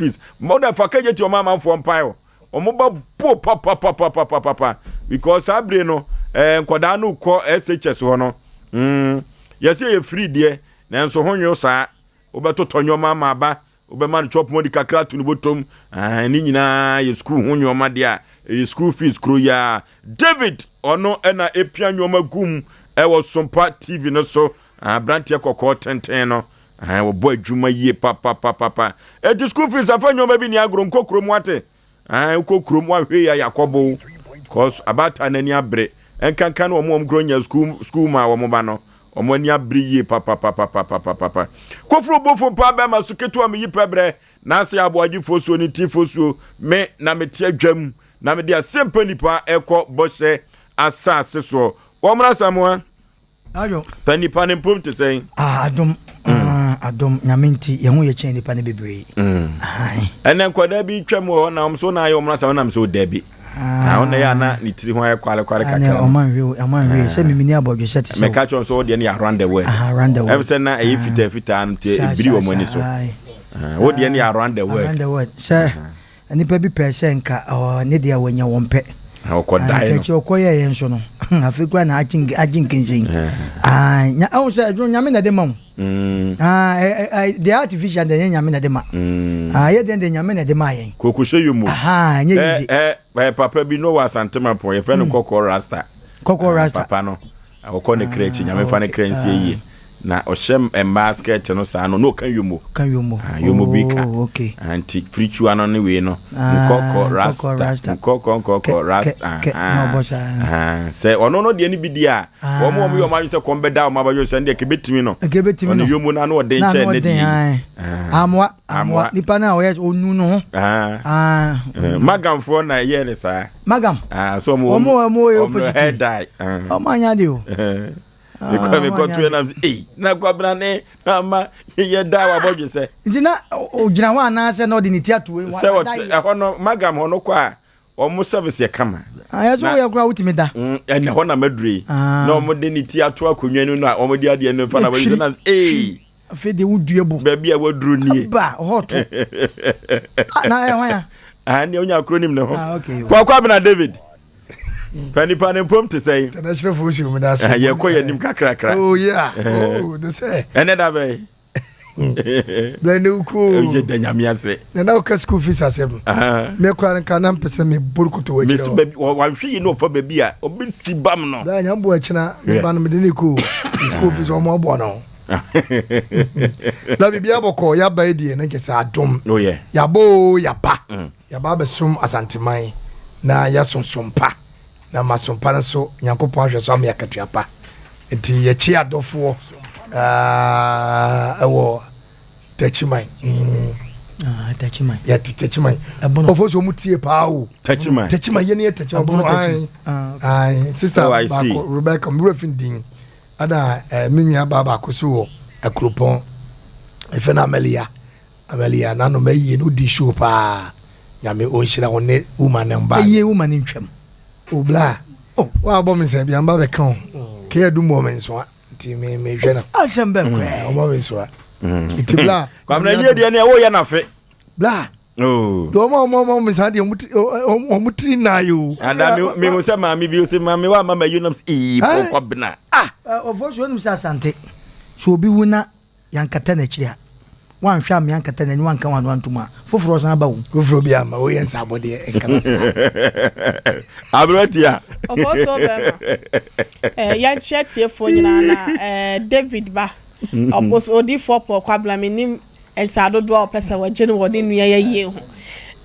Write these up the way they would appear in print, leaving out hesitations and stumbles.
fees more than for kaje to mama for mpayo omoba po papa because abre no nkoda no ko SHS ho no yesi ye free de nanso honyo saa obeto tonyo mama ba obema no chop money kakra to no botom ni nyina ye school honyo ma de a school fees kro ya David ono na epia nyoma gum ewo Sompa TV no so brantie kokko tenten no wo boy adwuma yie papa the school fees afa nyoma bi ni agro nkokro mu ate ukokro mu ahwe ya yakobo cause abata nani abre enkankan no mo gronya school ma wo mo ba no omo ani abre yie papa kofro bofo pa ba masuketo am yi pebre na Asei Aboagye Oforisuo ni tifosuo me na meti adwam na me dia Asem Mpe Nipa eko bose asase so omra samoa ayo panipa ne mpom te sen adom nyamenti ye hu ye chen nipa ne bebre ene nkoda bi twam ho na omso na ayo omra samoa na mso dabi ona ya na ni tiri ho kwale kakra aman se mimini Aboagye set me catch on so de ne around the world em se na e fita no te ebiri wo mani so wo de ne around the world se nipa bi pese nka ne de awanya wompe okodai no okoye yen so no afekwa na ajinkensin nya o se nyame na de mam the artificial de nyame na de ma ye de nyame na de ma yen kokushe yumu nye papa bi no wasantema po ye fe no kokko rasta papa no akokko ne krechi nyame fa ne krensi yi na oshem basket no sa no kan yumu yumu bika okay anti frichu ano ne we no kokko rasta kokko rasta no bosa se ono no de ni bidia wo mo yo ma se kombeda ma ba yo se de kebetimi no ono yumu na no de nche ne di amwa nipa na o yes onu no magam for na ye ne sa magam so mo yo positive die o manya de o me ko tu na na kwabra ne na ma ye da wa Aboagye se ndina o gina wa na se no de ni tiatu we se ho no magam ho no kwa o mo service ye kama ya so ya kwa utimi da ene ho na madure na o mo de ni tiatu akonwa nu na o mo de ade ne fa na Aboagye na fe de wuduebu ba bia waduru nie ba hot na ho ya ne onya acronym ne ho okay kwa bena David Panipa ne mpom te say na shire fo shi mu da say ye ko ye nim kakrakra oh yeah the say ene da be blende uko je da nyame ase na o ka school fees asem me kwa nka na mpese me burkuto wa kire me wan hwe yi no fa ba bi a obi si bam no da nyambo akina me ba no me de ne ko school fees o mo bo no la bibia boko ya ba edie na kese adom oh yeah ya bo ya pa ya ba be sum asanteman na ya Sompa na masompa na so nyankopon ahwe so am yakatuapa enti ye chi adofo ewo tachiman tachiman ya tachiman ofo mu tie pa o tachiman ye ne tachiman ai sister ba ko Rebecca mrefinding ada minua baba ko so akropon efe na Amelia na no mayi no di show pa nyame o nhira woni woman namba ye woman ntwam obla wa bo me se bia mba be kan ke adu mo men so ti me hwe na Asem Mpe o mo be so ti bla kwa na ye de na wo ye na fe bla do mo me sa de o mutri na yo anda me mo se ma me bi o se ma me wa mama yunam ko bena of so no sa sante so obi wuna yankata na kire wan hwa me yankata na ni wan kan wan antuma foforo san ba wo foforo bi ama wo yen sa bode enkala sa abrotia ofoso be ma ya chetie fo nyina na David ba opos odi fopo kwabla menim ensado do opesa waje ne wode nua ye ho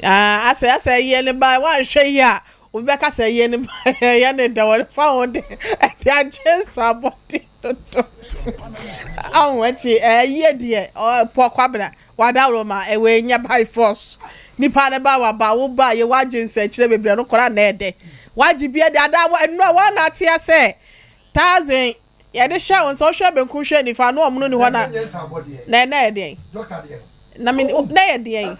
asa ye ne ba wan hwe ya obi ka sa ye ne ba ya ne da won fa won de agesa body to anwati ye de po kwabla wada roma ewe nya by force nipa ne ba wa ba wo ba ye waje nsa kire bebre no kora na ede waje bia de ada no wa na tia se 1000 ye de sha won so hwe benku hwe ni fa no omuno ni ho na ede doctor de na me na ede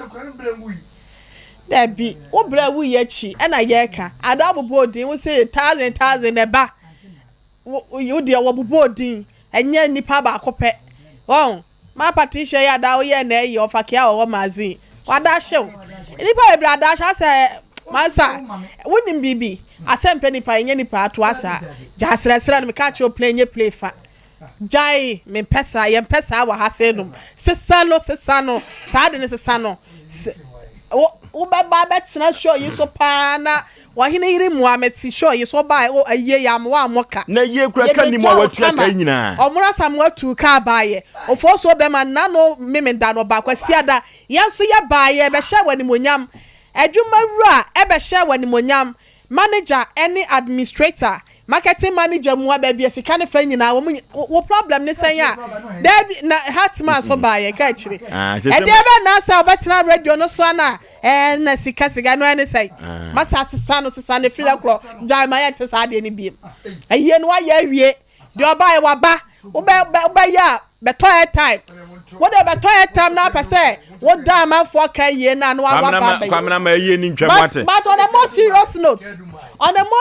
da bi wo bra wu ye chi na ye ka ada bobodin wo say 1000 e ba wo de wo bobodin enye nipa ba akopɛ won ma patricia ya da wo ye na e ofakia wo mazin wada show nipa e brada sha say masa wonim bibi Asem Mpe Nipa enye nipa ato asa ja sresre no me ka cho play fa jai me pesa ye pesa wa ha se no sesa no sa de ne sesa no o ba betina show yi so pa na wa hine yiri Muhammad si show yi so ba o aye ya mo wa moka na ye kura ka ni mo watu aka nyina omura sam watu ka baaye ofo so be ma na no memenda no ba kwasiada yenso ye baaye be hye wani monyam adwuma wura e be hye wani monyam manager any administrator marketing manager mu aba bia sika ne fa nyina wo problem ne san ya there na hatman so baaye ka chire e dey be na sa obetina radio no so na na sika no ne sai masa sesa no fira kro jai ma ya te sa de ne biem aye no ya awie de oba wa ba oba ya beto time what the beto time na pese what da man for ka ye na no wa ba ba kwamna ma ye ni ntwamate but on a more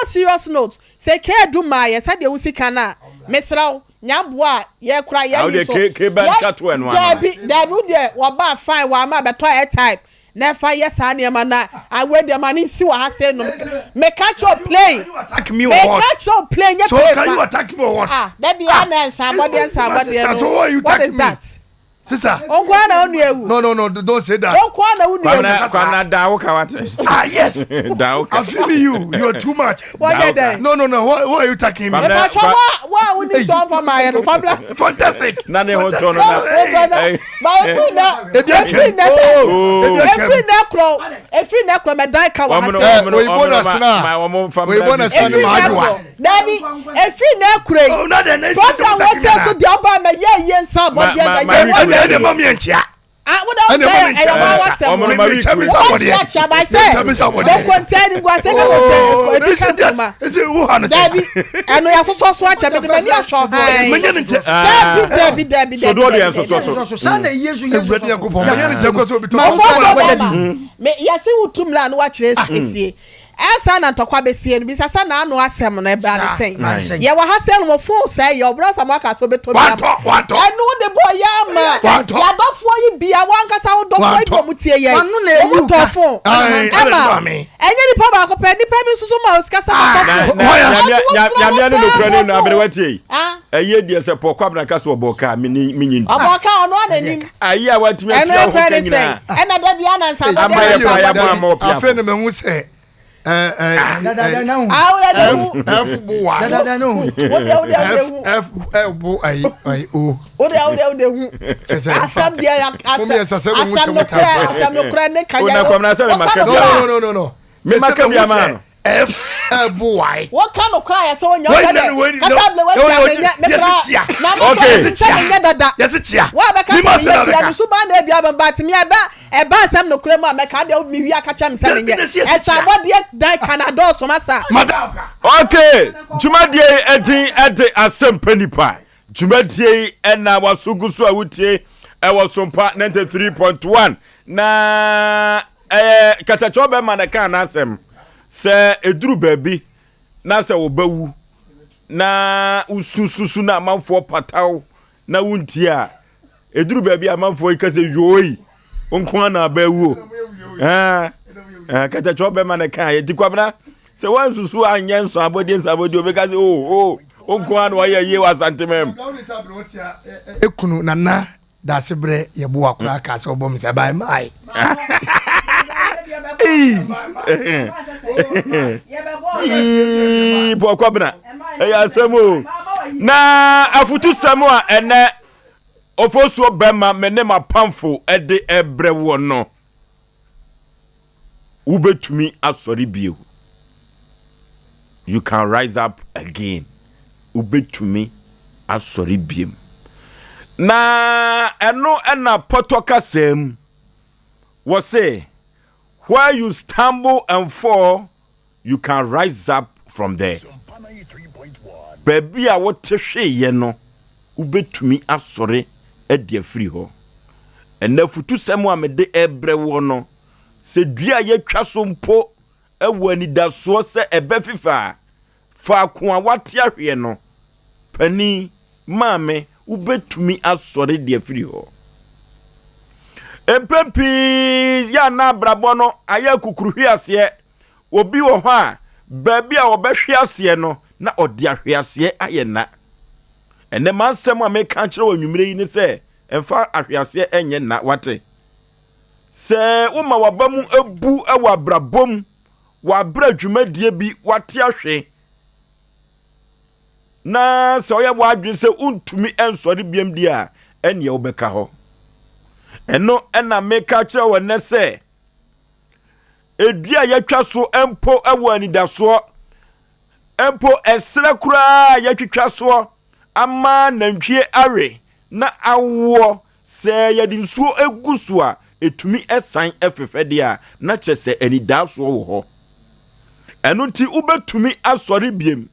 serious note say ke do my yes de usika na mesraw nyamboa ye kura ye so ke ban kato eno ana da bi de wa ba fine wa ma beto time never yes ani ma na I wear the money see what I say no me catch your play attack me or what catch your play so can you attack me or what that be an somebody what is that sister onkwa na onu ewu no don't say that onkwa na onu ewu kwamna dawo kawate yes dawo I feel you are too much no what are you attacking me what we need some for my fantastic na ne ho to no na every necro me die ka wa we bonus na ma adwa dabi every necro na the next program we say so the oba me ye nsa body and the mommy and chia what else I want to tell me somebody tell me somebody don't contain go say no is it who has dabi eno ya so acha me me ya so dabi so do the so sana yesu everybody go for me ya se utumla no wa kire esie esa na ntokwa besie no bisasa na anu asem no e bra ne sen ye wa hasel mo fo say your brother maka so beto bia enu de boy ya ma ya dofo yi bia wan kasa wo dofo yi ko mutie ye anu na eyu dofo enye ni pa ba ko pe ni pa mi susu ma oskasa ya no kura no abere watie eye die se pokwa bra kasa oboka mi nyin oboka ono ananim ayi a watimi atua ho kanyina ena da bia na nsa ya ma opia afen me hu se F boy. What kind of cry so you okay, Jumadie edi Asem Mpe Nipa. Jumadie ena wasugusu awutie e Sompa 93.1 na katachobe manaka na Asem se eduru baby na se obawu na usususu na amanfo pataw na wuntia eduru baby amanfo ikase yoyi onkwa na abawu kata chobe manaka ye dikwabna se wansusu anyenso abodi obeka se onkwa na ye wasantemem ekunu nana da sebre ye bo akura ka se obom se bye mai Pokwabna Asem na afutu samu a ene Oforisuo bema mene mapamfo ede ebrewo no ubetumi asori bio you can rise up again ubetumi asori biem na eno ena potoka sem was say where you stumble and fall, you can rise up from there. Baby, I want to say, you know, ubetumi asore e de free ho. And if to someone me de ebrewono, se dua ye twa so mpo e wani da so se ebe fifa. Fa ko a wate ahwe no. Pani mame ubetumi asore de free ho. empempi ya na brabo no aye kukuruhwe ase obi wo ho a baabi a obehwe ase no na odi ahwe ase aye na ene mansem a meka kire wanwumire yi ni se emfa ahwe ase enye na wate se uma wabamu ebu ewa brabom wa bra dwumadie bi wate ahwe na se oya wadwen se untumi ensori biem di a ene obeka ho eno ena meka kire wone se edua yatwa so empo ewo anidaso empo esra kura yatwitwa so ama nantwie awe na awo se yadi nsuo egusu a etumi esan efefede a na kyese anidaso wo ho eno nti ubetumi asori biem.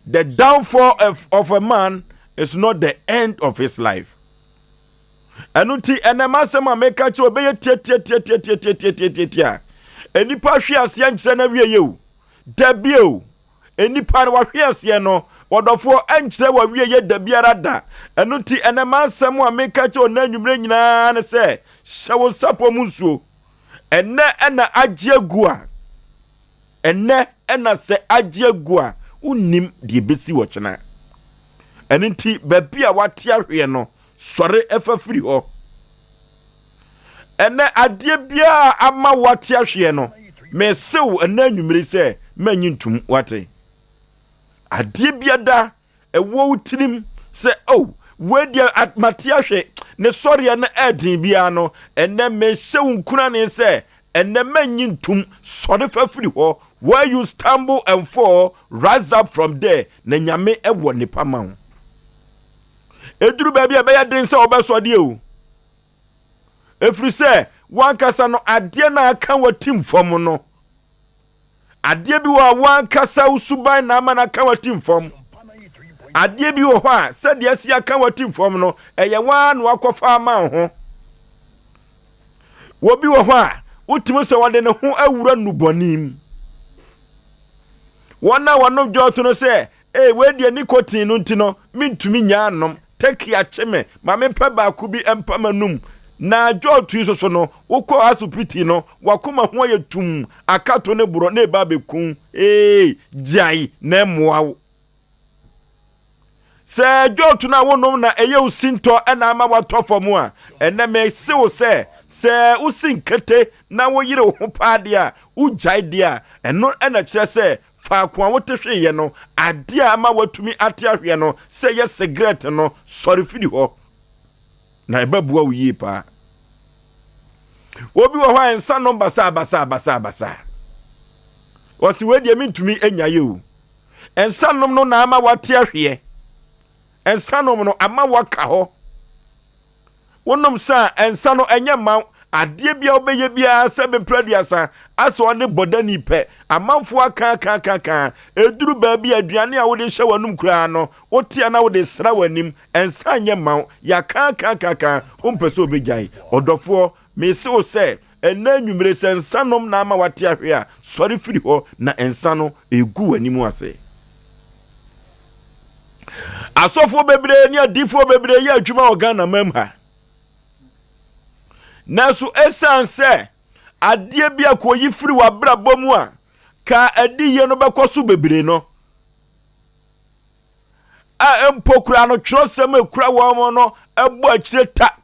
The downfall of a man is not the end of his life. Anuti enemasema meka chi obeye tia. Enipa hwe ase ankyere na wie yewu. Dabio. Enipa wa hwe ase no wodofo ankyere wa wie ye dabiara da. Anuti enemasema meka chi onanwumre nyina ne se hyewo sapo munsuo. Enne ena agye gua. Enne ena se agye gua. Unim die besi wo kyena enenti babia wate ahwe no sore efafiri ho ene adie bia ama wate ahwe no mesew enanwumire se manyintum wate adie bia da ewo utirim se wedia atmate ahwe ne sore na edin bia no ene mesew nkuna ne se ene manyintum sore fafiri ho. Where you stumble and fall, rise up from there. Na nyame ewo nipa ma wo. Eduru baby abeya den se obesode o. Efri se wan kasa no ade na aka watim fom no. Ade bi wa wan kasa usuban na ama na aka watim fom. Ade bi wo ho a se de asi aka watim fom no eye wan no akofa ma ho. Wo bi wo ho a utimo se wode ne ho awura nubonim. Wana wano joto no se we dia nicotine no ntino mintumi nya anom take acheme ma mempa ba ku bi empa manum na joto isoso no wokọ asupiti no wakoma ho yetum akato ne buro na ba bekun jai na moawo se joto na wonom na eye usinto ena ama watofo mu a ene me se wo se usinkete na wo yire ho paade a ujai dia eno ena kire se fa kwa wote hwe no ade ama watumi ate ahwe no se ye cigarette no sorry firi ho na ebabua wuyi pa obi wo hwa ensa no basa osi we de mintumi enyaye o ensa no na ama wate ahwe ensa no ama waka ho wonom sa ensa no enye ma adie bia obeye bia sebe praduasa aso ne bodani pe amanfo aka eduru baabi aduane a wode hye wanum kura no wotia na wode sra wanim ensa nye ma ya ka umpese obegyan odofo me se o se enanwumire se ensanom na ama wate ahwe a sori firi ho na ensa no egu wanimu ase asofo bebre ni adifo bebre ye adwuma organa mamha nasu esanse adie bia ko yifiri wa brabo mu a ka adiye no bekoso bebre no a empokura no twosem ekura wo mo no ebo akire ta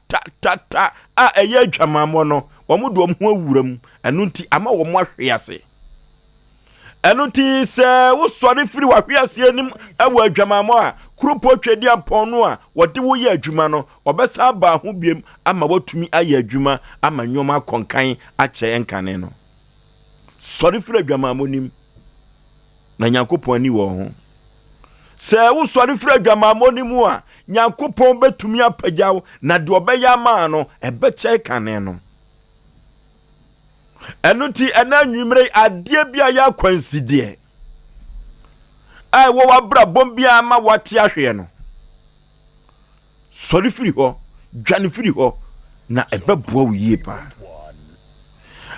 a eye adwamamo no wo mo do ho awuram enu nti ama wo mo ahwe ase enu nti se wo sori firi wa hwe ase enim ewo adwamamo a kurupo twedi amponu a wode wo ye adwuma no obesa ba ho biem ama watumi aye adwuma ama nyoma konkan ache enkane no sori firi adwamamo nim na Nyankopon ani wo ho se wo sori firi adwamamo nim a Nyankopon betumi apagyaw na de obeya ma no ebeche kane no enuti enanwumre adie bia ya kwansidie ai wo wabra bombia ma wate ahwe no sori firi ho dwane firi ho na ebeboa wo yie pa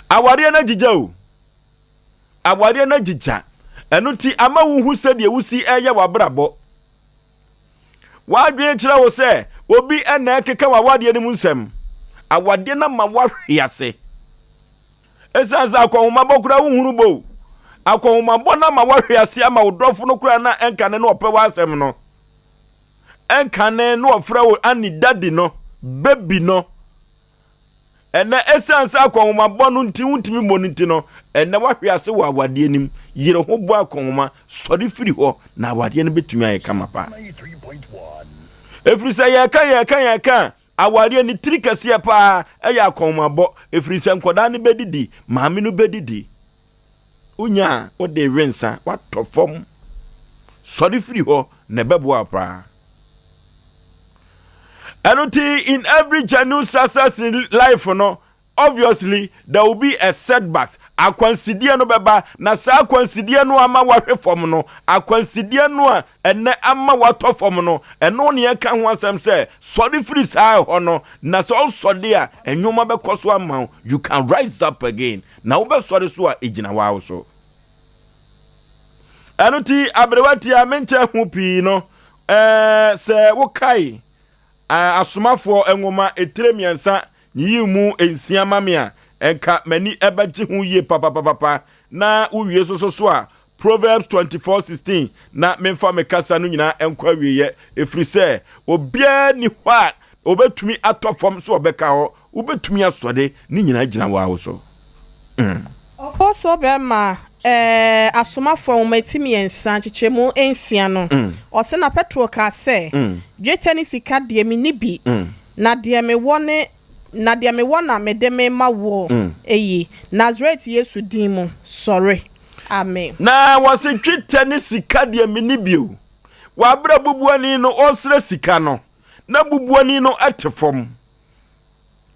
aware na jija o aware na jija enuti ama wo hu se de wusi eye wabrabo wadwen kira wo se obi ena ekeka wawade ni mu nsem awade na ma wahwiase esanza akonhoma bokura hunhuru bo akonhoma bona ma wahwiase ama wodofo no kura na enkane no ope wasem no enkane no ofra wo ani daddy no baby no ene esanza akonhoma bonu nti untimi moniti no ene wahwiase wo awade anim yire ho bo akonhoma sori firi ho na awade no betumi ayeka pa efrisa yeka awari ni trikase pa eya akonmabo efrisa nkoda ne bedidi maami no bedidi unya o de rensa watofom sori firi ho na bebo apa anoti in every genuine success in life no obviously there will be a setbacks akwansidie no beba na sa akwansidie no ama wahwe fom no akwansidie no a ene ama wato fom no eno ne ka ho asem se sorry free sai ho no na so sode a enwoma be koso ama you can rise up again na wo be sorry so a ejina wa so anoti abrewati a menche ho pi no se wo kai asomafo enwoma etremiansa Yimu ensia mamia enka mani ebaji hu ye papa na uwie so a Proverbs 24:16 na memfa mekasa no nyina enkwa wieye efrise obia ni hwa obetumi atofom so obeka ho obetumi asode ni nyina gina wa so also be ma asomafo matimi ensa chichemu ensia no ose na petrol ka se dwetani sika de mi nibi na de me wone na dia me wona me de me ma wo eyi Nazareth Yesu dimu sorry amen na wase twite ne sika dia me ni bio wa bra bubuani no osre sika no na bubuani no atefom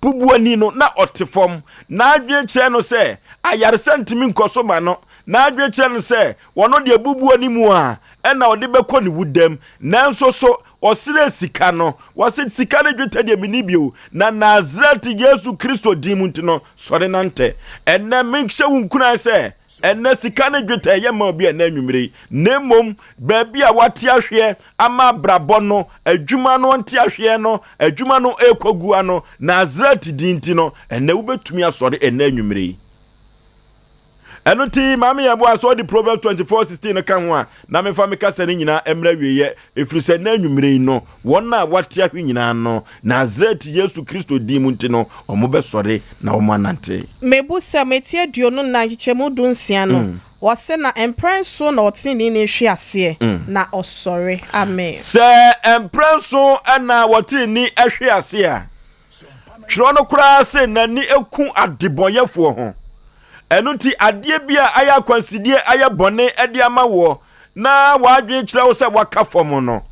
bubuani no na otefom na adwe che no se ayare sentimi nkoso ma no na adwe che no se wono de bubuani mu a ena ode beko ne wudam nanso so osire sika no wase sika ne dweta de bi ni bio na Nazareth Yesu Kristo dimu ntino sore nante enne minkse wunkuna se enne sika ne dweta ye ma obi na anwumire nemom baabi a wate ahwe ama brabo no adwuma no nte ahwe no adwuma no ekogu ano Nazareth dinti no enne wubetumi asore enne anwumire Enuti mami yabo aso di Proverbs 24:16 ka ho a na mefa meka sane nyina emra wieye efrise na anwumire no wona wate ahwe nyina no Nazareth Yesu Kristo di mu nti no omo sore na omo anante mebu se metie aduonu na chichemu dunsia no wose na emprenso na otini ni hwe ase na osore amen se emprenso ana wotini ehwe ase a tro no kura se na ni eku adibonyefo ho enuti adie bia aya kwansidie aya bone ede ama wo na wadwe kira wo se waka fom no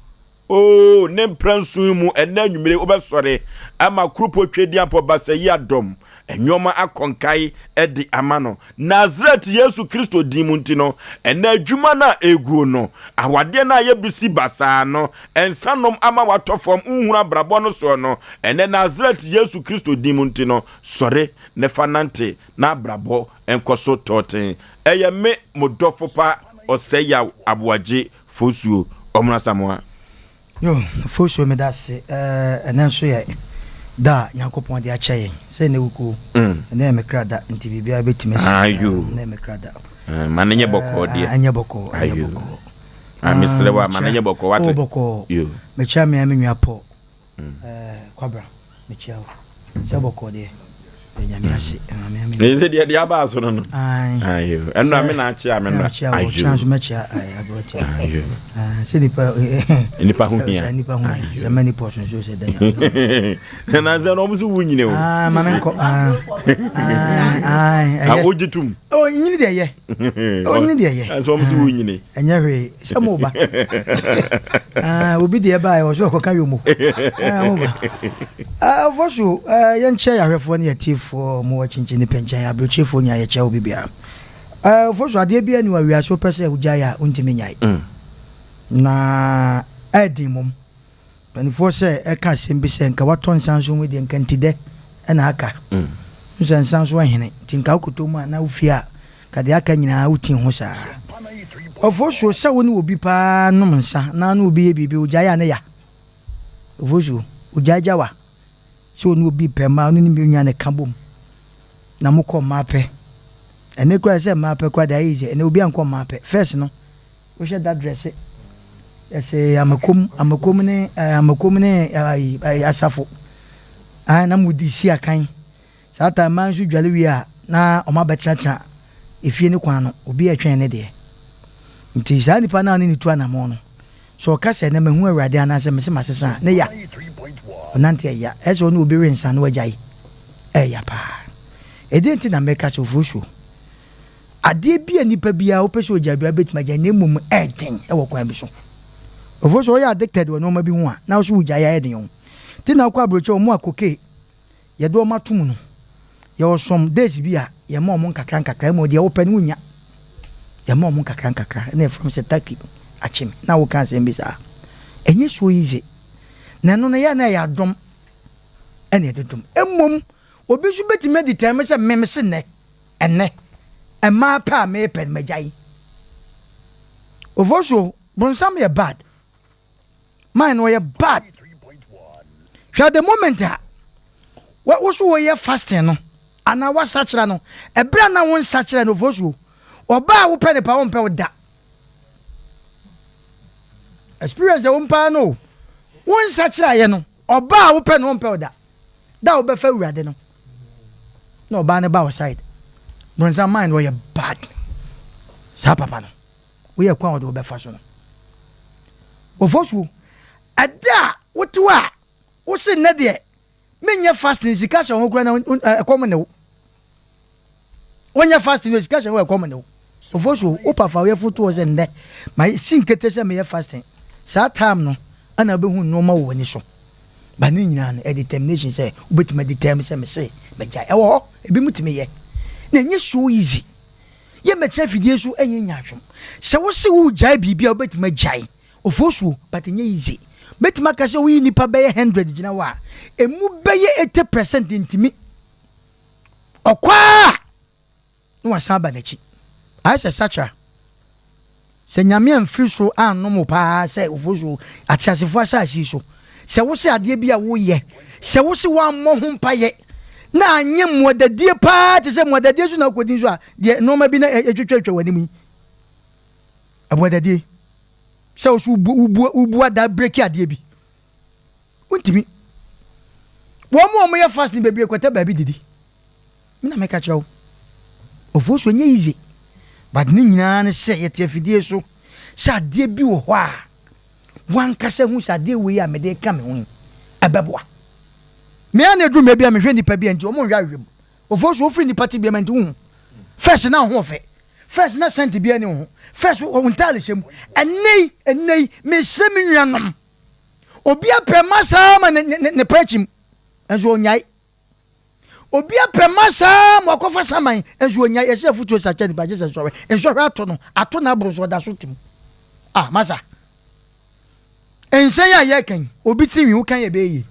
oh ne pransu mu ena anwumire obesore ama krupo twedi ampo basayi adom enwoma akonkai ede ama no Nazareth Yesu Kristo dimu ntino ena adwuma na egu no awade na ye bisi basa no ensanom ama watofom unhura brabo no so no ena Nazareth Yesu Kristo dimu ntino sore ne fanante na brabo enkoso toten eye me modofo pa Osei Aboagye Oforisuo omna samoa yo Oforisuo me dase enenso ye da Nyankopon de achaye se ne wuku na me krada nti bibia betimesi ayo na me krada manenye boko de anya boko amislewa manenye boko wate boko yo me cha me anwa po kwabra me cha se boko de Nyamiase nze dia aba so no ayo eno ame na achi ame na ayo chance mecha abrote ayo se nipa hu hia se many portions so se dan na ze no musu wunyine o mama nko ojitum o nyini de ye o nyini de ye so musu wunyine enya hwe se mo ba obi de ba yo so ko kan yo mo mo ba Oforisuo yenche ya hwefo ne yatifo mo wachinchi ne pencha ya brochefo nya ya cha obi bia Oforisuo ade bia ni wa wiaso pese ugya ya untimi nyai na edi mom panifo se eka sembi se nka waton sanso mu de nka ntide na aka sanso ahene tinka kotomu na ufia kade aka nyina utin ho saa Oforisuo se woni obi pa nom nsa na na obi ye bibi ugya ya ne ya Oforisuo ugya jawa so no bi pema no ni nwa ne kabom na mokọ mape ene kwa se mape kwa da easy ene obi anko mape first no we should that dress say amakom ne asafo na mudisi akan sata man su dwale wi a na o ma betracha efie ne kwan no obi atwen ne de nti sa nipa na ne tu anamo no so ka se na mahu awurade anase mese masesa ne ya onante ya eso no obi rensa no wajai ya pa edenti na meka so Oforisuo ade bia nipa bia wo pese ojabi abetima ja na emum eten e wo kwan bi so Oforisuo ya addicted wo no ma bi hu a na so uja ya eden yo ti na kwa broche o mu akoke ye do ma tum no ye wo som days bia ye ma o mu nkakra mo de wo pa no nya ye ma o mu nkakra na from setaki achim na wo kan se mbisa enye so easy na no na ya na ya dom ene de dom emom obi su beti meditame se memse ne ene ema pa me pen majai Oforisuo bonsam ye bad mine wo ye bad hwa the moment a wo so wo ye fasting no ana wa sachira no ebra na won sachira no Oforisuo oba wo pe ne pa won pe wo da experience wo mpa no won sachira ye no oba wo pe no won pe wo da wo be fa urade no no ba ne ba outside bronza mind wo ye bad sa papa no wo ye kwa wo do be fa so no Oforisuo ada wotu a wo se ne de menye fasting sika sha ho kura na ekom ne wo wonya fasting sika sha ho ekom ne wo Oforisuo wo papa wo ye foto wo se nde my sinkete se me ye fasting sa time no ana be hu no ma wo ni so ba ni nyina na determination say obetima determine say me say meja ewo ebi mutime ye na nye so easy ye mecha fidie so enye nyatwom se wo se wo jai bibia obetima jai Oforisuo but nye easy betima ka se wo yi nipa be 100 gina wa emu be ye 80% ntimi okwa no wasan ba nachi ai se sacha se nyame amfiri so anno mo pa se Oforisuo atiasefo asasi so se wo se ade bia wo ye se wo se wa mo ho mpa ye na anye modadie pa te se modadie so na kodin so a de no ma bi na etwetwetwe wani mu abodadie se wo so ubu ada break ade bi untimi wo mo ye fast ni bebi ekwata ba bi didi mi na meka chawo Oforisuo nye easy but ni nyina ne se ye te fidie so sa ade bi wo ho a wan kase hu sa ade we ya me de ka me hu abeboa me an edu me bia me hwe nipa bia nti o mo hwa hwem Oforisuo free nipa ti bia me nti hu first na ho fe first na sent bia ni hu first o ntale hyem enei me sre me nwanom obi apema sa ma ne pachim enso onyai obi apema sa ma kofa saman enso onyai ese futuo sa cha ni ba je se so enso hwa ato na abroso da so tim masa ense ya ye kan obi ti wi wo kan ye be yi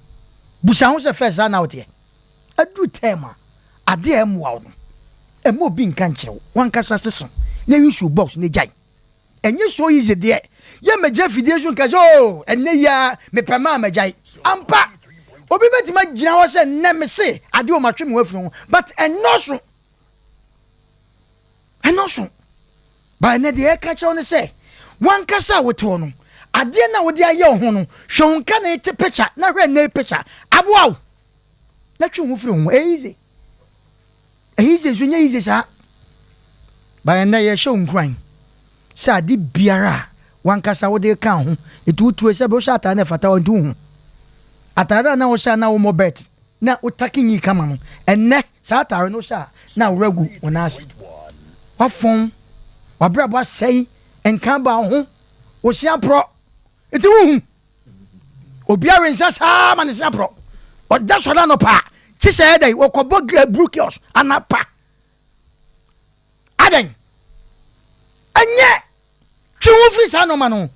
busa ho se first na wote adu tema ade emwa no emo bi nkan kyerew wan kasa sesen na issue box ne jai enye so easy de ye meja fidie so nka so enne ya me pema majai ampa obi betima gina ho se ne me se ade o matwe me wafiri ho but enoso ba ne de e ka kyerew ne se wan kasa wote no ade na wo de aye ho no hwonka na ete picture na hwe na picture aboaw na twe ho firi ho easy so nya easy sa ba na ye show nkran sa di biara wankasa wo de kan ho etutu se be wo shata na fata wo hu atara na wo sha na wo mobet na utakinyi kama no enne sa atara no sha na wo ragu wonase wa fon wa brabo asai enkan ba ho wo sia pro eti wo hu obiara nsa sa ma ne sia pro o da so na no pa chi se dai wo kobo brukios anapa aden anye chiwo fi sa no ma no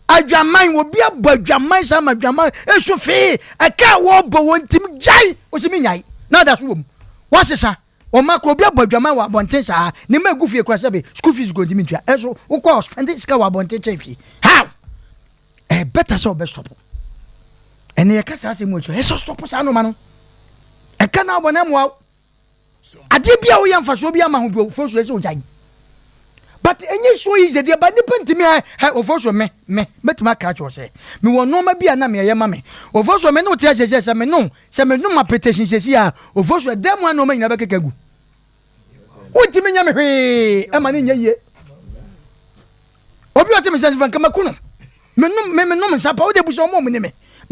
adwaman wo bia bo adwaman sa ma adwaman esu fi aka wo bo wontim jai o se mi nyai na da so wo wasesa o ma ko bia bo adwaman wa bonten sa ne ma gu fi kwa se be school fees go ntimi ntua eso wo ko spend ska wa bonten chefi how better so be stop ene ye kasa se mo cho eso stop sa no ma no e kana bona mo ade bia wo yamfa so bia ma ho bi fo so ese ojai but enye so is the but nipa ntimi ofo so me metuma ka cho se me wo no ma bia na me ye ma me ofo so me no tia se me no ma petition se si a ofo so dem an no ma nyina be kekagu utimi nya me hwe e ma ne nya ye obi otimi se fan kama kuno me no me sa pa wo de bu so mo me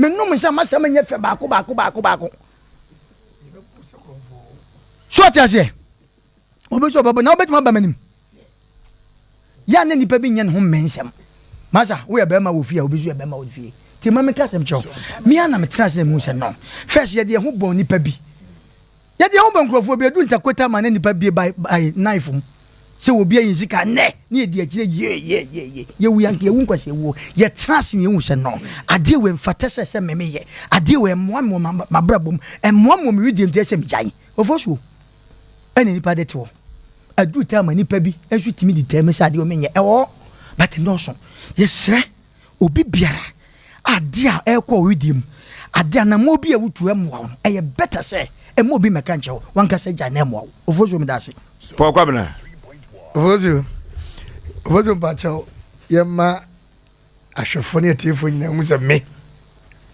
no me sa ma sa me nya fe ba ko so tia se obi so baba na obetuma ba manim ya ne nipa bi nyen ho mensem masa wo ya be ma wo fie obi so ya be ma wo fie ti ma me ka sem cho me ana me tra se mu se no first ye de ho bon nipa bi ye de ho bon krofo bi edu ntakota ma ne nipa bi by knife se wo bi ayin sika ne ye de akire ye wu yanke ye wu nkwase wo ye tra se ye wu se no ade we mfata se me ye ade we moa ma brabom moa mo mi wi de se me jan ofosu ene nipa de to adu ta ma nipa bi enso timi di teme sa de o menye ewo but no so yesre obi biara ade a ekọ widim ade na mo bi awutu emwa eye better say emo bi meka nche wanka se ja na emwa ofozo mi dase po kwa bena ofozo bacho yema ahwefo ne atiefo nyina mu se me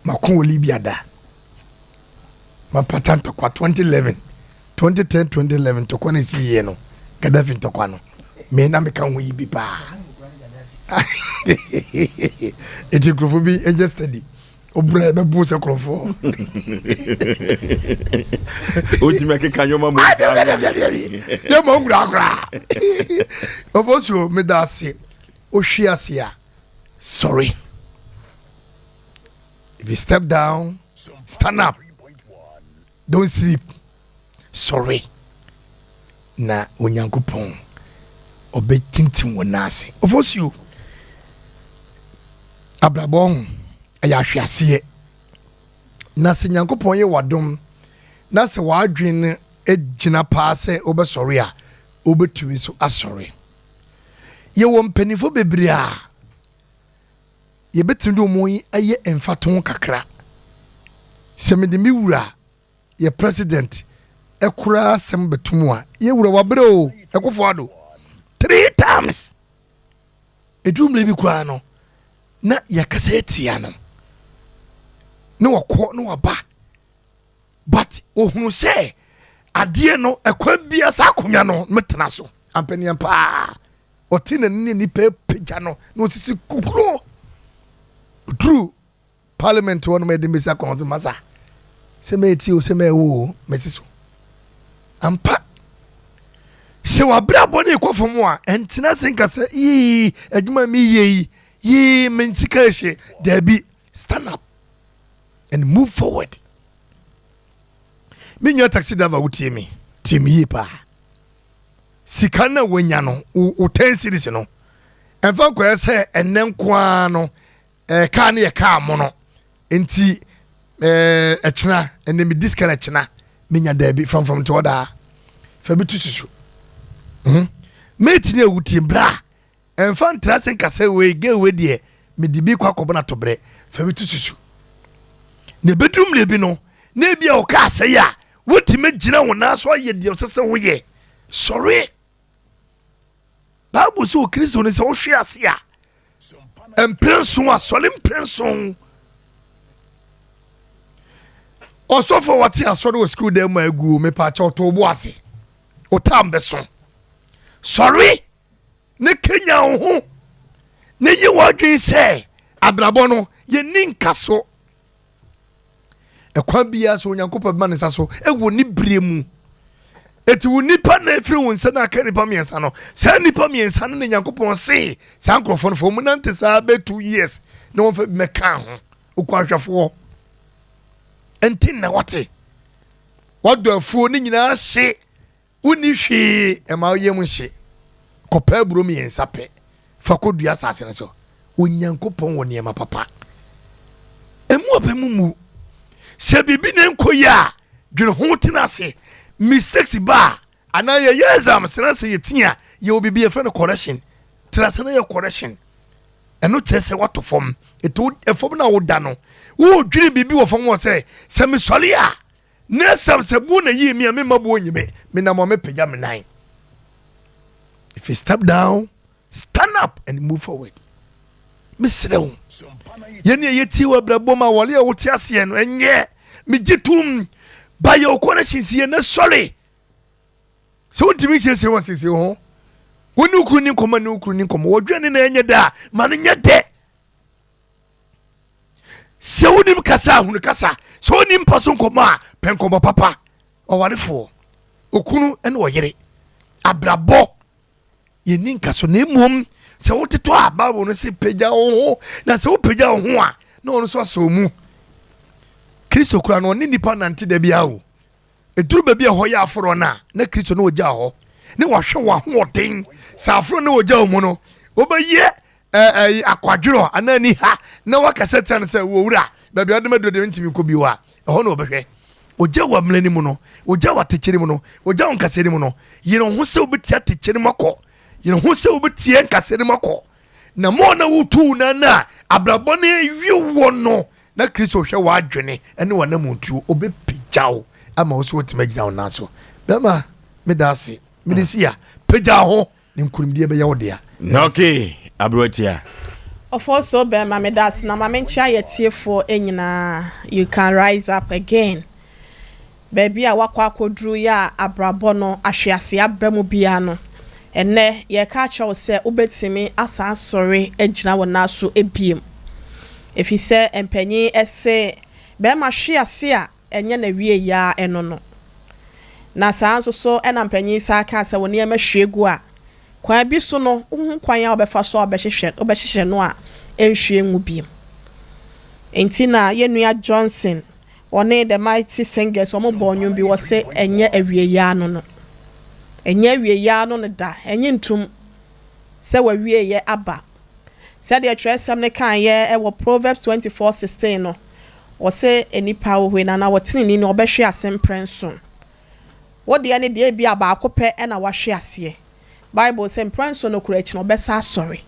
makon olibia da ma pattern to kwa 2010 2011 to kwa ne si ye no Gaddafi ntokwa no me na me kan ho yi bi pa eti krofo bi enje study obra be bu se krofo o ti me ke kanyo ma mo ye mo ngura akra Oforisuo me da se o hwe ase a sorry if you step down stand up don't sleep sorry na onyankopon obetintim wonase Oforisuo abrabon aya hwase na se nyankopon ye wadom na se wadwen ejina paase obesori a obetuwi so asori ye wo mpanifo bebre a ye betindu mo yi aye emfaton kakra se me de mi wura ye president ekura sem betumu a ye wura wabre o ekofo ado 3 times edumle bi kura no na yakasa etia no ne wakọ ne waba but ohunu se ade no ekwa bia sa akonya no metena so ampania pa otina ne nipa peja no na osisi kukuro true parliament won me de mesa konzo masa se me eti o se me wo mesiso ampa se wa bra boni ekofo a entina senka se yi adwuma mi yi mentika ehye dabi stand up and move forward me nyo taxi driver wutie me timi pa sika na wanya no o 10 series no enfa kwa se enenkoa no ka na ye ka mo no enti echina ene me discount echina menya dabi from to order fa bitu susu me tini wutie bra enfa ntrasen kase we ge we de me dibi kwa kobona tobre fa bitu susu ne bedroom le bi no na bia o ka ase ya wotime gina wona so ye de osese wo ye sorry Bible so Kristo ne se wo hwe ase ya emprenson asole emprenson osofo wati asore wo school dem agu me pa cha oto bo ase o tam beso sorry ne Kenya ho ne yi wadwen se abrabo no ye ninkaso ekwa bia so onyankopɔ bema ne saso ewo ni bremu eti wo nipa na efiri wo nsa na aka nipa miensa no sa nipa miensa ne nyankopɔ se sa ankrofo no fo mu nante sa be 2 years na won fa meka ho okwa hwefo entin na wate wado afuo ni nyina hye woni hwe ema yem hye kopa buro miensa pe fa kodua asase ne so onyankopɔ wo niema papa emu opemu se bibi ne nkoya dwene ho tenase mistakes ba ana ye exam sena se yetia ye obibi e friend correction tenase na ye correction eno chese wato form eto e form na wo da no wo dwene bibi wo form wo se me sole a Nesam se bu na yi me mabu onyime me na mo me pagya me nan. If you step down, stand up and move forward. Misrew. Yeni yeti wa brabo ma wale a wote ase no enye me gitum ba ye okona shinsie na sole. So ntimi sese won sese ho. Woni ukru ni koma ni ukru ni koma wodwane na enye da ma no nye de. Se wonim kasa hunu kasa so wonim paso koma penkomba papa owarefo okunu ene oyere abrabo yeni nkaso na emom se woteto a Bible no se pagya ho na se wo pagya ho a na ono so aso mu Kristo kura no ni nipa nante da bia wo eduru ba bia ho ya aforo na Kristo no ogya ho ne wahwe wa ho oden sa aforo no ogya mu no obaye akwadwiro anani ha na wakasa tan se wo wura ba bia de medo de ntimi ko biwa ho no obehwe ogya wa mlani mu no ogya wa tekeri mu no ogya won kaseri mu no yire ho se obetia tekeri makọ yire ho se obetia kaseri makọ na mo na wutu na abrabone wiwo no na Kristo hwe wa adwene ene wa na muntu obepigyaw ama wo so otimagina wo naso bema medase medisia pagya ho ne nkurumdie be yewodea okay abrotia Oforisuo be ma medase na ma mencha yetiefo enyina you can rise up again baby a wakwa akodru ya abrabo no ahwease abamu bia no enne ye ka chawo se ubetimi asa asori agina wona so ebiem efi se empanyi ese be ma hwease a enye na wie ya eno no na sanso so ena mpanyi sa ka se woni emahwegu a kwa bi so no kwan ya obefa so obehwehwe no a enhwe nwu biem entina yenua Johnson one the mighty singers omo bonyo bi wose enye awie ya no enye awie ya no da enye ntum se wa wie ye aba se de atresem ne kan ye wo Proverbs 24:16 no wose enipa ohwe na wotene ni no obehwe asem prenson wo de ne de bia ba akopɛ na wahwe ase Bible say prenson no kura chi no besa asori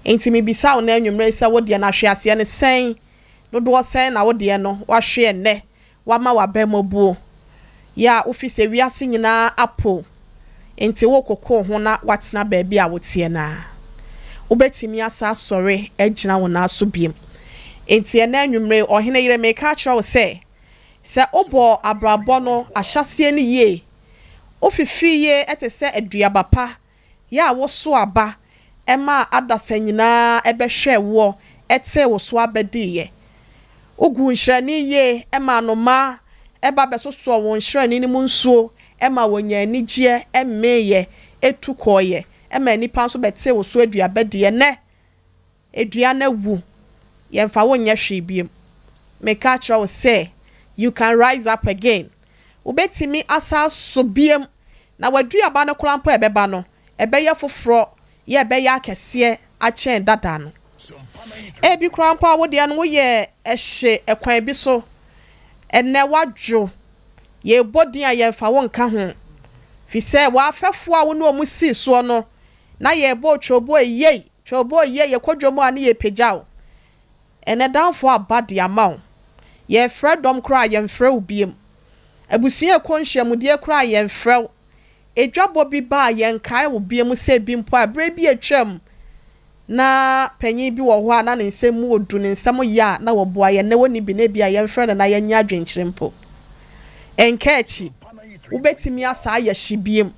enti mi bisa wo na anwumre se wo de na hwe ase ne sen no do sen na wo de no wahwe ne wama wabemobuo ya office wiase nyina apo enti wo kokko ho na watena ba bia wotie na ubetimi asa asori agina wo na so biem enti na anwumre ohene yire me ka kira wo se obo abrabo no ahyase ne ye ofifiye etese aduaba pa ya wo so aba ema adasa nyina ebehwe wo ete wo so abediye ogu nhirani ye ema no ma eba besoso wo nhirani ni mu nsuo ema wonya anigye emmeye etukoye ema nipa so bete wo so aduaba de ne adua na wu yemfa wonya hwe biem meka kira wo se you can rise up again ubetimi asa so biem na waduaba no krampo ebeba no ebeye foforo ye ebeye akese achen dada no ebi krampo awode no wo ye ehye ekwan bi so enne wadwo ye bodin a ye fa won ka ho fi se wa afefo a wo no mu si so no na ye bo chobo ye ye kwadwomo ani ye pejao enne danfo abade amaw ye fredom kra ye mfre ubiem abusuye konhyiamudie kra ye mfre edwabo bi ba ye nkai ubiem se bi mpo abre bi atwam na panyi bi wo ho ana ne nsem odu ne nsem ya na wo boa ye ne woni bi na bia ye mfre na ye nya adwenkyere mpo enkachi ubetimi asa ya hibiem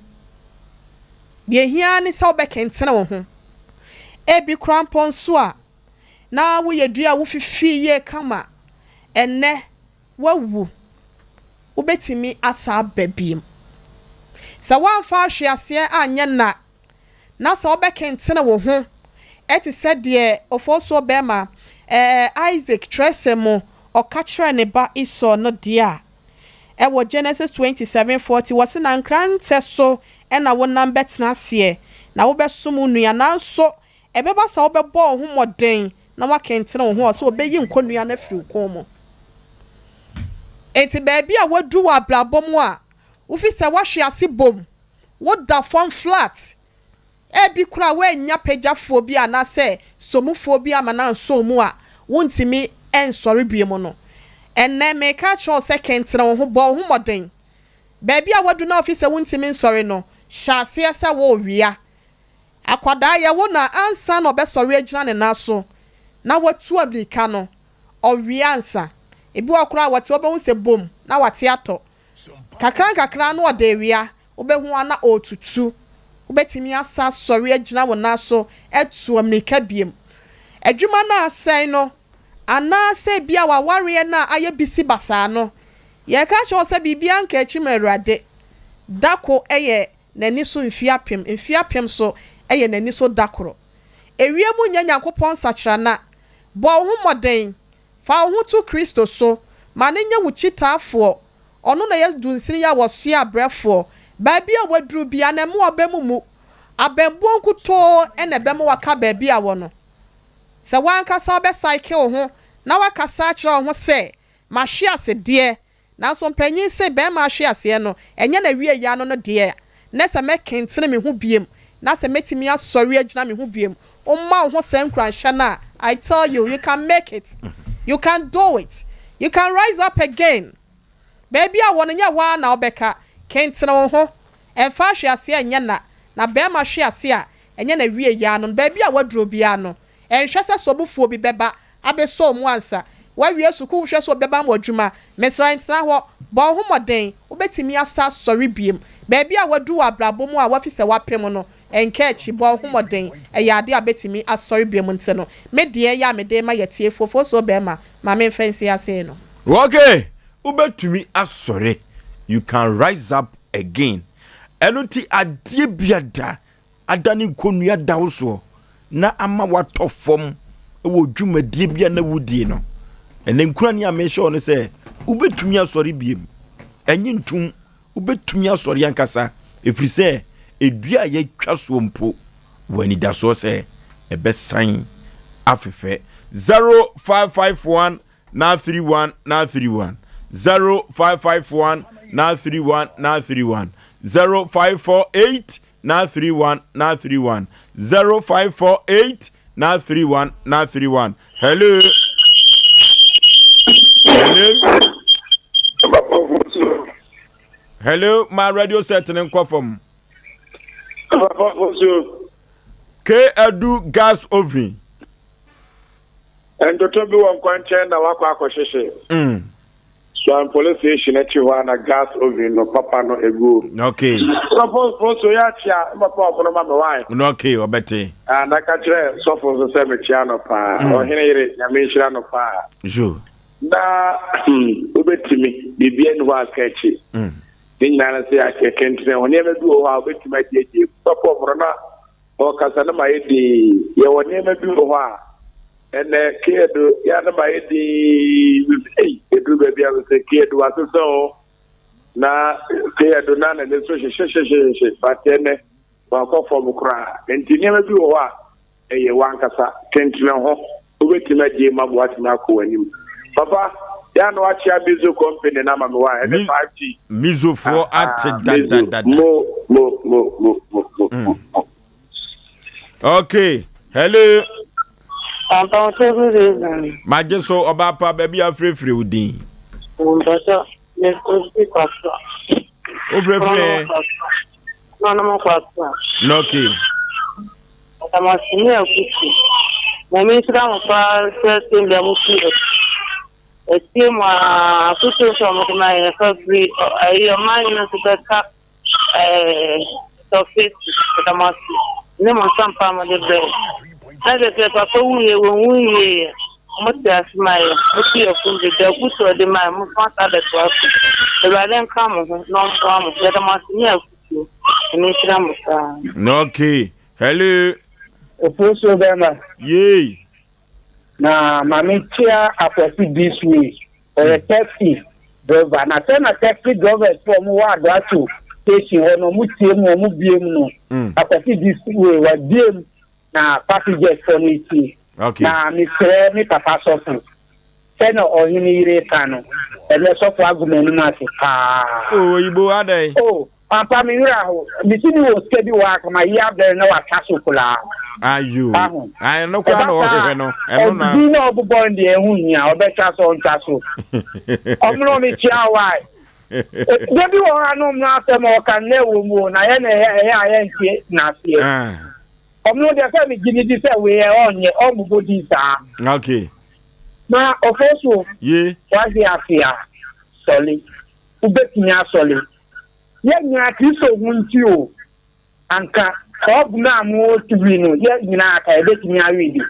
ye hia ne sa obekentene wo ho ebi krampon so a na wo ye dua wo fifi ye kama enne wawu ubetimi asa babiem sa wanfa hwease anya na sa obekentene wo ho eti sede Oforisuo bema Isaac Tresemo okachre ne ba Iso no dia ewo Genesis 27:40 wose na nkrante so na wonam betena se na wo besom nua na so ebeba sa wo bebo ho moden na wakentene wo ho so obeyi nkonua na firi komo enti baabi a wadu wa abrabom a ufi se wahwe ase bom wo da fon flat ebi kura we nya pejafo bi ana se somufo bi amana nso mu a wontimi ensori bi mu no enne me ka cho second tena ho bo ho moden baby a wadu na office wuntimi nsori no hyase asa wo wia akwada ya wo na ansa no be sori agina ne naso na watu ablika no owia ansa ebi wakura watu obehu se bom na wate ato kakran no odewia obehu ana otutu obetimi asa sori agina wo naso etu amrika biem adwuma na asen no ana se bia wa ware na aye bisi basa no ye ka cho se bibia nka echi merade dako eye nani so mfiapem so eye nani so dakoro ewie mu nya Nyankopon sachira na bo ho moden fa ho tu Kristo so ma ne nya wuchitaafo ono na ye dunsini ya woso abrefo ba bia waduru bia na mu obamumu abembo nkuto ene bemu waka ba bia wo no se wankasa be cycle ho na wakasa akira ho se ma hwe ase de na so mpanyin se be ma hwe ase no enye na wie ya no de na se mekentene me ho biem na se metimi asori agina me ho biem o ma ho se nkranhya na I tell you, you can make it. You can do it. You can rise up again. Baby, I want to wa na obeka kentene ho emfa hwe ase enye na be ma hwe ase a enye na wie ya no baby a waduro bia no enhwe se sobufuo bi beba abeso mu ansa wa wie suku hwe so beba mo adwuma mesra ntena ho bo ho moden obetimi asa sori biem baby a wadu abrabo mu a wafise wapem no enka echi bo ho moden eyade abetimi asori biem nte no me de ya me de ma yetie fofo so be ma me fancy ase no okay ubetumi asori you can rise up again enuti adie biada adani konua dawso na ama watofom ewo dwumadie bia na wudie no ene nkura ni amehye no se ubetumi asori biem enyi ntum ubetumi asori ankasa efiri se edua ye twaso mpo wani daso se ebesan afefe 0551 931 931 0551 931 931 0548 931 931 0548 931 931 hello hello my radio set in kwafom K Edu gas oven and to be one quanchen na wakwa akohwehwe so am police station at you na gas oven no papa no ego okay suppose so ya chia papa ofono ma me why no okay obete and aka kire so for so se me chia no pa o hene yire nya me hira no pa jo na obetimi bibia no wa kachi nyina se akekentene woni eme bi o ha obetimi ajeje papa ofono na o kasa na ma yedi ye woni eme bi o ha ene kedo ya na ma yedi edu be bia se kedo aso na kedo na na so she patene ba ko fo kura enti eme bi o ha eye wankasa kentene ho obetimi ajeje mabuati na ko wanim papa ya no achia bizo company na mama wa 5G mizo for at da mo okay hello About every majeso obapa baby afrefre udin But let's go speak of ofrefre no no okay I'm a senior cookie. My minister of first in the movie. A team from my February, a minus the cap surface, but I must name on some farm of the bread. As I said, Papa, we must ask my okay of food, the good or the man, must other to us. The rather come, non come, that I must near you. And okay hello Oforisuo Bema. Yay. Na mami chia akwasi this way. Taxi driver. Na tell na taxi driver from ward to station ono mu tie mu biem no. Akwasi this way wa biem na passengers for me tie. Okay. Na mi kre mi papa sofu. Say no ohini ire kanu. Ele sofu agumenu ma se pa. Oh, ibo adai. Oh, Papa mi yura ho. Mi si ni wo skebi wa kama ya be na wa taso kula. Ayu. I no kwa no hwe no. Eno na. Bi na obubo ndi ehun nya obecha so ntaso. Omno mi chia wai. Debi wo anu na asem o kan na wo mu na ye na ye ntie na asie. Omno de fa mi gini di se we onye obugo di sa. Okay. Na Oforisuo. Ye. Wazi afia. Soli. Ubetinya soli. Ye nya Kristo hunti o. Anka obuna mo tibi no ye nyina aka ebetinya widi.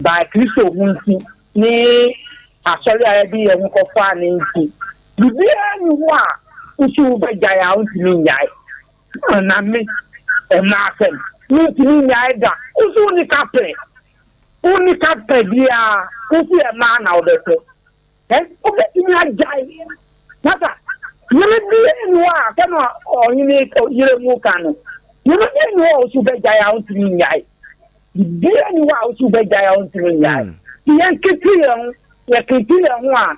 Ba Kristo hunti ni asoli aye bi ye nko fa ni nti. Bibia ni wa usu be jaya unti ni nyai. Na me na asem. Ni ti ni nyai da. Usu ni kape. Uni kape bia usu e ma na obeto. Obetinya jai. Nata yele bi ni wa kanu oyini yele mu kanu. Yele bi ni wa usu be jaya unti ni nyai. Bi ni wa usu be jaya unti ni nyai. Yen kiti yan wa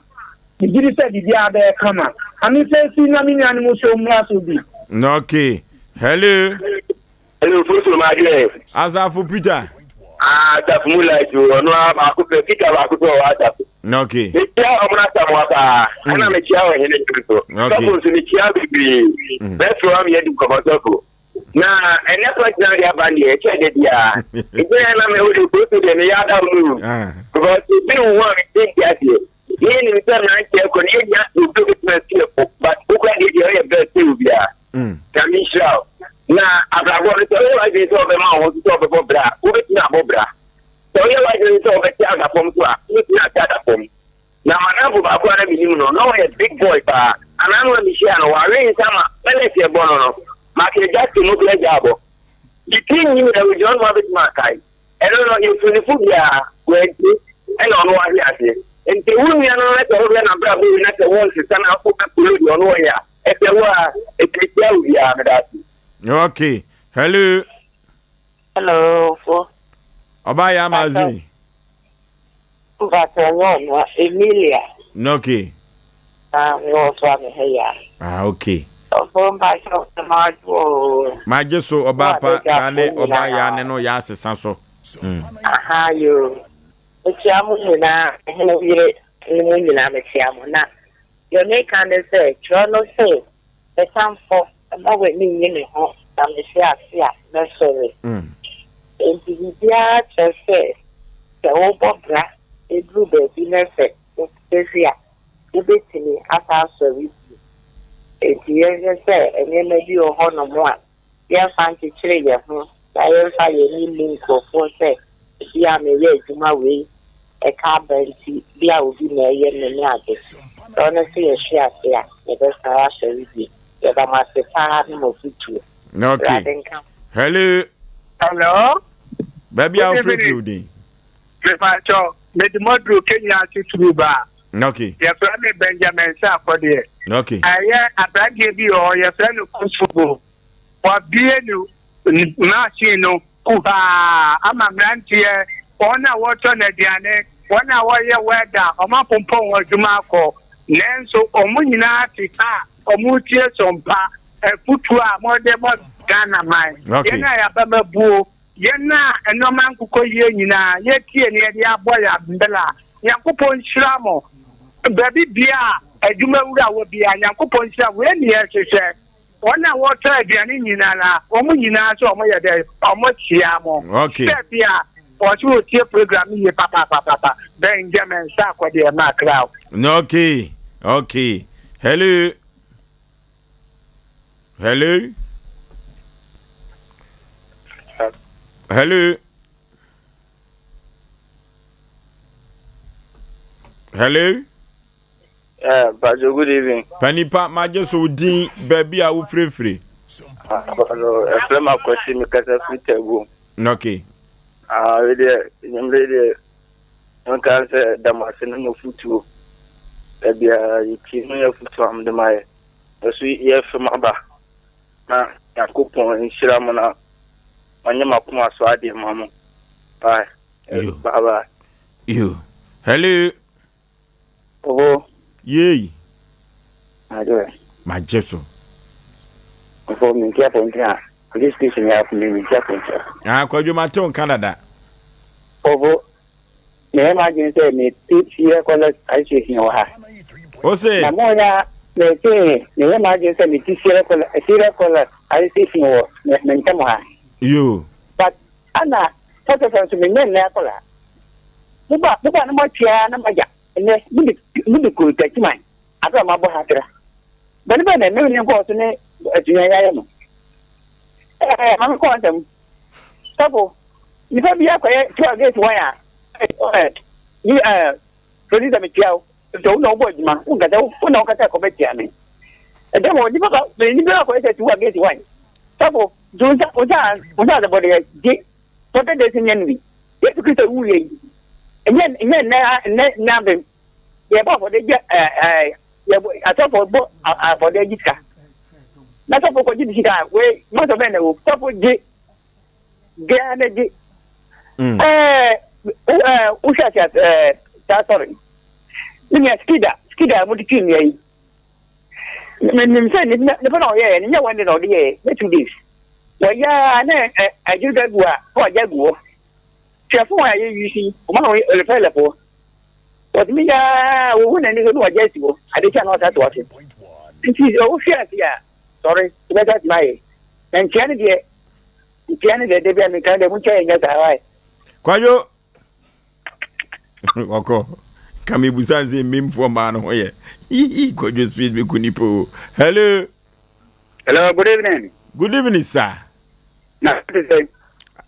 Gidi said the other come. I'm saying, I mean, animal show muscle be. Okay. Hello. Hello, first of my day. Azafu Peter. That's more like you. No, I could pick up. I could go out. Okay. I'm not a and I'm a child in the okay. In the child degree. That's why I'm here to come out. Now, and that's what I have here. Check it, yeah. If I'm able to go to the other room. Because you don't want to think that here. Yeni mtana nje kwenye utukufu but ukadi ya best bia kamisha na abrabo to wa je to be ma wo to be bobra ubeti na bobra to ye wa je to be ti aga pom to a ubeti na ta pom na manabu ba kwa na binim no ye big boy ba ananu mi share no wa re sama bele ti e bono no ma ke just no play jabo between you and John Mabit Makai I don't know if you food ya kwenti e no wa ya ti Ente unu ya no lete ho na bra bo na te won sisa na ko ka kulu yo no ya e te wa e kritia u ya na dati. Okay. Hello. Hello. Oba ya mazi. Mbatano Emilia. Okay. Yo so me heya. Okay. Sompa so majo. Maje so oba pa kane oba ya ne no ya sesa so. Aha yo. Echiamu na hene wire ni nyina mechiamu na yo ne kan say chono say the samfo na we ni nyine ho na me sia na sorry enti bia chese se wo bobra edru be bi na se sia ebetini asa sorry enti ye say enye na bi o ho no mo a ye fan ti kire ye ho na ye fa ye ni link for say bia me ye juma we a carbonti bia obi na ye ne ade ona se ye hia ya ye be sa sheri bi ye ba ma se pa no futu okay hello baby how free you dey me pa cho me di modro Kenya titru ba okay ye fra me Benjamin sa akode okay aye Aboagye bi o ye fra no kusugo wa bie no machine no kuha ama mrantie ona water na diane ona woye weda oma pompon waduma akọ nenso omunyina atika omutie Sompa futu a mode mo Ghana mai yena ya bamabuo yena enoma nkuko ye nyina ye tie ne ye aboya mbela yakopon shiramo baby bia aduma wura wo bia yakopon shira we ne ye hwehwe ona water aduane nyina na omunyina so omo ye de omo chiamo okay bia what you tie program here papa Benjamin sa kwa de ma crowd okay hello But good evening. Panipa maje so din baby a wo frefre. Hello, e flema kwesi mi kasa fitego. Okay. Really, no can say damase no futu. Ebia yiti no futu am de mai. So ye fema ba. Na yakopon nshira mo na anya makoma so ade mamo. Bye. Bye. You. Hello. Oh. Yey. Ajo. Majeso. For me, careful, police station, you have to be careful. Ah, call you Maton Canada. Over, me imagine say me teach here, collect, I see him or her. Osei. Namona, me say, me imagine say me teach here, collect, I see him or Menkamoha. You. But, Anna, what of to me, Nakola. Buba, no more chair, no more, and then, would could take mine. I don't know about her. But if I know you go to me, I'm calling them. Couple, if I be a quiet to against wire, you produce a material, don't know what man who got out for no attack of a jamming. And then what you got the liberal quiet to against wine. Couple, do that without the body, what a days in envy. Yes, to Christo Woolley. And then now, yeah, for the I thought for the Jika. That's all for Jika, where most of them will stop with J. Granted, Usha, sorry. Let me skidder, what you mean? When say, never know, yeah, and no one in all the year, let's do this. Well, yeah, I do that for a jaguar. Careful, you see, one fellow. But me, we wouldn't even know a Jessica. I cannot that watch it. It is all fair, yeah. Sorry, that's my. And Kennedy, they be a kind of change as I like. Kwayo. Oko. Kami busanze mim for man hoye. Could you speak me kunipo? Hello. Hello, good evening. Good evening, sir. Now,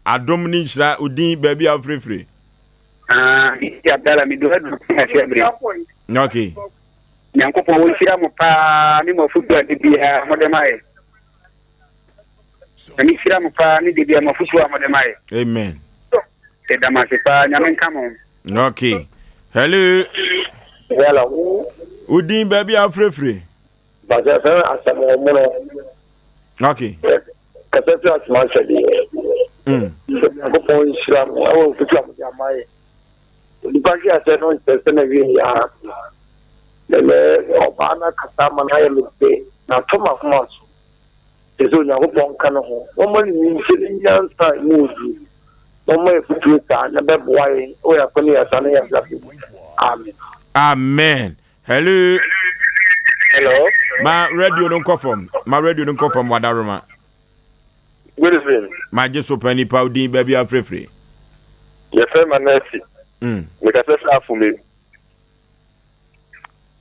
Adomni shra udin baby free. Abdallah mi do Okay. Nyankopo wo shira mo pa ni mo futu ade bia mo de mai. Ni shira mo pa ni de bia mo futu mo de mai. Amen. Te damase pa nyamen kamo. Okay. Hello. Hello. Udin baby free. Baza fa asamo mo. Okay. Kasetu asma shadi. Nyankopo shira mo wo futu mo de mai. The bank has no interest in a the Obana Katamana Lupe. Now, Thomas Moss is on your own canoe. Woman means sitting young time movie. No more future, never boy, or a funny as an Amen. Amen. Hello. Hello. My radio don't come from. Wadaruma. Good evening. My just open Nipa Udin baby free. Your friend Nancy. Because that's for me.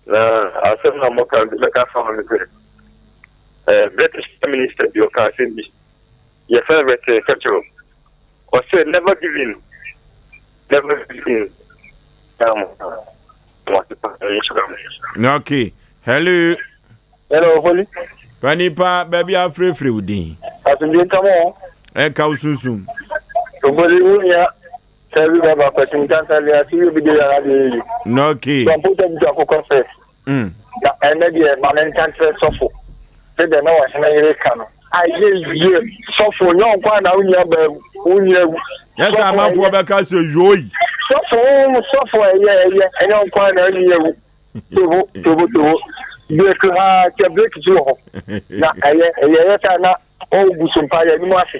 I said, I'm not going to look at the British Minister, you can see me. Your favorite culture. Or say, never give in. Never give in. Okay. Hello. Hello, Holly. Panipa, baby, I'm free Udin. As in, come on. And Kaususum. Somebody, Tell you about question, can't tell you, I see you be there. No, okay. Don't put them to confess. And maybe a man can't say so. Say they know what's American. I hear you. So for young one, I will yes, I'm out for because you're so for yeah, I don't quite know you. To break to I not all Sompa, you must.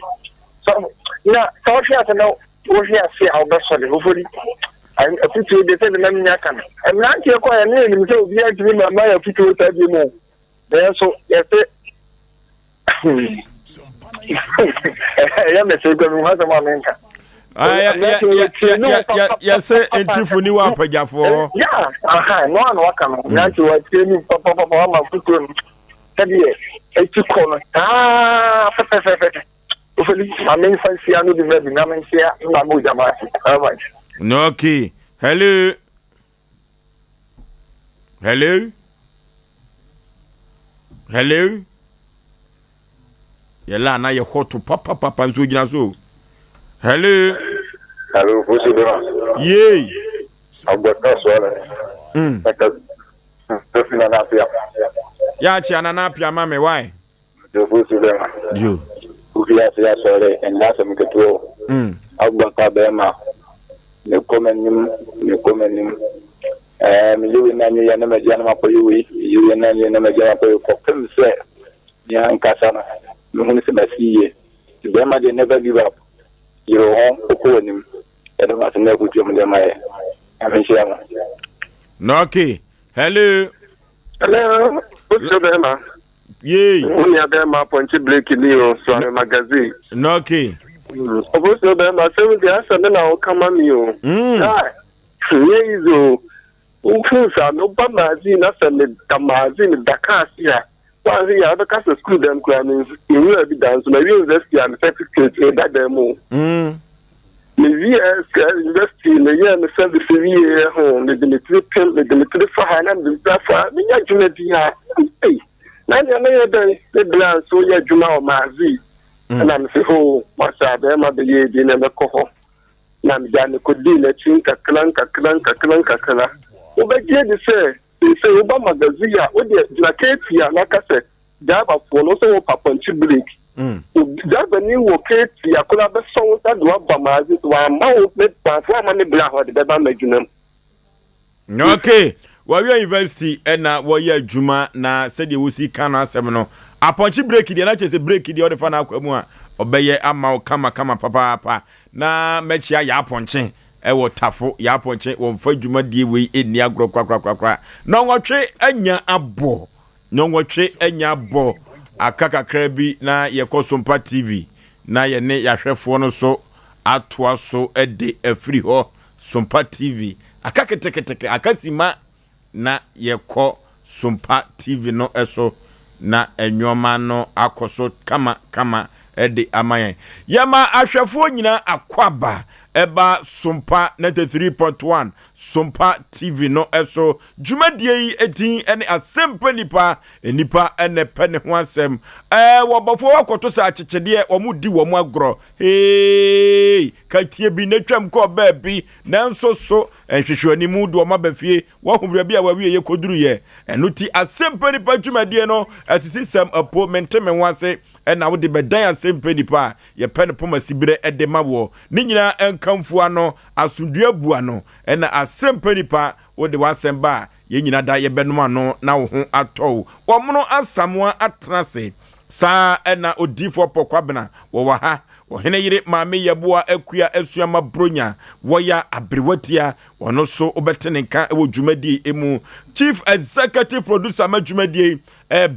So, now, so know. What you say, our best for the hopefully. And a picture they said the name Yakan. And not your quiet name, so we have to remember my picture to you more. There so, yes, I am a second one of my mentor. Yes, and Tiffany Wapja for. Yeah, no one welcome. Not you are training Papa my foot. A two corner. Perfect. I mean, fancy, I know the red, I mean, here, my mood, all right. No, okay. Hello. Hello. Hello. Yella, now you're hot to papa, and so you so. Hello. Hello, who's it? Yay. I've got no swallow. Yeah, Chianapia, mammy, why? You. Yes, sorry, and that's a control. I've got Abema. You come and you and you never for you, you and you never for him, say, young Cassana. no ho se ba siye the bema they never give up you know ko ni e do ma se na ku jom de mai ameshia no okay hello what's bema yey oni abema ponchi break ni o so am magazine no okay what's bema se we asa na o kama mi o yezo ufusa no ba magazine na se me da magazine da kasia wa ya da kasa school dem kwa ni you evidence na university and certificate that demo me university le ye me se de ferie ho me de metri fa hana de fa me ya juma di ha na ya de plan so ya juma o mazi na me se ho masa be ma be ye di na me ko ho na me ja ne ko di na chin ka klan o be je de se o ba magazine o de jaketi ya na ka se jaba fo no so papanchi break jaba ni wo keti ya kula be so ta do ba mazi to ma o pe pa fo ma ne bla ho de ba majunam okay we university na wo ya adwuma na se de wo si kan asem no aponchi break de na chese break de o de fa na akwamu a obeye ama o kama papa na mechia ya aponchi ewo tafo ya aponchi wo mfa adwuma die we eni agro kwakwa na nwotwe anya abo akaka krabi na yeko Sompa TV na ye ne yahwefo no so atoa so ede afri ho Sompa TV akaketeketeke akasima na yeko Sompa TV no eso na enwoma no akoso kama ede amayen yama ahwefo nyina akwaba eba Sompa 93.1 Sompa TV no eso dwumadie yi edin ene Asem Mpe Nipa ene pene ho asem wobofo wakoto sa achechede omudi womu agro katie bi natwam ko baabi nanso so enhwehwani mu do mabafie wo homra bi a wawie ye koduru ye enuti Asem Mpe Nipa dwumadie no asisisem apo menteme ho ase ena wo de bedan Asem Mpe Nipa ye pene poma sibire ede mawo ni nyina kamfua no asundua bua no ena Asem Mpe Nipa wo de wasemba ye nyina da ye benuma no na wo ho atɔ wo mono asamwa atrase sa ena odifo pokwabena wo wa ha wo hene yire maame yeboa akua asuama bronya wo ya abrewatia wono so obetenenka wo dwumadi emu chief executive producer ma dwumadi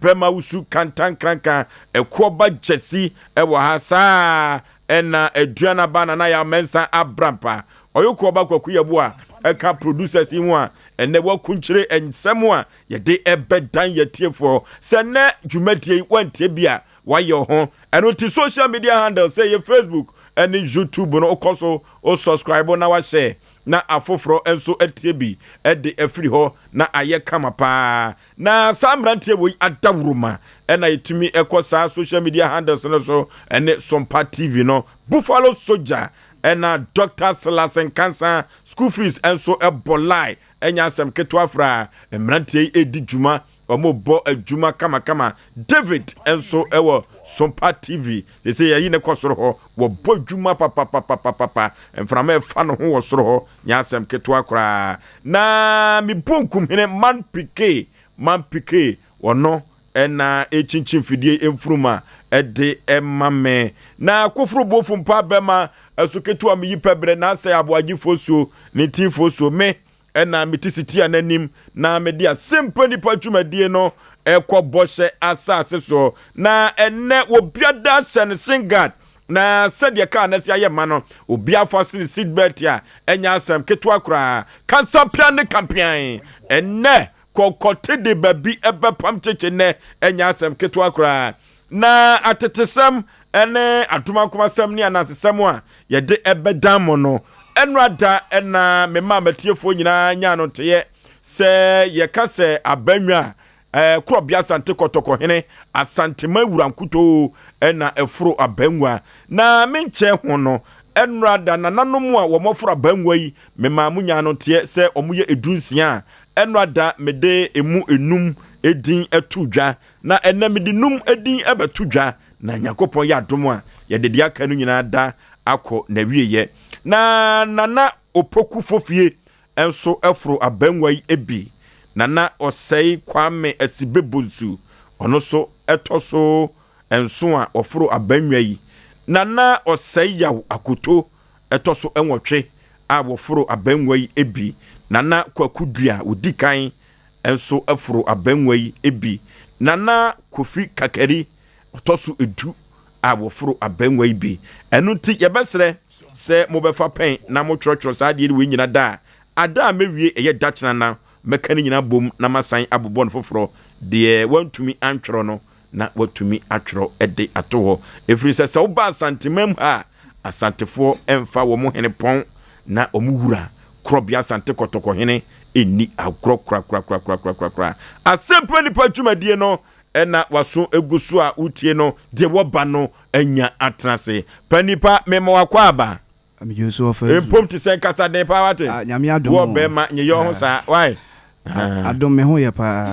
bema usu kantan kranka ekoba jesi wo ha sa ena aduana bana na ya mensa abrampa oyoko ba kwaku yeboa eka producers yi ho a ene wakunkyire ensem a ye de ebedan yetiefo se ne dwumadie wantie bia waye ho eno ti social media handle say ye Facebook and YouTube no okoso o subscribe na wa share na afoforo enso etie bi ede afri ho na aye kama pa na samrantie wo adawruma ena yetimi ekosa social media handles no so ene Sompa TV no Buffalo Soldier ena Dr. Salasen Cancer school fees enso ebolai enya asem ketwafra emrantie edi djuma omobo adwuma kama David enso ewo Sompa TV they say yayi ne kosoro ho wo bo djuma papa emframa efa no ho wo soro ho nya asem ketwa kra na mi bonkum hene man pike wono ena echinchin fidie emfruma ede emame na kofuru bofu mpa bema esuketu am yipebre na Osei Aboagye Oforisuo ne tinfosuo me ena metisiti ananim na mede Asem Mpe Nipa dwumadie no ekoboshe asase so na ene obiada sen singard na sadia ka na sia ye ma no obia fosini seatbelt ya enya asem ketwa kra kansa pia ne kampian ene kokote de babi ebepam cheche ne enya asem ketwa kra na atetesem ene atuma komasem ni anasesem a ye de ebedam no enrada ena mema matiefo nyina nya no teye se ye ka se abanwa krobia sante kotoko hene asante mawurankuto ena efuro abanwa na menche ho no enrada na nanom a wo mofuro abanwa yi mema munya no teye se omuye edunsia enrada mede emu enum edin etudwa na ena mede num edin ebetudwa na Yakopon ya adom a ye de dia kanu nyina da akọ na wieye na nana opoku fofie enso efro abanwa yi ebi nana Osei Kwame Asibebonsu ono so etoso enso a oforo abanwa yi Nana Osei Yaw akoto etoso enwotwe a woforo abanwa yi ebi Nana Kwakudua odikan enso aforo abanwa yi ebi Nana Kofi Kakari otoso edu a woforo abanwa yi bi enu nti yebesre se mobefa pen na mo twotwo sa de we nyina da ada mewie eye datena na mekani nyina bom na masan abobɔ no foforo de wantumi antworo no na watumi atworo ede ato ho efiri se wo ba santemam ha asantefo emfa wo mo hene pon na omuwura krobia sante kotoko hene eni agro kra Asem Mpe Nipa dwumadie no ena waso egusu a utie no de woba no anya atrase panipa memo wakwa aba Amiyusu Oforisuo empom ti sen kasa de pa wate nyame adom wo be ma nye yo ho sa why adom me ho ye pa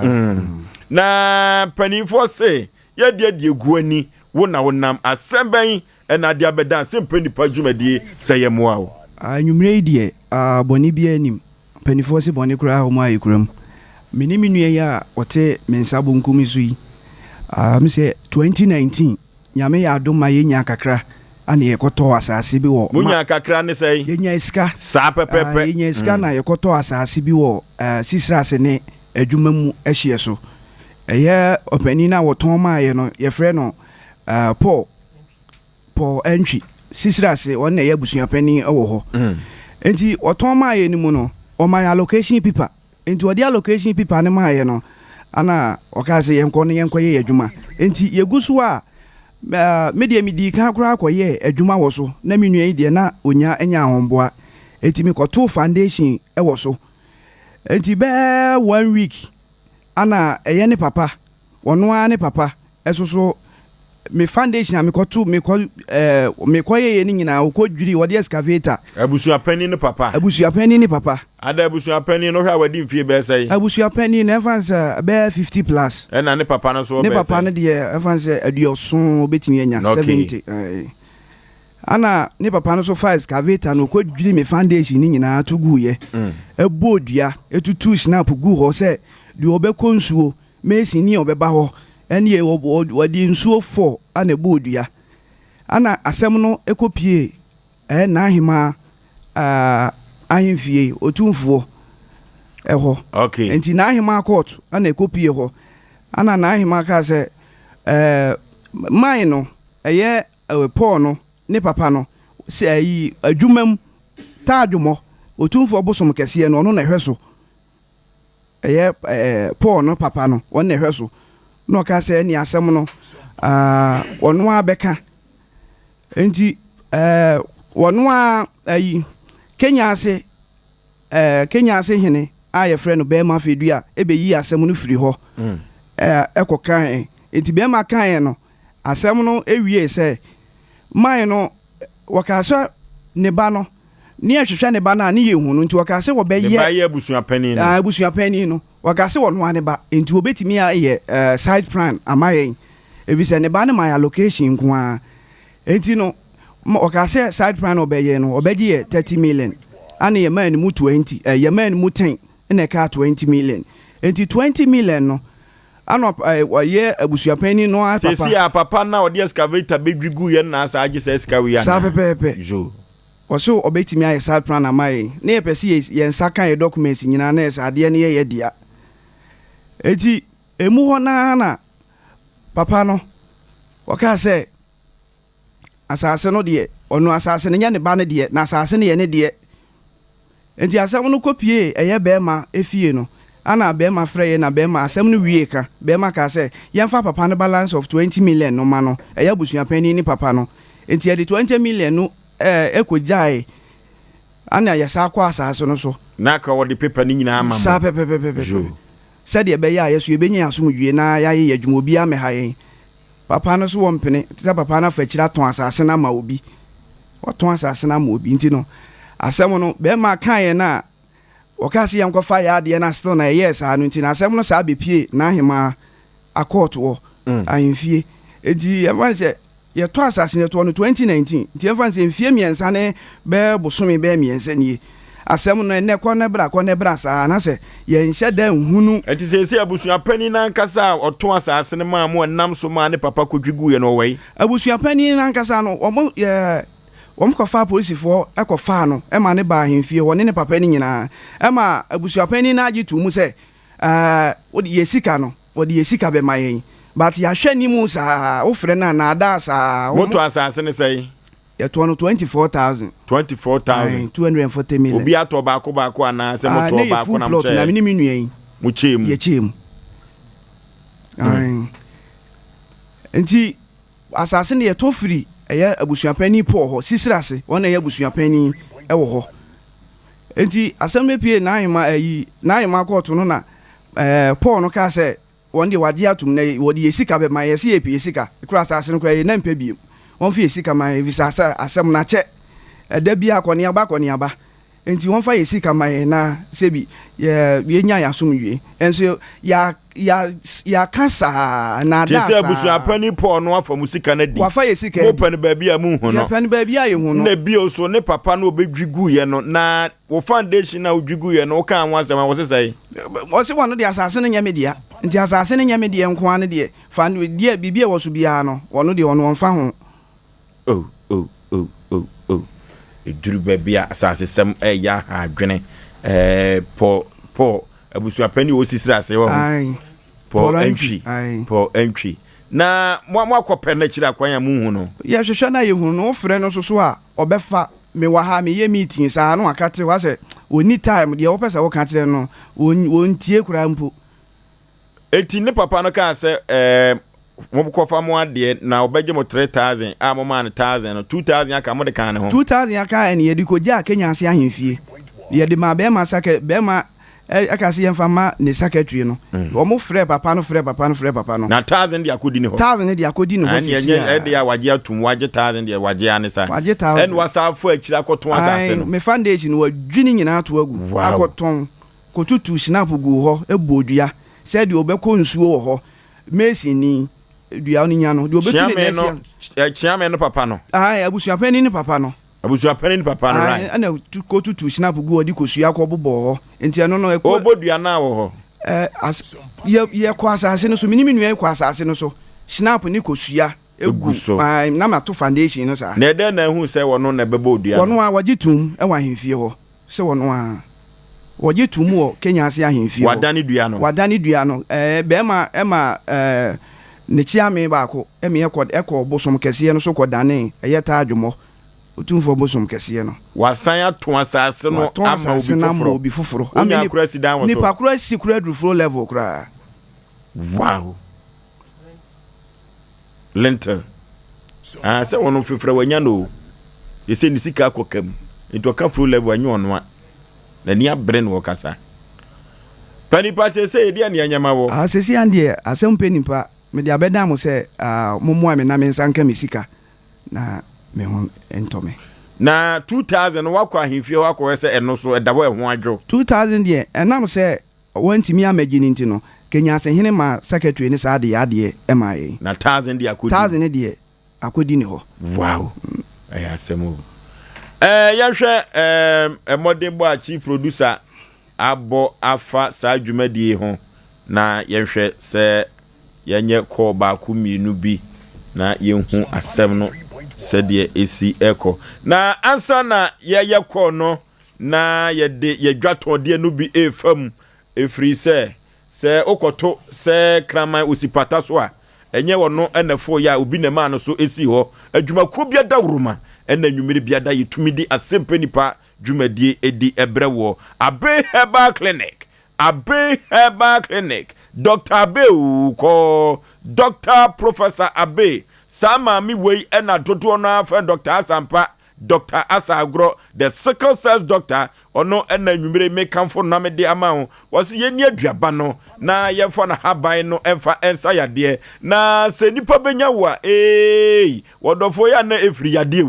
na panifo se ye de guani wo na wonam asemban ena de abeda Asem Mpe Nipa dwumadie se ye moa wo anwumre die boni bia anim panifo se boni kura ho ma yikuram meni minua ya wote mensa bonkum su yi me se 2019 nyame ya adom ma ye nya kakra ana yekoto asase bi wo munya kakra ne sei ye nya iska sa pepepe ye nya iska na yekoto asase bi wo sisrase ne adwuma mu ehye so eye opani na woton ma ye no ye frɛ no Paul entry sisrase won na ye busua pani ewo ho enti woton ma ye ni mu no o my allocation paper enti odi allocation paper ne ma ye no ana okaze yenko ne yenko ye adwuma enti yegusu a media midi kan akura akoye adwuma wo so na menua ide na onya enya ahomboa enti mikoto foundation e wo so enti be 1 week ana eye ne papa wono a ne papa esoso me foundation amikoto mekoye ni nyina okodwiri wo de excavator abusua pani ne papa ada abusua pani no hwa wadi mfie be sei abusua pani na evansa be 50 plus na ne papa no so be sei ne papa no de evansa aduoso betimi anya 70 ana ne papa no so fa excavator no okodwiri me foundation ni nyina atugu ye ebodua etutu snap gu ho se de obekonsuo mesi ni obeba ho ene wadi nsuo 4 ana bodua ana asem no ekopie na ahima ahimfie otumfuo eho okay enti na ahima court ana ekopie ho ana na ahima ka se mine no eye Paul no ne papa no se ayi adwumam taadwomo otumfuo bosom kese no no na hweso eye Paul no papa no won na hweso no ka se ni asem no wono abeka enti wono ayi Kenya ase hene aye frɛ no bema fedua ebeyi asem no firi ho ekokan enti bema kan no asem no ewie se man no wakasa ne ba no ni ahwehwɛ ne ba na ne yehu no enti wakasa wo be ye abusua pani no wakase wono ane ba enti obetimi aye side plan amaye evise ne ba ne my allocation kwa enti no wakase side plan obeye no obeje 30 million ana ye man mu 20 ye man mu 10 na ka 20 million enti 20 million no ana ye abusua pani no papa sesi a papa na odi excavator bedwigu ye na asa age excavator sa pepe jo oso obetimi aye side plan amaye na ye pese ye nsaka ye documents nyina na esa ade ne ye dia eti emu ho na papa no waka se asase no de ono asase ne nya ne ba ne de na asase ne ye ne de enti asem no kopie eye bema efie no ana bema freye na bema asem no wie ka bema ka se yemfa papa no balance of 20 million no ma no eye busua pani ni papa no enti ye de 20 million no ekojai ana ya sa kwa asase no so na ka wo de paper ni nyina ama sa pepe said ye be ya yeso ye benya asomdwie na ya ye adwuma obi amehayen papa no so wompene tisa papa na fa kira ton asase na ma obi waton asase na ma obi nti no asem no be ma kan ye na okase ye nkofa ya de na still na yes anu nti na asem no sa bepie na ahema akort wo ahemfie enti evanse ye to asase ne to no 2019 nti evanse mfie miensa ne be bosome be miensa nie asɛm no ne kɔ ne bra saa na sɛ yɛnhyɛ da nhunu enti sɛ abusuapani nankasa ɔto asase ne ma mo nam so ma ne papa kodwigu ye no wei abusuapani nankasa no wɔn kɔfa polisifoɔ ɛkɔfa no ɛma ne ba ahemfie wɔne ne papa ne nyinaa ɛma abusuapani na agye to mu sɛ wɔde yɛsika no wɔde yɛsika bɛma yɛn but yɛahwɛ ni mu saa wofrɛ no anaada saa moto asase ne sɛ yɛtoɔ no 24,000 240 million obi atɔ baako ana sɛ moto baako na mkyɛ na mene menua yi mu kyem yɛkyem nti asase ne yɛtɔ firi ɛyɛ abusuapani pɔ hɔ sisirase wɔn na ɛyɛ abusuapani ɛwɔ hɔ nti Asem Mpe na kɔɔto no na Paul no ka sɛ wɔn de wagye atum na wɔde yɛsika bɛma yɛsɛ yɛpie sika kura asase no kura yɛ na mpɛ biem wɔn fi yɛsika ma yɛvisa asɛm na kyɛ ɛda bi akɔneaba nti wɔn fa yɛsika ma yɛ na sɛbi yɛnya yɛasom wie nso ya kasa na da sa abusuapani Paul no afa musika na di wafa yɛsika mo pɛ ne baabi a mu hu no pɛ ne baabi a yɛ hu no na bio so ne papa no obedwigu ye no na wo foundation na odwigu ye no ka anwa asɛm a wo sesai wo se wɔn no de asase no nyame dia nti asase no nyame dia nko an de fa dia bibia wɔ so bia no wɔn de wɔn fa ho eduru baabi a asase sɛm ya ha adwene Paul abusuapani wo sisira ase wo Paul entry na mo akɔpɛ na kyira kwan ya mu hu no ya hwehwɛ na ye hu no frɛ no so a ɔbɛfa me wa ha me ye meeting saa no aka tere wa sɛ oni time de wo pɛ sɛ wo ka tere no wontie kura mpo eti ne papa no ka sɛ mo kɔfa mo ade na obɛgye mo 3,000 a mo ma no 1,000 no 2,000 aka mo de kan ne ho 2,000 aka ene ye de ko gya Kenya ase ahemfie ye de ma be ma saka be ma aka se yemfa ma ne secretary no wo mo frɛ papa no na 1,000 de akodi ne ho 1,000 de akodi ne ho sisi e de ya wagye atum wagye 1,000 de wagye anesa en wasafo akira kɔton asase no me foundation wa dwini nyina to agu akɔton kotutu snap gu hɔ ebodua sɛ de obɛkɔ nsuo wɔ hɔ mesini dua no nya no de obɛtu ne nsia chiame no papa no abusuapani ne papa no right ana kotutu snap gu odi kosua kɔ bobɔ hɔ enti ɛno no ɛkɔ obodua na wɔ hɔ ye kɔ asase no so minimi nua kɔ asase no so snap ni kosua egu so na ma to foundation no sa na ɛdɛ na hu sɛ wɔno na bɛbɔ odua wɔno a wagye tum ɛwɔ ahemfie hɔ sɛ wɔno a wagye tum wɔ Kenya ase ahemfie hɔ wadane dua no bɛma ɛma ne chiame baako ɛme ɛkɔ bosom kɛseɛ no so kɔ dane ɛyɛ taa dwomɔ otumfo bosom kɛseɛ no wasan ato asase no ama obi foforo ameni kurasi dan wo so nipa kurasi kura flow level kura wow lenter sɛ wono fifra wanya no yɛsɛ ni sika akɔkam into ka flow level anyo ono a na ni abre no kasa pani pa sɛ yɛde ane anyama wo sɛsi ande Asem Mpe Nipa me de abɛda mo sɛ momoa me na me nsanka me sika na me ho entome na 2,000 wakɔ ahemfie wakɔ sɛ ɛno so ɛdabo ɛho adwo 2,000 de ɛnam sɛ wantimi amagini nti no Kenya asehene ma secretary ne saa de ade ɛma yɛ na 1,000 de akodi 1,000 de akodi ne hɔ wow ɛyɛ asɛm yɛhwɛ modern boy chief producer abo afa saa dwumadie ho na yɛhwɛ sɛ yɛnyɛ call baako mienu bi na yɛhu asɛm no sɛdeɛ esi ɛkɔ na ansa na yɛyɛ call no na yɛde yɛdwatɔdeɛ no bi efam efiri sɛ okoto sɛ kraman osipata so a enye wono enefo ya obi ne ma no so esi hɔ adwumakro bia da woroma ena nwumire bia da yetumi di Asem Mpe Nipa dwumadie edi ebrewo Abe Herbal Clinic Dr. Abe ko Dr. Professor Abe sama mi wei ena dodo no afa Dr. Asampa Dr. Asagro the sickle cells doctor ono ena nwumire me kamfo na me de ama ho wose ye ni aduaba no na ye fo na haban no emfa ensa yade na se nipa benya wa wodofo ya na efri yade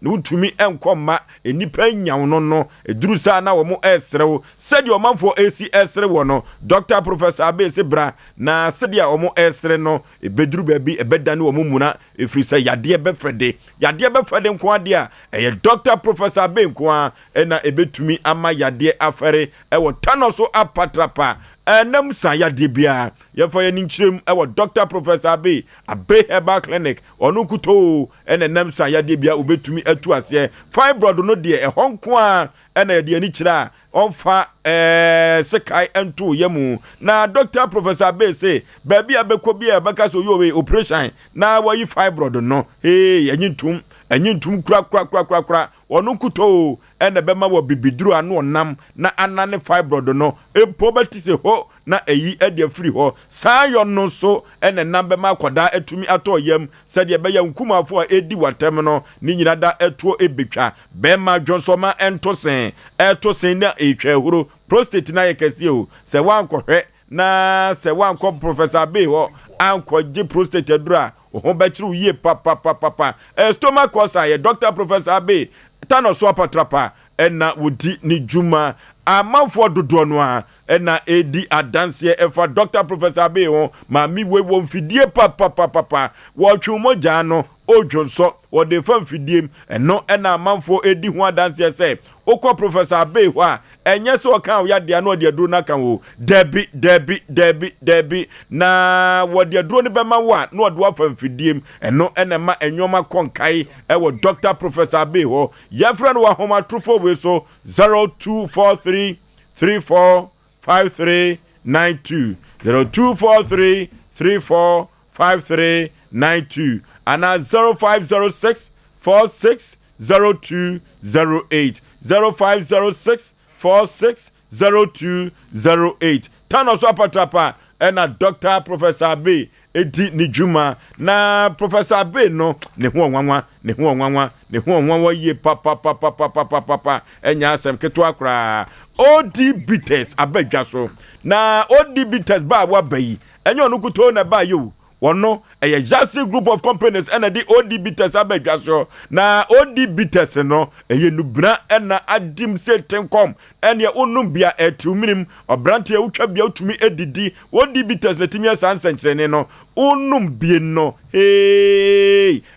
ne utumi enkoma enipa nyawo no eduru sa na wo mo esrew sedi o manfo AC esrew no Dr. Professor Abe se bra na sedi a o mo esre no ebeduru ba bi ebeda ne wo mo muna efiri se yade befede nko ade a eye Dr. Professor Abe nko a na ebetumi ama yade afere ewo tano so apatrapa enam san yade bia ye for ye ninchirem ewo Dr. Professor Abe Herbal Clinic onu kuto enam san yade bia obetumi atu ase fibroid no de ehonko a ena de ani kira onfa sekai ento yemu na Dr. Professor Abe say baby abekọ bia baka so yo we operation na wa yi fibroid no enyintum kura onu kuto ena bema wo bibiduru anu onam na anane fibroid no poverty se ho na eyi ade free ho sayo no so ena nambe ma koda etumi ato yam sede be ya nkumafo a edi watem no ni nyina da etuo ebetwa bema dwonsoma entosen na etwa huro prostate na yekese o se wankohwe na se wanko Professor Abe ho anko je prostate adura ho bechiru ye papa stomach cancer ye Dr. Professor Abe tano so apatrapa ena wodi ni juma amanfo dodo no a ena edi adanse efa Dr. Professor Abe ho ma mi we won fidie papa wo twumoja no ojonso wo de fam fidiem eno ena amanfo edi ho adanse se okọ Professor Abe ho a enye so kan ya de no de duro na kan wo debi na wo de duro ne bema wo a no de wa fam fidiem eno ena ma enwoma konkai ewo Dr. Professor Abe ho ya friend wa homa trufo we so 0243 345392 0243 345392 and 0506 460208 0506 460208 Tano so apatrapa ena Dr. Professor Abe edi ni juma na Professor Abe no ne ho onwanwa ye papa enya asem keto akra OD bitters abadwa so na OD bitters ba wa bayi enye onukuto na ba yo wono eye Jase group of companies and the OD bitters abadwa so na OD bitters no eye nubra na adim se tenkom ene onum bia etuminim obrante utwa bia utumi edidi OD bitters letimi asansenkyerene no onum bie no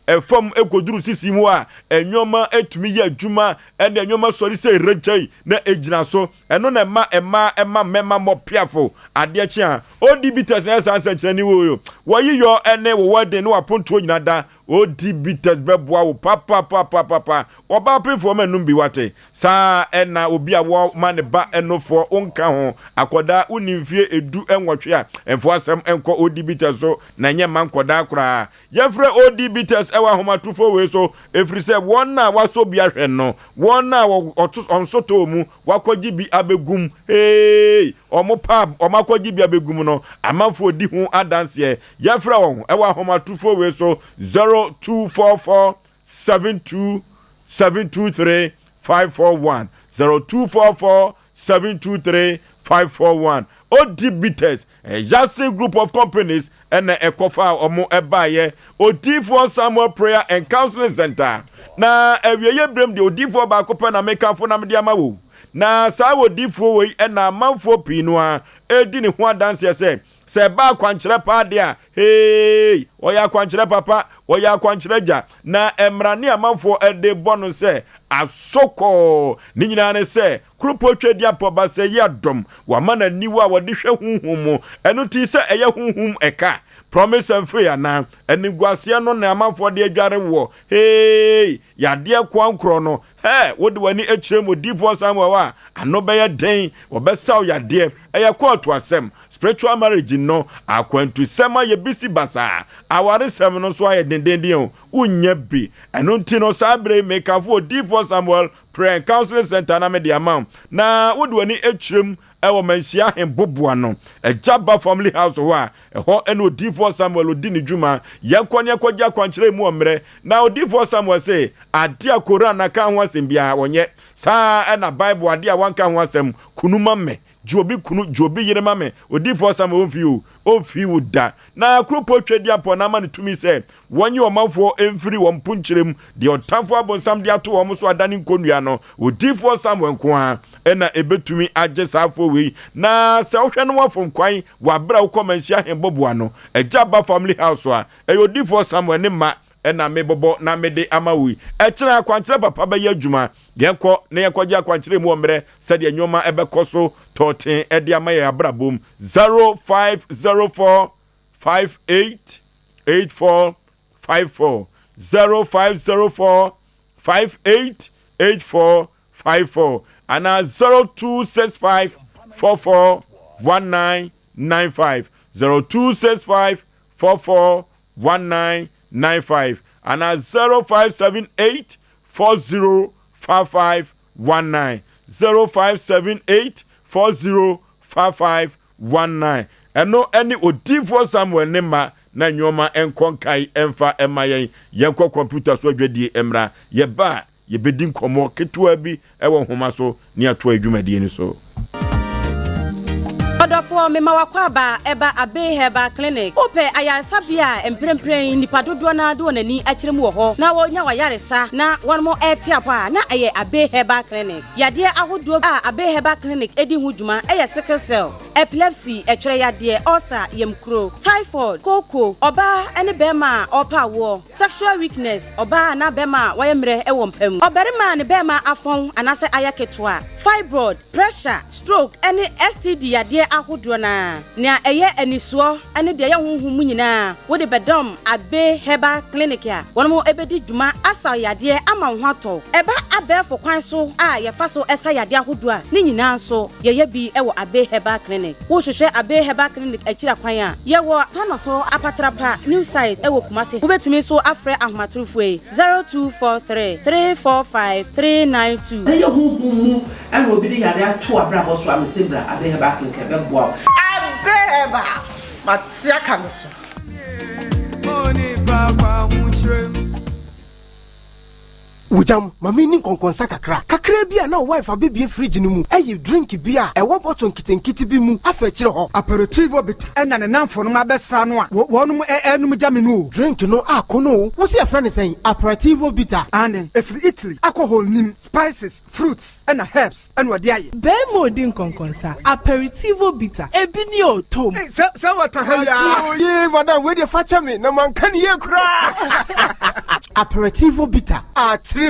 efom ekoduru sisimu a enwoma etumi ya adwuma ene enwoma sori se rechai na ejina so eno na mema mopiafo ade achi a OD bitters na asansenkyerene wo yi yo ene wo wade no aponto nyina da OD bitters beboa wo papa oba pefo manum bi wate sa ena obi a wo mane ba enofo onka ho akoda unimfie edu enwotwe a enfo asem enko OD bitters so na nye man koda kura yefre OD bitters ewa homatufo we so efri se won na waso bi ahwe no won na onsoto mu wakogi bi abegum omakogi bi abegum no amafo di hu adanse yefre won ewa homatufo we so 0244 723 541 0244 723 541 OD bitters Jase group of companies and ekofa omo ebaye Odifo Samuel Prayer and Counseling Center na ewieye brem de Odifo ba kopa na mekanfo na media mawo na sa Odifo we na manfo pinua edi ne ho adanse se ba kwankyere pa de a oya kwankyere papa oya kwankyere ja na emrane amanfo ede bonu se asoko ni nyina ne se krupo twedi apoba se yadom wa mana niwa wode hwe hunhum enu ti se eye hunhum eka promise and free ana eniguase no na amanfo de adware wo yade kwankro no wode wani echirem Odifo Samuel wa ano be ye den obesaw yade eye kwatu asem spiritual marriage no akwantu sema ye bisi basa aware sem no so aye dendenden unya bi eno nti no sabre mekafo Odifo Samuel Prayer and Counseling Center na media mam na wode wani echirem ewo mansia hemboboa no ejaba family house ho a eho eno Odifo Samuel odi ni dwuma yakone akogya kwankyere mu omre na Odifo Samuel say ade akora na ka ho asem bia wonye saa na Bible ade a wanka ho asem kunuma me jobi kunu jobi yire ma me odifo sam onfi wo da na kropo twedi apo na ma ne tumi se wonye omafo emfiri wo mpunkyerem de otamfo abonsam de ato wo so adane nkonnua no odifo sam wenko a na ebetumi agye safo wei na se wohwe no wafom kwan wa bra wo komansia hemboboa no Ejaba family house a eyodifo sam ne ma na me bobo na me de amawi kira akwankyere papa ba ya adwuma yenko na yekoje akwankyere mu omre said enyoma ebekoso toten ede amaye abrabom 0504 588454 0504 588454 and 0265 441995 0265 441995 and 0578 405519 0578 405519 and no any odifo somewhere nema na nyoma enkonkai emfa emayen yenko computer so adwedie emra yeba yebedin komo ketua bi ewo homa so ni ato adwumadie ni so Odofo mema wakwaba eba abe heba clinic ope ayarsabia emprempren nipa dodo na do nani akiremu wo ho na wonya wayaresa na wonmo etiapa na eye abe heba clinic yade ahodo a abe heba clinic edi huduma eye sickle cell epilepsy etwere yade ulcer yemkro typhoid koko oba ene bema opa wo sexual weakness oba na bema wayemre ewo mpam oberima ne bema afon anase ayaketwa fibroid pressure stroke ene STD yade ahodo na eye enisuo ene de ye honhum nyina wo de bedom abe heba clinic a wonmo ebedi dwuma asa yade ama ho ato eba abefo kwan so a ye fa so esa yade ahodo a ne nyina so ye bi ewo abe heba clinic wo hwehwe abe heba clinic akira kwan a ye wo tano so apatrapa new site ewo kumase wo betumi so afre ahomatrofo 0243 345 392 ye honhum ene obi de yade ato abrabo so amesebra abe heba clinic bebo abeba matia kanoso oni baba mutrem Ujam, mami ni konkonsa kakra bia na wife abibie fridge ni mu eyi drink bia ewo bottle nkitenkiti bi mu afechire ho aperitivo bit ena ne namfo no mabesa no a wonum enum jame no drink no akono wo se afra ne sen aperitivo bitter and if Italy alcohol nim spices fruits and herbs and wade aye be modin konkonsa aperitivo bitter ebi ni otom se wata ha ya ye madam we dey facha me na man kan ye kura aperitivo bitter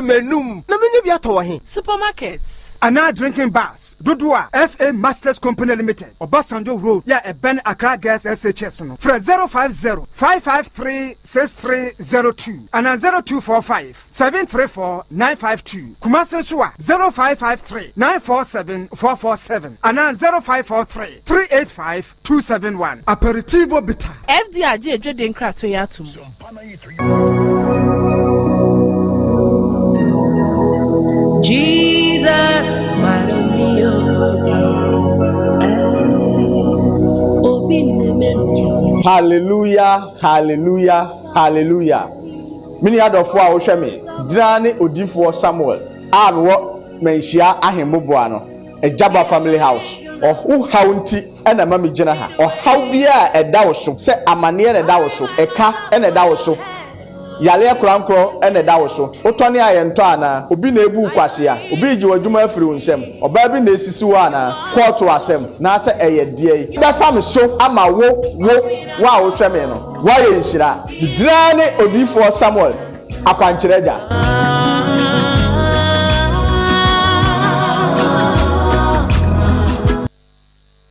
menum na menye bi ato he supermarkets ana drinking bars dodua FA Masters Company Limited Obasanjo Road ya Eben Accra Gas SHS no fra 050 553 6302 ana 0245 734 952 Kumasi so 0553 947 447 ana 0543 385 271 aperitivo bitter FDAG edwede nkrato ya atum Jesus, my Hallelujah, hallelujah, hallelujah. Mini adofo a wo hwe me drane odifo Samuel anwo menhia ahemboboa no Ejaba family house ohu haunti ena mami gina ha ohaw bia eda wo so se amane na eda wo so eka ena eda wo so yale krankro ene da wo so otone ayento ana obi na ebu kwase a obi ji wadwuma afiri nsem oba bi na esisi wo ana court asem na ase eye die da fam so ama wo wa wo hwe me no wa ye nhira drane odifo Samuel akwanchereja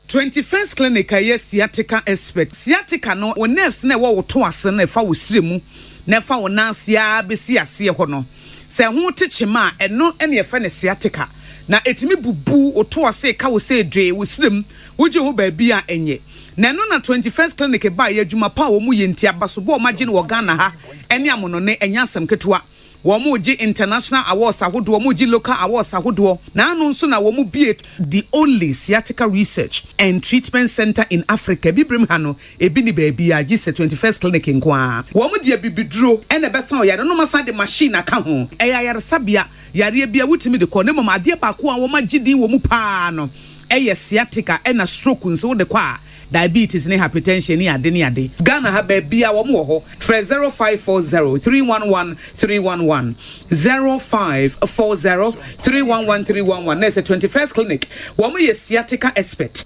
21st clinic aye sciatica expert sciatica no o nerves na wo to ase na fa wo siremu na fa wo nansia besi ase ho no se ho techema eno ene ye fa ne sciatica na etimi bubu o to ase ka wo se dwe wo sirem wo je ho ba bia enye na no na 21st clinic ba ye adwuma pa wo mu ye ntia baso bo o magye no Ghana ha ene amono ne enya asem ketewa Womuji international awards ahodo womuji local awards ahodo na anu nso na womu be the only sciatica research and treatment center in Africa bibrim hano ebi ni baby a gise 21st clinic nkwa womu de bibiduro ene besa o yare no masa de machine aka ho eya yare sabia yare bia wutimi de ko ne mama ade ba ko a woma gidi womu pa no ɛyɛ sciatica ɛna stroke nso de kwa diabetes ne hypertension ne ade Ghana ha baby a wo mo ho frɛ 0540 311 311 0540 311 311 na ɛsɛ 21st clinic wo mo yɛ sciatica expert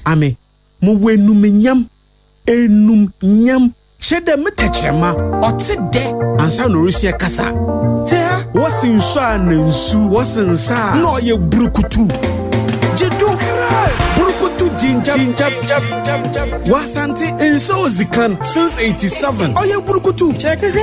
ame mo wenum nyam enum nyam hyɛdɛ metɛkyerɛma ɔte dɛ ansa no rusia kasa tea wɔsen so a nansu wɔsen sa na ɔyɛ burukutu jedu burukutu jinjab wasante enso zikan since 87 ɔyɛ burukutu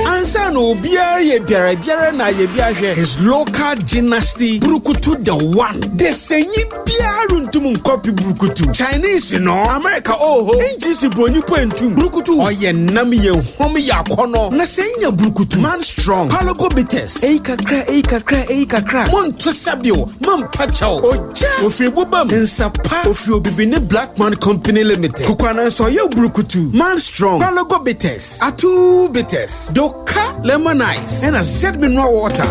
ansa no obiara yɛ biara na yɛ biahwɛ his local dynasty burukutu the one de senyi biara runtum nkopi burukutu Chinese no America oho enjisi broni poentum burukutu ɔyɛ nam yɛ hom yɛ akɔnɔ na senya burukutu man strong palago bites ei kakra monto sabio man pachaw oja ofribubam nsapa ofri obibine black man company limited kukwana so yɛ burukutu man strong palago bites atu bites doka lemon ice and a Z mineral water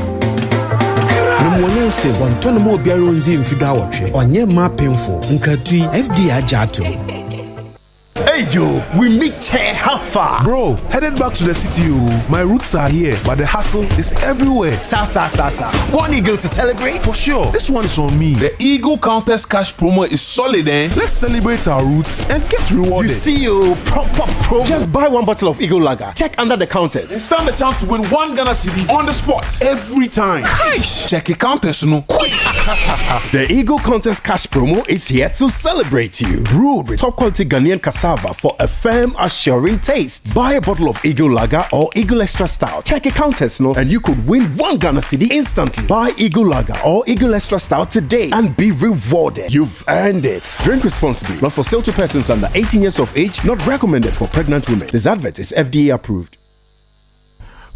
Numwanense wantono mo biara onzi mfido awotwe onye ma painful nkratui FDA ajato. Hey Joe, we meet here how far? Bro, headed back to the city. My roots are here, but the hustle is everywhere. Sa. One eagle to celebrate? For sure. This one is on me. The Eagle Countess Cash promo is solid, eh? Let's celebrate our roots and get rewarded. You see you proper promo. Just buy one bottle of Eagle Lager. Check under the counters. And stand the chance to win one Ghana cedi on the spot every time. Nice. Check a Countess, no quick. The Eagle Countess Cash promo is here to celebrate you. Brewed with top quality Ghanaian cassava for a firm, assuring taste. Buy a bottle of Eagle Lager or Eagle Extra Stout. Check a Countess, no, and you could win one Ghana cedi instantly. Buy Eagle Lager or Eagle Extra Stout today and be rewarded. You've earned it. Drink responsibly. Not for sale to persons under 18 years of age. Not recommended for pregnant women. This advert is FDA approved.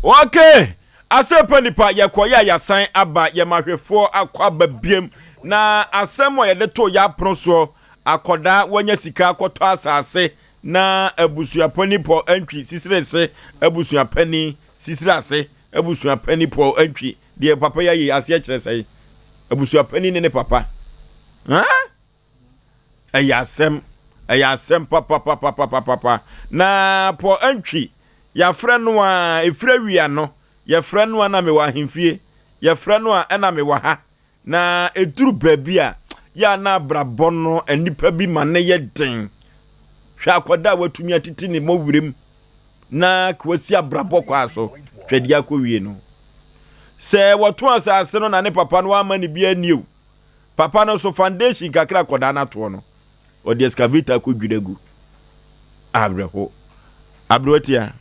Okay. Asem Mpe Nipa yakoya yasan aba yemahwefo akwa babiem na asem wa yede to ya proso akoda wanya sika akoto asase na abusuapani po antwi sisirese abusuapani sisirase abusuapani po antwi de papa ya yi ase kire sai abusuapani ne papa ha ayasem papa na po antwi ya frɛ no a efra wia no ya frɛ no na me wa hemfie ya frɛ no a na me wa ha na eduru baabi a ya na brabɔ no anipa bi ma ne yɛ den hwɛ akoda watumi atiti ne mowurem na kwasi abrabɔ kwa so hwɛdi akɔwie no sɛ wɔto asase no na ne papa no ama ne bia niu papa no so foundation kakra akoda na to no ɔde excavator akɔdwiragu abreho abrotia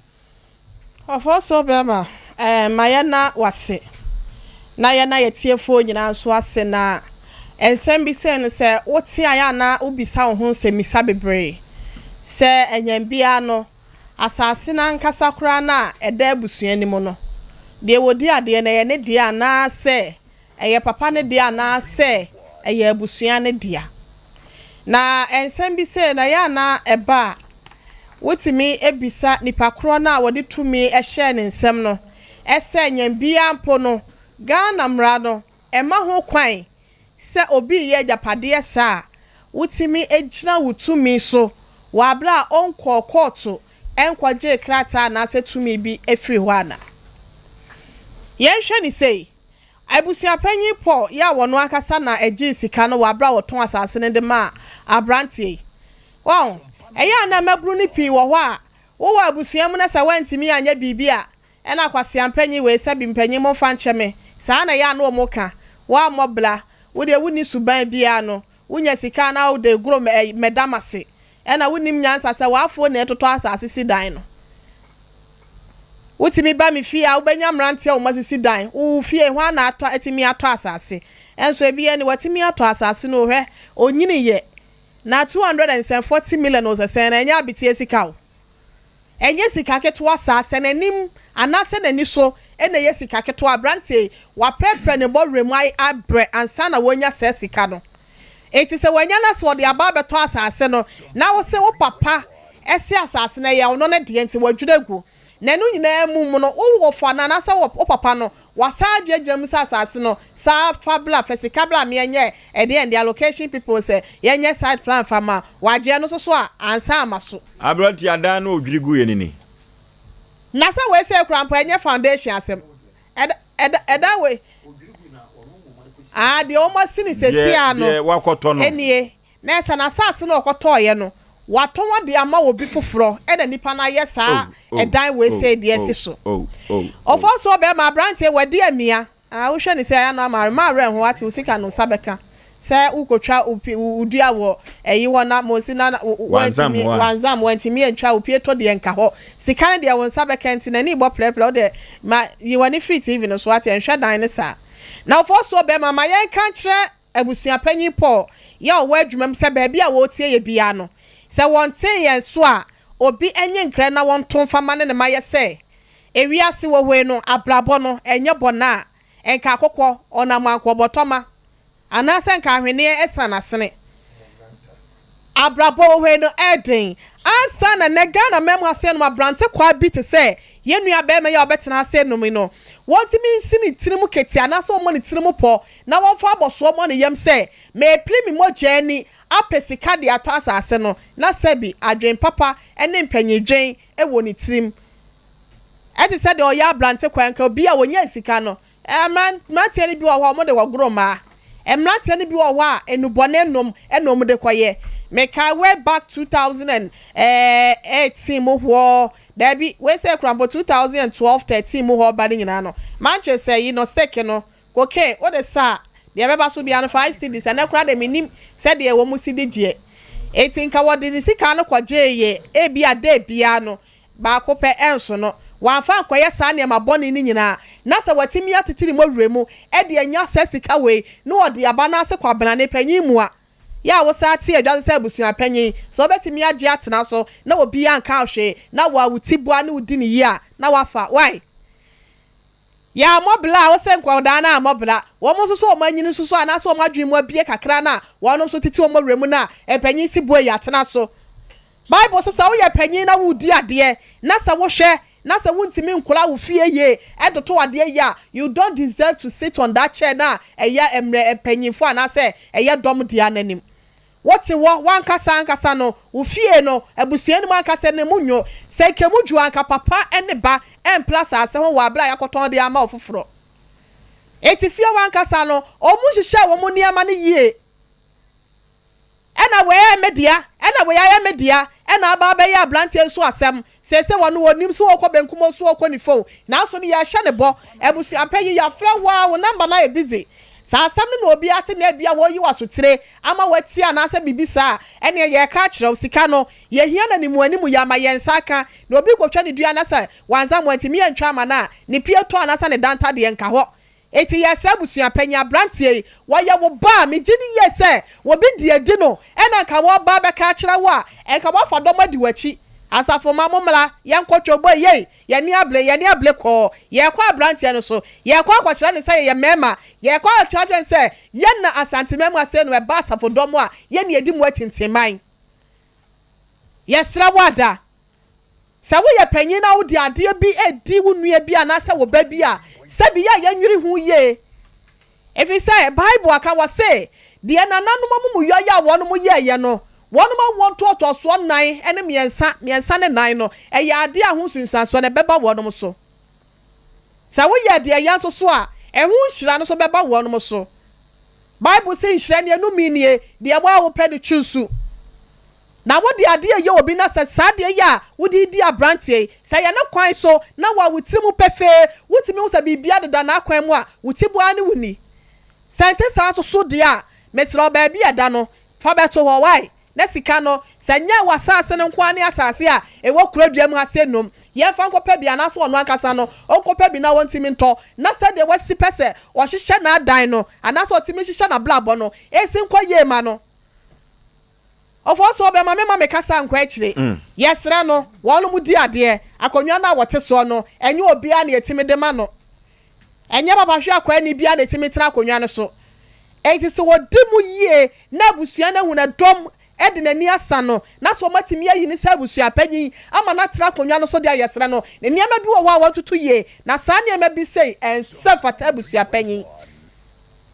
Ofoso bema mayana wase na yana yetiefo nyina so ase na ensem bi se no se wote aya na ubisa wo ho se misa bebre se enyambia no asase na nkasa kura na eda abusua ni mo no de wodi ade na ye ne dia na se eye papa ne dia na se eye abusua ne dia na ensem bi se na ya na eba wotimi ebisa nipa kro na wodi tumi ehye ne nsem no ese nyambia mpo no Ghana mra no ema ho kwan se obi ye japade sa wotimi ejina wutumi so wabra onko koto enkwaje krata na se tumi bi efri ho ana yenhwe ni sei abusua panyi po ya wono akasa na eji sika no wabra woton asase ne de ma abrantie won eya na mabru ni pi wo ho a wo wa abusua mu na sa wantimi anya bibia e na kwase ampanyi we sabi mpanyi mo fa ncheme sa na ya na omoka wa mobla wo de wuni suban bia no wunya sika na wo de gro medamase e na wunim nyansa sa wafo na etoto asase sidan no wutimi ba mi fie a ubenya mrante a umasisi dan u fie ho na ato etimi ato asase enso ebie ni watimi ato asase no hwe onyini ye na 240 million ozese na enya bitie sika o enye sika keto asase na nim anase na ni so ena ye sika keto abrante wa prepare ne boremu ai abre ansa na wonya se sika no eti se wonya na so de aba beto asase no na wo se wo papa esi asase na ye ono na de enti wadwudagu na no nyina mu no wo fa na na sa wo papa no wasa jejam sa asase no sa fabla fesikabla me enye e dey the allocation people say yenye side plan farmer waje no so a ansa amaso abrati adan no odwirigu ye ni na sa we say krampa enye foundation asem eda we the almost sin se sia no wakoto no enie na sa na asase no okoto ye no waton wa de ama obi foforo e da nipa na ye saa edan we say de esi so of also be ma branch e wadi amia wo hwe ni say ya no ma re ho ati usika no sabeka say ukotwa udua wo eyi wona mosi na wanzam wantimi entwa opie to de enka ho sika ne de won sabeka enti na ni bo pleple de ma yi wani free tv no so ati enhwe dan ne sa na of also be ma yen kan kire abusua panyi Paul ya wo adwumam se ba bia wo tie ye bia no se won ten yen so a obi enye nkra na won ton fama ne ma ye se ewiase wo hwe no abrabo no enye bona enka akokɔ onam ankobotoma anase nka hwene esa na sene abrabo wo hwe no eden ansa na nega na mem ase no abrante kwa bi te se ye nua be me ya obetena ase no mi no wonti mi nsini tirimu keti anase o mo ni tirimu po na won fa aboso mo ne yem se me plimi mo jani apesika de ato asase no na sebi adwen papa ene mpanyedwen e wo ni tirim eti se de o ya abrante kwanka obi a wonya sika no mrantie ni bi wo ho mo de wogoro ma mrantie ni bi wo ho a enubone enom de kwaye meka way back 2018 mo ho there be we say krambo 2012-13 mo ho ba nyina no Manchester yi no stake no okay o de sa de beba so bia no 5 cities and ekra de minim said de wo mu sidi je etinka wo de sika no kwaje ye e bia de bia no ba ko pe enso no wanfa akoye sa ne maboni ni nyina na se watimi atitiri mo wremu e de anya sika we no ode aba na se kwabena ne panyi mu a ya wo sa tie adwa se abusua panyi so betimi age atena so na obi anka ahwe na wo awutibua ne udi ni yi a na wafa why ya mobla wo se nkwa na mobla wo mo so omanyini so ana so omadwen mu abie kakra na wo no so titi o mo wremu na epanyi si bua ya atena so Bible says wo ya panyi na wo di ade na sa wo hwe na se wuntimi nkola wo fie ye edoto ade ya you don't deserve to sit on that chair na eya emre empanyifo ana se eya dom dia nanim what wo wankasa no wo fie no abusua ni mankasa ne munyo se kemuju anka papa ene ba en plus ase ho wa bla yakoton de ama ofoforo eti fie wankasa no omu hihye wo mu niama ne yie ena we ya media ena aba be ya blantie so asem sese wonu wonim so okọ benkum so okọ ni phone na so ni ya hye ne bo ebusu apanyi ya fra wa wo number na e busy sa asem ne obi ate na bia wo yi wasotire ama wati anase bibisa ene ye ka kire sika no ye hia na nimu animu ya ma ye nsaka na obi kwotwa ne dua na sa wanza mwantimi ye ntwa ma na ne pie to anasa ne danta de nka ho eti ya se abusu apanyi abrantie wo ye wo ba me gini ye se wo bi die di no ena ka wo ba be ka kire wo a enka wo fa dom adi wachi asafo mamomla yankotwobo ye ni able ko ye kwa abrantie no so ye kwa kwakira ne say ye mema ye kwa chachen say ye na asante mema say no e ba asafo dom a ye ne edi mu atinteman ye sra wada sa wo ye panyin na wo di ade bi edi wo nua bi anasa wo ba bi a sabi ya nwiri hu ye if you say Bible aka wa say de nananu mamu yo ya wono mu ye no wonu ma won to so 9 ene miensa ne 9 no e ya ade ahunsunsan so ne beba wonu so sa wo ye de ya so a ehun hira no so beba wonu so Bible say hira ne anu minie de wa wo pɛ de chusu na wo de ade ye obi na sa de ya wo di abrantie sa ya na kwan so na wa wutimu pefe wutimi wo sa bibia de da na kwan mu a wutibu ani wuni sente sa so de a mesro ba bia da no fa beto ho why na sika no sanya wasase ne nkwane asase a ewo kuradua ase nom ye fa nkopa bia na so ono ankasa no onkopa bi na wontimi nto na se de wasi pese o hihye na adan no ana so otimi hihye na blabo no esi nkwa ye ma no ofo so be ma me kasa nkwa akire yesre no wonu mu di ade akonwa na wote so no enye obi a na etimi de ma no enye baba hwe akwa ni bia na etimi tira akonwa no so enti so wodi mu yie na busua na hu na dom edi n'ani asa no na so matimi ayi ni sa busua panyin ama na tra konwa no so de ayesra no ne niam bi wo ho a wontutu ye na saa niam bi sei ense fata busua panyin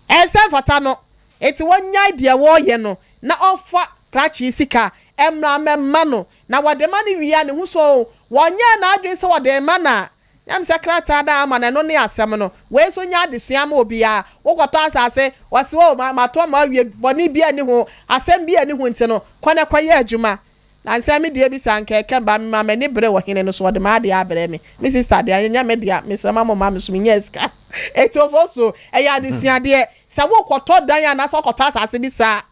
ense fata no eti wonya de wo ye no na ofa krachi sika emra memma no na wode ma ne wia ne hu so wonya na adwen se wode ma na yam sakrata da ama na no ne asem no we so nya adesua ma obia wokoto asase wase wo ma to ma wie boni bia ni ho asem bia ni ho nti no kwane kwaye adwuma na nsem me de bi sankeke ba me ma ne bere wo hene no so wode ma de abere me me sister de anya me de me srama mo ma me so me nya sika etofoso eya adesua de se wokoto dan ya na so wokoto asase bi sa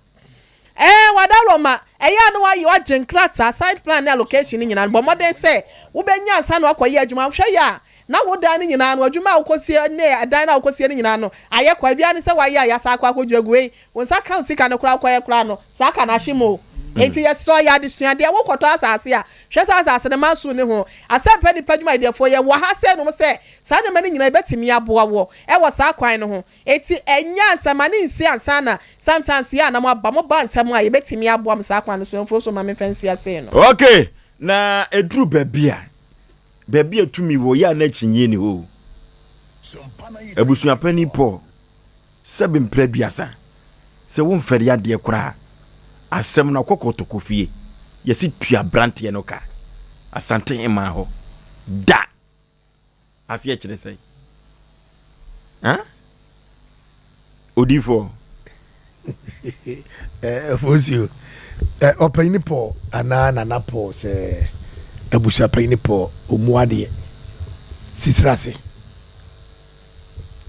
wadaroma eya no wayi wajen klata side plan na location nyina bo modern say wo benya asa no akoye adwuma hwe ya na wo dan nyina no adwuma akosie ne adan na akosie nyina no aye kwa bia ne se wayi ya sa akwa kodwiraguwe won sa count sika no kura akoye kura no sa ka na himo enti yesro ya de sua de wo koto asase a hwe sa asase ne maso ne ho Asem Mpe Nipa dwuma de fo ye wo ha se no se sa ne mani nyina betimi aboa wo wo sa kwan no ho enti enya asama ne nsi ansa na sometimes ya na mo ba mo ba ntam a ye betimi aboa m sa kwan no so mfo so ma me fancy ase no okay na edru babia tumi wo ya na chinye ni ho abusua pani po Asem Mpe duasa se wo mfere ya de kura asem na kokoto kofie yesi tua brante no ka asante ema ho da asiye kire sai odifo Osei opani po ana po se abusia pani po omuade sisrase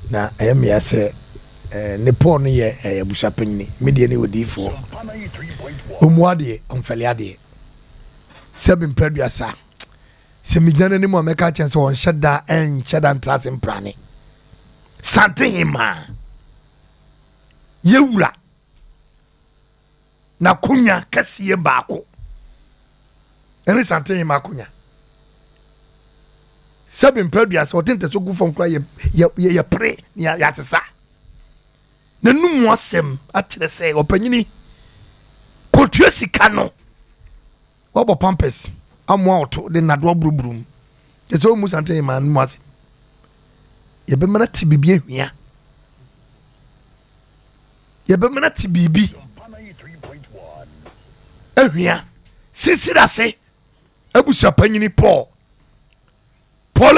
na ayemia se ne po no ye abusia pani media ne odifo omuade onfeliade Asem Mpe duasa se mijana ni mo meka chense on sheda ntrase mprane sante hima yewura na kunya kasiye baako ene sante hima kunya Asem Mpe duasa o tente so gufon kra ye pre ya sesa na numu asem a kire se opanyini kotua sika no obo pampers amwa oto de nado buruburu eso mu sante man mu asem ye be mana ti bibi ehua ye be mana ti bibi ehua sisira se abusa panyini Paul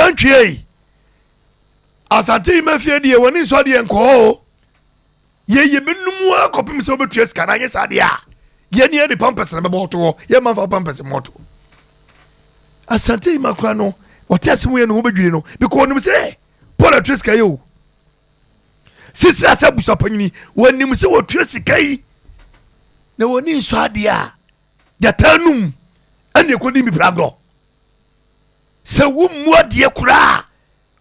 antwie asante mafie de woni so de enko ye benumu akopim se obetua sika na nye sade a ye ni de pampers na be boto ye man fa pampers moto asante makura no otese mu ye no obedwire no because onim se Paul atua sika yo sisi asa busa panyini wonim se wotua sika yi na woni so ade a jatanum ane kodi mi bragro se wo mu ade kura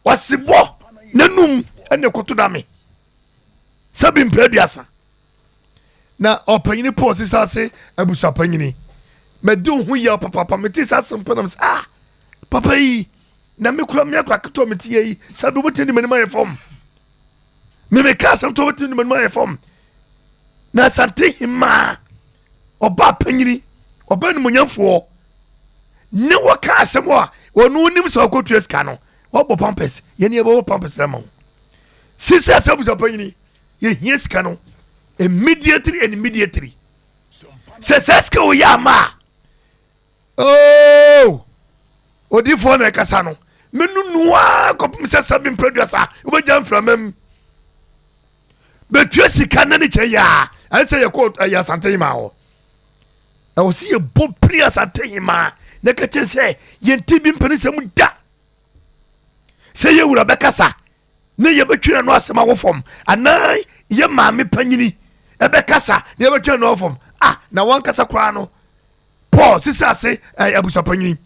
wasebo nanum ane koto dame Asem Mpe duasa na opanyini Paul sisa se abusa panyini medu hu ya papa metisa Asem na papa yi na me kura kato meti yi sabe boteni manima ye fom me ka Asem to boteni manima ye fom na sante hima oba panyini oba ni munyamfo ne waka Asem a wonu nim so akotua ska no obo pampers ye ne ebo pampers na mo sisi Asem abusa panyini ye hie ska no immediately se seska o yama odifo na kasa no menu nuwa kopim se Asem Mpe duasa obejam framam betua sika na ne che ya anse ye ko ya sante ma ho e o si ye bo pria sante ma na ka che se ye ntibi mpani se mu da se ye wura bekasa ne ye betwa no asema wo fom ana ye maame panyini ebe kasa ne ebe twa no fom na wan kasa kra no Paul sisa se abusa panyini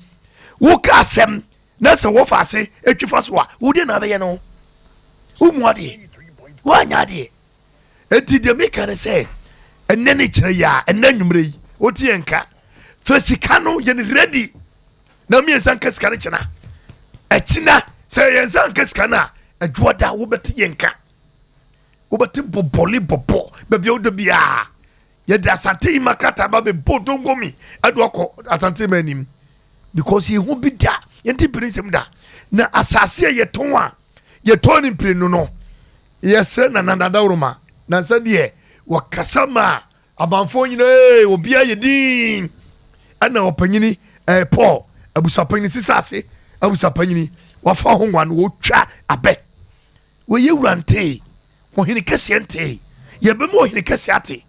wo ka asem na se wo fa se etwifa so a wo de na be ye no wo mu ade wo anya de enti de me ka se enene kire ya enanwumre yi wo ti enka fasika no ye ready na me san kasika ne kina ekina se ye san kasika na adwoda wo beti yenka wo beti boboli bobo bebia wo de bia ye de asante makata ba be bodongomi adwako asante manim because he won't be da yenti prinsem da na asase ye ton a ye ton imprenu no yes na nadawroma na nsa de wakasama abanfo nyina obi aye din ana opanyini Paul abusapanyini sisase abusapanyini wafa hongwa no wotwa abe we yewrante wo hini kese ente ye be mo hini kese ate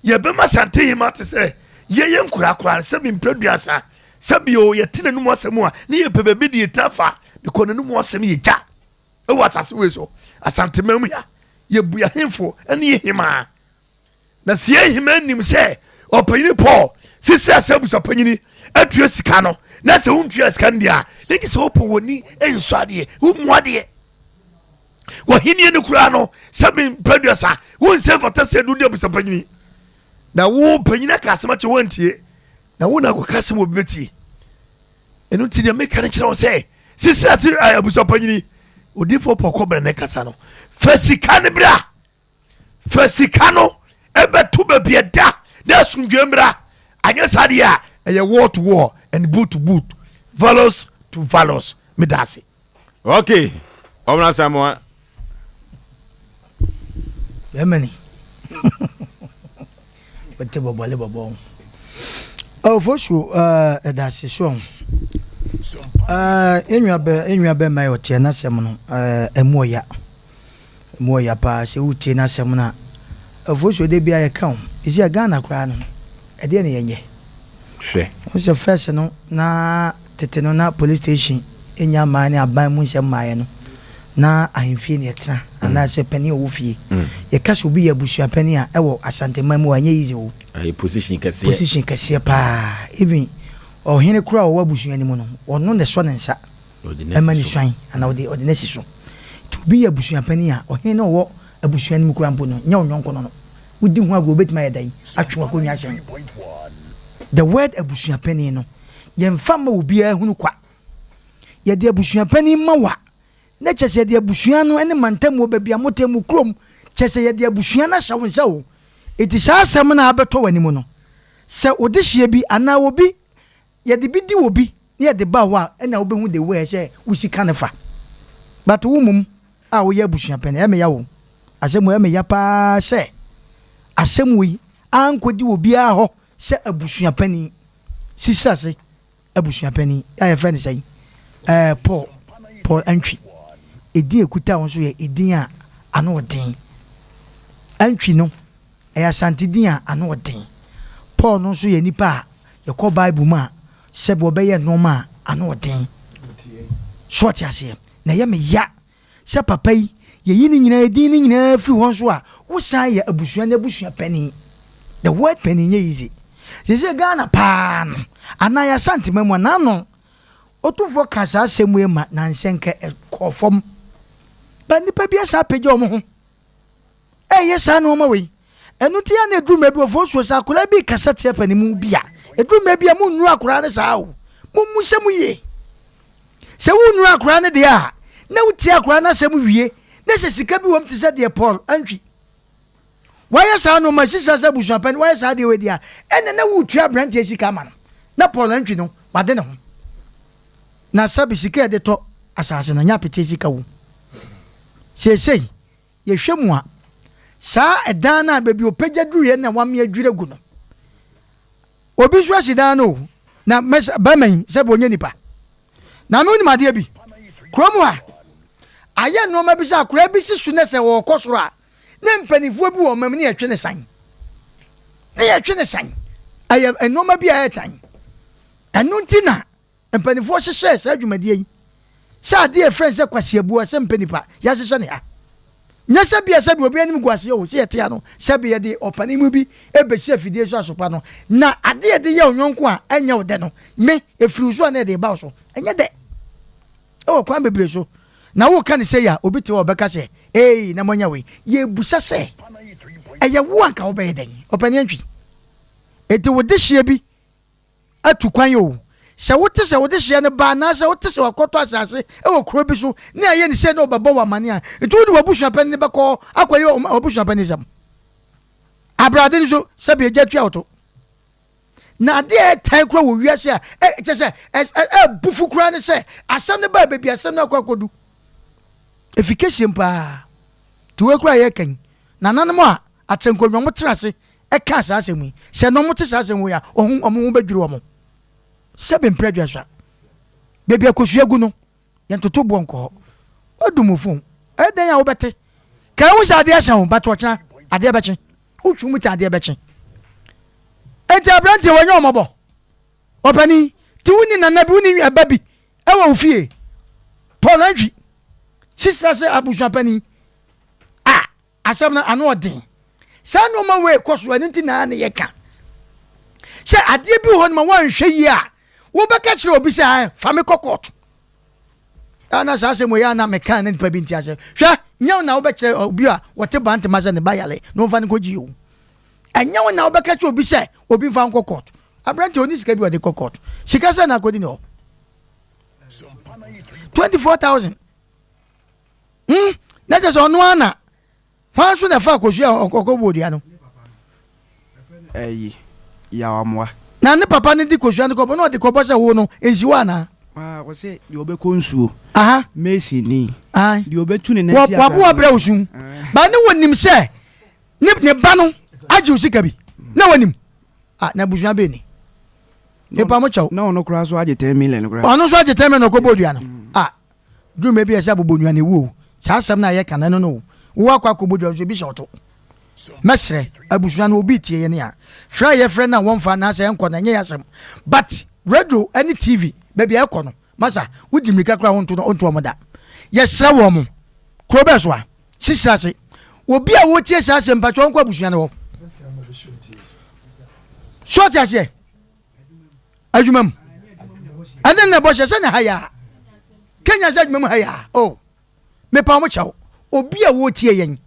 ye be ma sante yimate se ye nkura se bi mpraduasa se bi o ye tinanum asemu a ne ye pebebi de tafa because nanum asem ye ja e watase we so asante mamu ya ye buya hemfo ene ye hima na se ye hima nim se opanyini Paul sisase abusapanyini atue sika no na se untue sika ndia ngi se opo woni enso ade wo ade wo hini ne kura no sabi producer won se for tase du de busapanyini na wo panyina ka asema che wontie na wo na ko kasem obeti enu ti de make na kira wo se sisase abusapanyini odifo poko bra ne kasa no fasika ne bra fasika no ebetu be bieda na sundwe mbra anya sadia eye war to war and boot to boot valos to valos medasi okay omna samoa Yemeni wete bobole bobo Oforisuo edasi so enwa be mai otie na sem no emoya pa se utie na sem na Oforisuo de bia ye kan isi Ghana kra no ede ne yenye hwe o se first no na tete no na police station enya mane aban mu nsem maye no na ahemfie ne etra ana se pani o fie ye ka so bi ya busua pani a ewo asante mamu anye yize o position kase pa even o hene kura o wabusua ni mu no ono ne so ne nsa emani swan ana o de ne siso to bi ya busua pani a o hene o abusua ni mu kura mpo no nya onwonko no udi hu agro betima ye dai atwa ko nwa hyen the word abusua pani no ye mfa ma obi a hunu kwa ye de abusua pani ma wa na chese de abusua no ene mantam wo babia motemu krom chese ye de abusua na hyawo nsa o eti sa asem na abeto wani mu no se ode hye bi ana obi ye de bi di obi ye de ba wa ena obehu de we se usika ne fa but wo mum a wo ye abusua pani e me ya wo asem e me ya pa se asem wi ankodi obi a ho se abusua pani sisase abusua pani aye fa ne sai Paul entry edi ekuta won so ye edin a ano odin antwi no eya santidin a ano odin Paul no so ye nipa ye ko bible ma sebo be ye no ma ano odin short ase na ye me ya se papa yi ye yini nyina edin ni nyina fi won so a wo san ye abusua na abusua pani the word pani nye easy se Ghana pa ana ya santimamu na no otufo kasa asemu ema na nsenke kofom ba nipa bia sa pege omo ho yesa no ma we enu tia na eduma bi Oforisuo sa akula bi kasa tia panimu bia eduma bia mu nuru akura ne sa o mu semu ye se wu nuru akura ne de a na wuti akura na semu wie na se sika bi wom ti se de Paul antwi waya sa no ma sisa sa busua pani waya sa de we dia ene na wutu abrante sika ma no na Paul antwi no wade ne ho na sabi sika de to asase na nya pete sika wo sei ye hwemu a sa edan na bebi opagya duye na wame adwire gu no obi so asidan no na baman se bonye nipa na me onima de bi kromu a aye no ma bi sa akura bi sisu ne se wo kosoro a ne mpanifuo bi wo mam ne yetwe ne san aye enoma bi a etan enu ntina mpanifuo hyehye sa adwumadie yi sa de friend se kwase abu Asem Mpe Nipa ya hyehye ne ha nya sabia sabi obi anim guase o se yetia no sabia de opanimu bi ebesi afidie so asopa no na ade de ye onwonko a anya ode no me efiri so na de ba so anya de o kwa bebre so na wo kan se ya obi te obeka se na monya we ye busa se eye wo anka obeye den opani antwi ete wo de hye bi atukwan yo se wote hye ne ba na se wote se wakoto asase wo kro bi so na ye ni se na obabo wa mane a etu de wabusua pen ne beko akwaye obusua pen zam abrade ni so se be jetua oto na de tan kura wo wiase a che se bufu kura ne se asem ne ba bebi asem na kwakodu efficacious pa tuwe kura ye kan na nanamo a atrenkonwo mo trase ka sa asemu se no mo te sa asemu ya ohun omo bedwiri omo se be mpredwa sha bebi akosu egu no yentoto bonko odumufun eden ya wo bete kan wo sa de asan bato cha ade beche utwu mu ta ade beche enti abrante wo nyo mobo opani ti wuni na nabi wuni ababi e wo fie polanji sisa se abuja pani asam na anu odin sa no ma we koso ani nti na ye ka se ade bi ho no ma wan hwe yi a wo beka kire obi se fa me kokot ana sa se mo ya na me kan ne pa bi nti ase hwe nyaw na wo be kire obi a wote bant ma se ne bayale no fa ne ko ji o anyaw na wo beka kire obi se obi fa kokot abrante oni sika bi wo de kokot sika se na kodi no 24,000 na je so no ana Wansu na fa kosu okobodia no. Yaw amwa. Na ne papa ne di kosu an ko no de ko bosa wo no ensiwa na. Wo se de obeko nsuo. Aha. Messi ni. Ah. De obetu ne nasi aka. Wa bra osun. Ba ne wonim se ne ba no age usika bi. Na wonim. Na bujuan be ni. Ne pa mo chaw. Na ono kura so age 10 million kura. Ono so age 10 million okobodia no. Du me bi e sa bobonua ne wo. Sa asam na ye kana no. Wa kwa kobodo so bi shoto mesre abusuan obi tie ye ne a fra ye friend na won fa na se enko na nye yasem but radio any tv baby ekọ no masa wudi mika kra won to omoda ye sra wo mo kro be so a sisra se obi a wo tie sa asem patwo nko abusuan wo short ase ajumam anan na bo se na haya kenya se ajumam haya me pa mo chaw obi a wo tie yen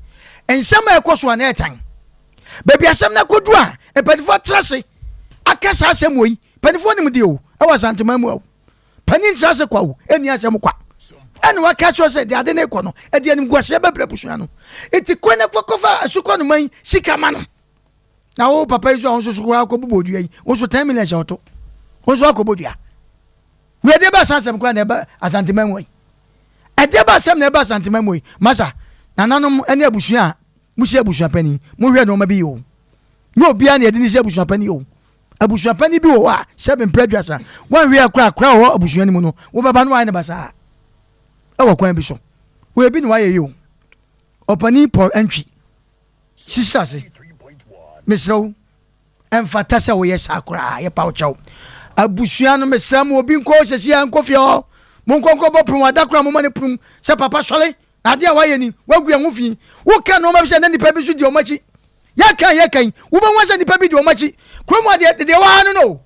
ensem ekoso na etan baby asem na kodu a epadifo trase akasa asem oyi padifo nim de o e wasantema mu o panin trase kwa o eni asem kwa eni wa catch us de ade na ekọ no e de anim gwase bebre busua no eti kwene fokofa asuko no man sika ma no na wo papa iso on so kwa akobodu yi wo so 10 million shoto wo so akobodu a we de ba sansem kwa na ba asantema mu oyi ade ba asem na ba asantema mu oyi masa nananom ene abusua musi abusua pani mu hwe no ma bi yo no obia na yedi ni abusua pani yo abusua pani bi wo a seven prejudice wan hwe akra wo abusua ni mu no wo baba no ane basa e wo kwan bi so wo ebi ni wa ye yo opani Paul entry sisters mesro emfata se wo ye sakra ye pa wo chaw abusua no mesam obi nko sesi an kofio mo nkonko bo prum adakra mo mane prum se papa sole ade a waye ni wagu en hufi wo ka no ma bi se na nipa bi so di omachi ya kan wo ba wansa nipa bi di omachi kromo ade de wa no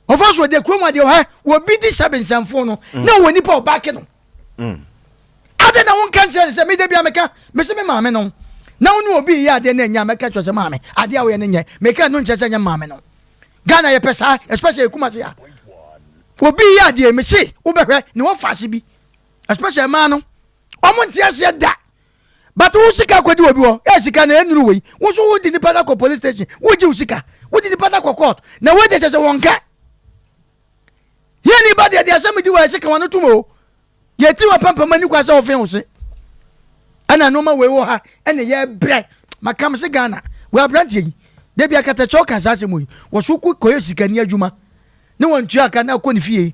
ofaso de kromo ade ha wo bi di seven sanfo no na wo nipa o back no ade na won kan chere se me de bia meka me se me maame no na wonu obi ya ade na nya meka chere se maame ade a wo ye ne nya meka no nche se nya maame no Ghana ye pesa especially Kumasi ya obi ya ade me se wo behwe ne wo faase bi especially man no omonti ase da but wo sika kwadi obi wo e sika na enuru wei wo so wo di ni pada ko police station wo ji usika wo di ni pada ko court na wo de se wonka ye ni ba de asem di wa sika wonu tumo ye ti wa pampa mani kwa se wo fen wo se ana no ma we wo ha ene ye bre makam se Ghana we abrantie yi de bia kata choka sa se moyi wo so ku koyo sika ni adwuma ne won tua aka na ko ni fie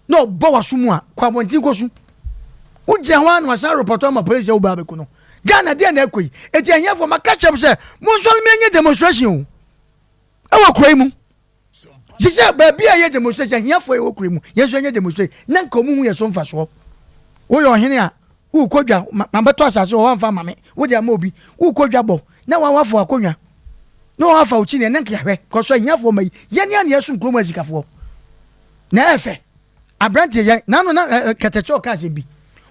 no bo wa so mu a kwa bonti ko so uje ho anu asa report ma police wo ba be ku no Ghana de na ekoi eti ahia for makacham se mo so me nye demonstration o e wa koi mu sise ba bia ye demonstration ahia for e wo koi mu ye so nye demonstration na nko mu hu ye so mfa so wo yo hene a wo kodwa ma beto asase wo mfa mame wo de ma obi wo kodwa bo na wa wafo akonwa no wafa uchi ne nanka hwe ko so ahia for mai ye ne ane yesu nkromo azikafo na efe abrante ye na no na katecho ka se bi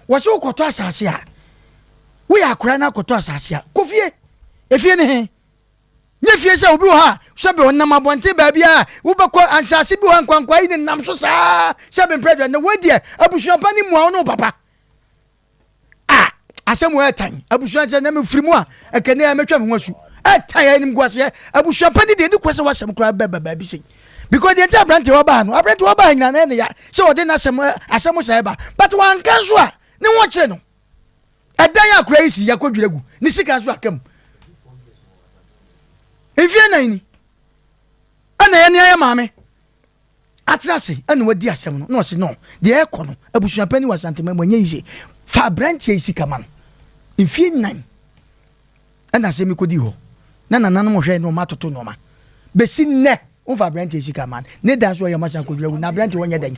wo so koto asase a wo ya akora na koto asase a kofie efie ne he nye fie se obi wo ha so be wonnam abonte ba bia wo be ko ansase bi wo nkwankwa yi nam so saa se be predo na wo die abusuan pani mu a no papa asem wo etan abusuan se na me firi mu a ekene ya metwa me ho asu tire nim gwase abusua pani de ni kwase wasem kra ba bi sei because the entire branch wa ba no branch wa ba nyina na ya se ode na asem sai ba but wan kan so a ne wo kire no edan akura isi yakodwiregu ni sika so akam efie nan ni ana ya ne ya maame atrase ana wadi asem no no se no de e kono abusua pani wa santema mo nyise fa branch isi kama efie nan ana se mi kodi ho na nanan mo hwe no matoto no ma besi ne on fa branch isi kama ne dan so ya masa kodwiregu na branch wonye dan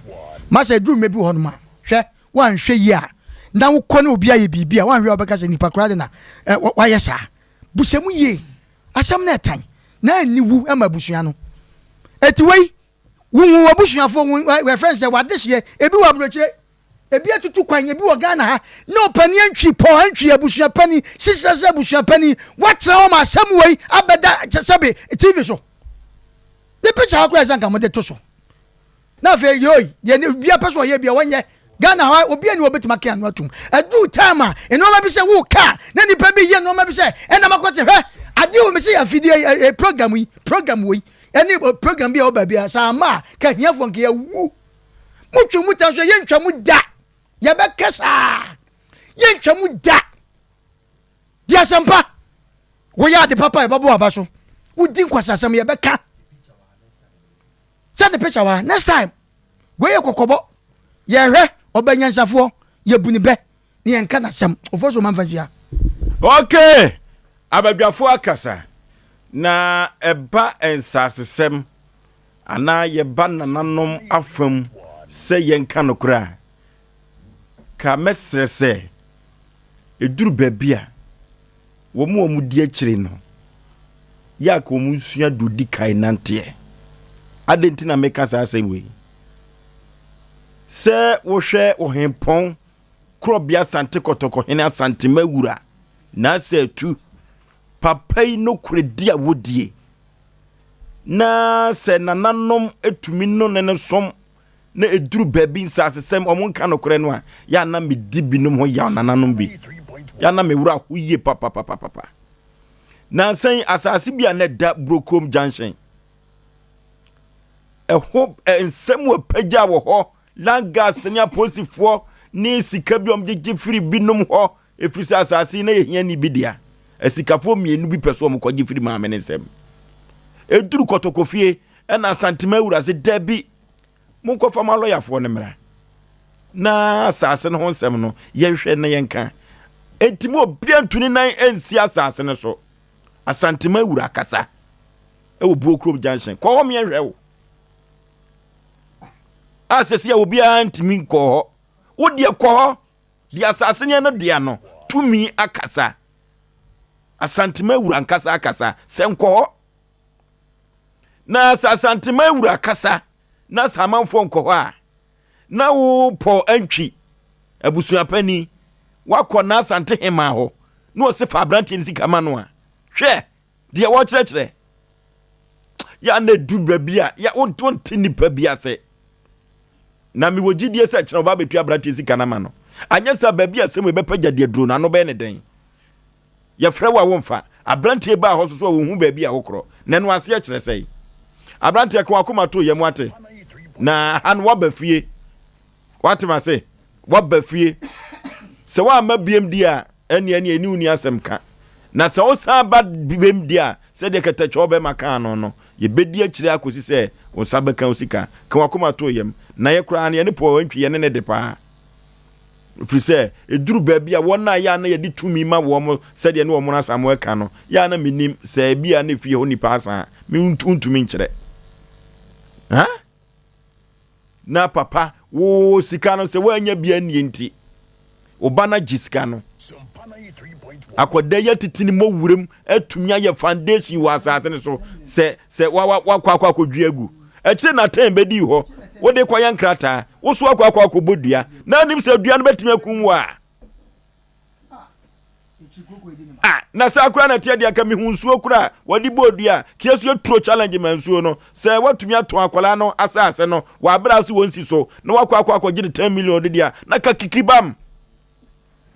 masa drum mebi ho no ma hwe wan hwe yi a na wo kɔ ne obi aye bibia wan hwe obeka se nipa kra de na wa yesa busemu ye asam na etan na aniwu ama busua no etiwei wunwu abusua fo we friends say wadehye ebi wa brochire ebi atutu kwan ebi wo Ghana ha no pani antwi po antwi abusua pani sisase abusua pani watra o ma asam wei abeda sabe TV so the picture akwa zanka mo de to so na fe yoy ye bia peso ye bia wonye Ghana ha obi ani obetima ke anu atum adu time eno ma bi se wo ka na nipa bi ye no ma bi se ena makote hwe ade wo me se afidie program we any program bi o ba bia sa ma ka hiafo nke ya wu mutwe muta so ye ntwa mu da ye be kesa ye ntwa mu da dia sampa wo ya de papa e babo abaso udi nkwasasam ye be ka send the picture wa next time go ye kokobo ye hwe obanyansafo ye buni be ni enka na sam ofoso manfansia okay abadwafo akasa na eba ensasesem ana ye ba nananom afam se yenka no kura ka mesese eduru babia wo mu di akire no ya ka mu sua dodi kai nante adenti na meka sa asem we se wo hwe wo hempon krobia sante kotoko hene asante mawura na se tu papai no kredi a wodie na se nananom etumi no ne som na eduru babi nsasesem omonka no kore no a ya na medi binom ho ya nananom bi ya na mewura hoye papa na sen asase bia na da brokom junction hope ensem wo pagya wo ho langas nya posifo ni sika bi omgege free binom ho efrisa asase na yehia ni bidia esikafo mienu bi peso omkoge free ma amenensem eduru kotokofie na santima wura se dabi munkofa ma lawyer fo ne mra na asase no honsem no yehwe na yenka entimi obi antuni nan ensi asase ne so asantima wura kasa ewo Brokrom Junction ko ho me yehwe wo asese ya obi antimi ko wo de ko di asase ne no dia no tumi akasa asantima wura nkasa akasa senko na asantima wura akasa na samanfo nko a na wo po antwi abusua pani wakọ na asante hema ho na ose fa branti ni sika ma no a hwe de wo kyerɛkyerɛ ya na du babia ya wonti nipa bia se na mi wogidie se kyerɛ oba betua branti sika na ma no anya sa babia se mo bepagya de duro na no be ne den ya frɛ wa wonfa abranti ba ho so wo hu babia wo korɔ na no ase kyerɛ sei abranti ka wakoma to yemu ate na han wabafie watima se wabafie se wa ma BMD a eni uni asemka na se o sa ba BMD a se de ketacho be maka no ye bedi akire akosi se o sa beka osika ka wakoma to yem na ye kura na ye ne po antwi ye ne de pa firi se eduru ba bia wona ya na ye di tumi ma wo mo se de ne wo mo na samo eka no ya na minim se bia na fie ho ni pa asa mi untumi nkire ha na papa wo sika no se wanya bia nie nti obana gisika no akoda ya titini mo wurem atumi aye foundation wa asase ne so se wa kwa kodua gu akire na tan bedi ho wo de kwa yankrata wo so kwa kobodua na nim se dua no betimi akun wa na sa akura na tie de aka mi hunsuo kura wadi bodua kiesu tro challenge mansuo no se watumi ato akola no asase no wa bra so wonsi so na wakwa akogye 10 million de dia na ka kikibam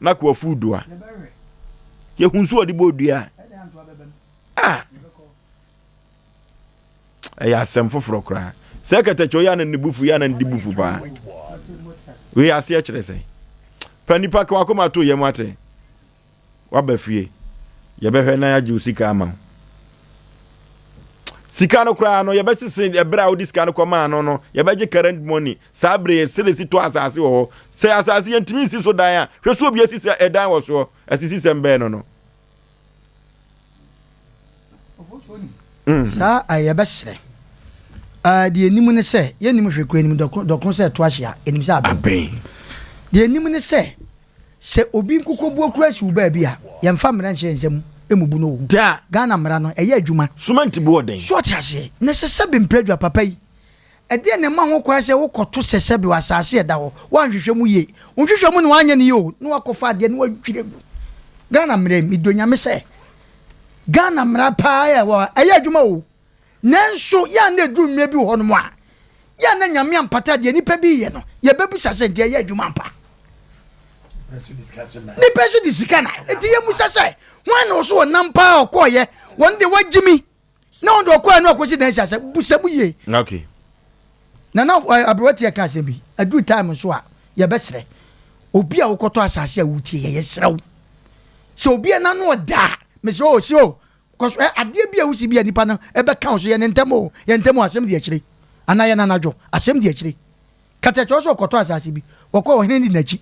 na kwa fudua ye hunsuo de bodua ɛyɛ asɛm foforɔ koraa sɛ kɛtɛkyɛ yɛ na nibufu yɛ na ndibufu paa we ase kyerɛ sɛ panipa ka wakoma to yɛ mu ate waba fie yɛbɛhwɛ na yɛagye sika ama sika no koraa no yɛbɛsese ɛberɛ a wodi sika no kɔmaa no yɛbɛgye current money saa berɛ yɛselesi to asase wɔ hɔ sɛ asase yɛntumi nsi so dan a hwɛ so obi asisi ɛdan wɔ soɔ asisi sɛm bɛɛ no saa ayɛbɛsrɛ deɛ anim ne sɛ yɛnim hwɛ kura anim dɔko sɛ to ahyia anim sɛ abɛn deɛ anim ne sɛ obi nkokɔbuo kura si wo baabi a yɛmfa mmara nhyɛ nsɛm emubu no da Ghana mmara no ɛyɛ adwuma sumanti bo den so ɔte na sɛ bi mpredwa papa yi ɛdeɛ ne ma ho kora sɛ wokɔto sɛ bi wasase ɛda hɔ wanhwehwɛ mu yie wonhwehwɛ mu ne wanyɛ ne yie o na wakɔfa adeɛ ne wadwire gu Ghana mmara mi do nyame sɛ Ghana mmara paa ɛyɛ adwuma o nanso yɛ na edu mmara bi hɔ no mu a yɛ na nyame ampata deɛ nipa bi yɛ no yɛbɛbisa sɛ deɛ ɛyɛ adwuma mpa nipa so di sika na eti yɛ musa sɛ wɔn na ɔso wɔnam paa ɔkɔɔyɛ wɔn de wagyimi na wɔn de ɔkɔɔyɛ na ɔkɔsi dan sɛ busa mu yie okay na abrɔti yɛ ka asɛm bi adu time so a yɛbɛsrɛ obi a wokɔtɔ asase a wutie yɛ yɛsrɛ wo sɛ obi a nano ɔda mesrɛ o si o kɔso adeɛ bi a wusi bi a nipa no ɛbɛka wo so yɛ ne ntɛm o yɛ ntɛm o asɛm de akyire anaa yɛ nanadwo asɛm de akyire katakyew so ɔkɔtɔ asase bi wɔkɔ wɔhene di n'akyi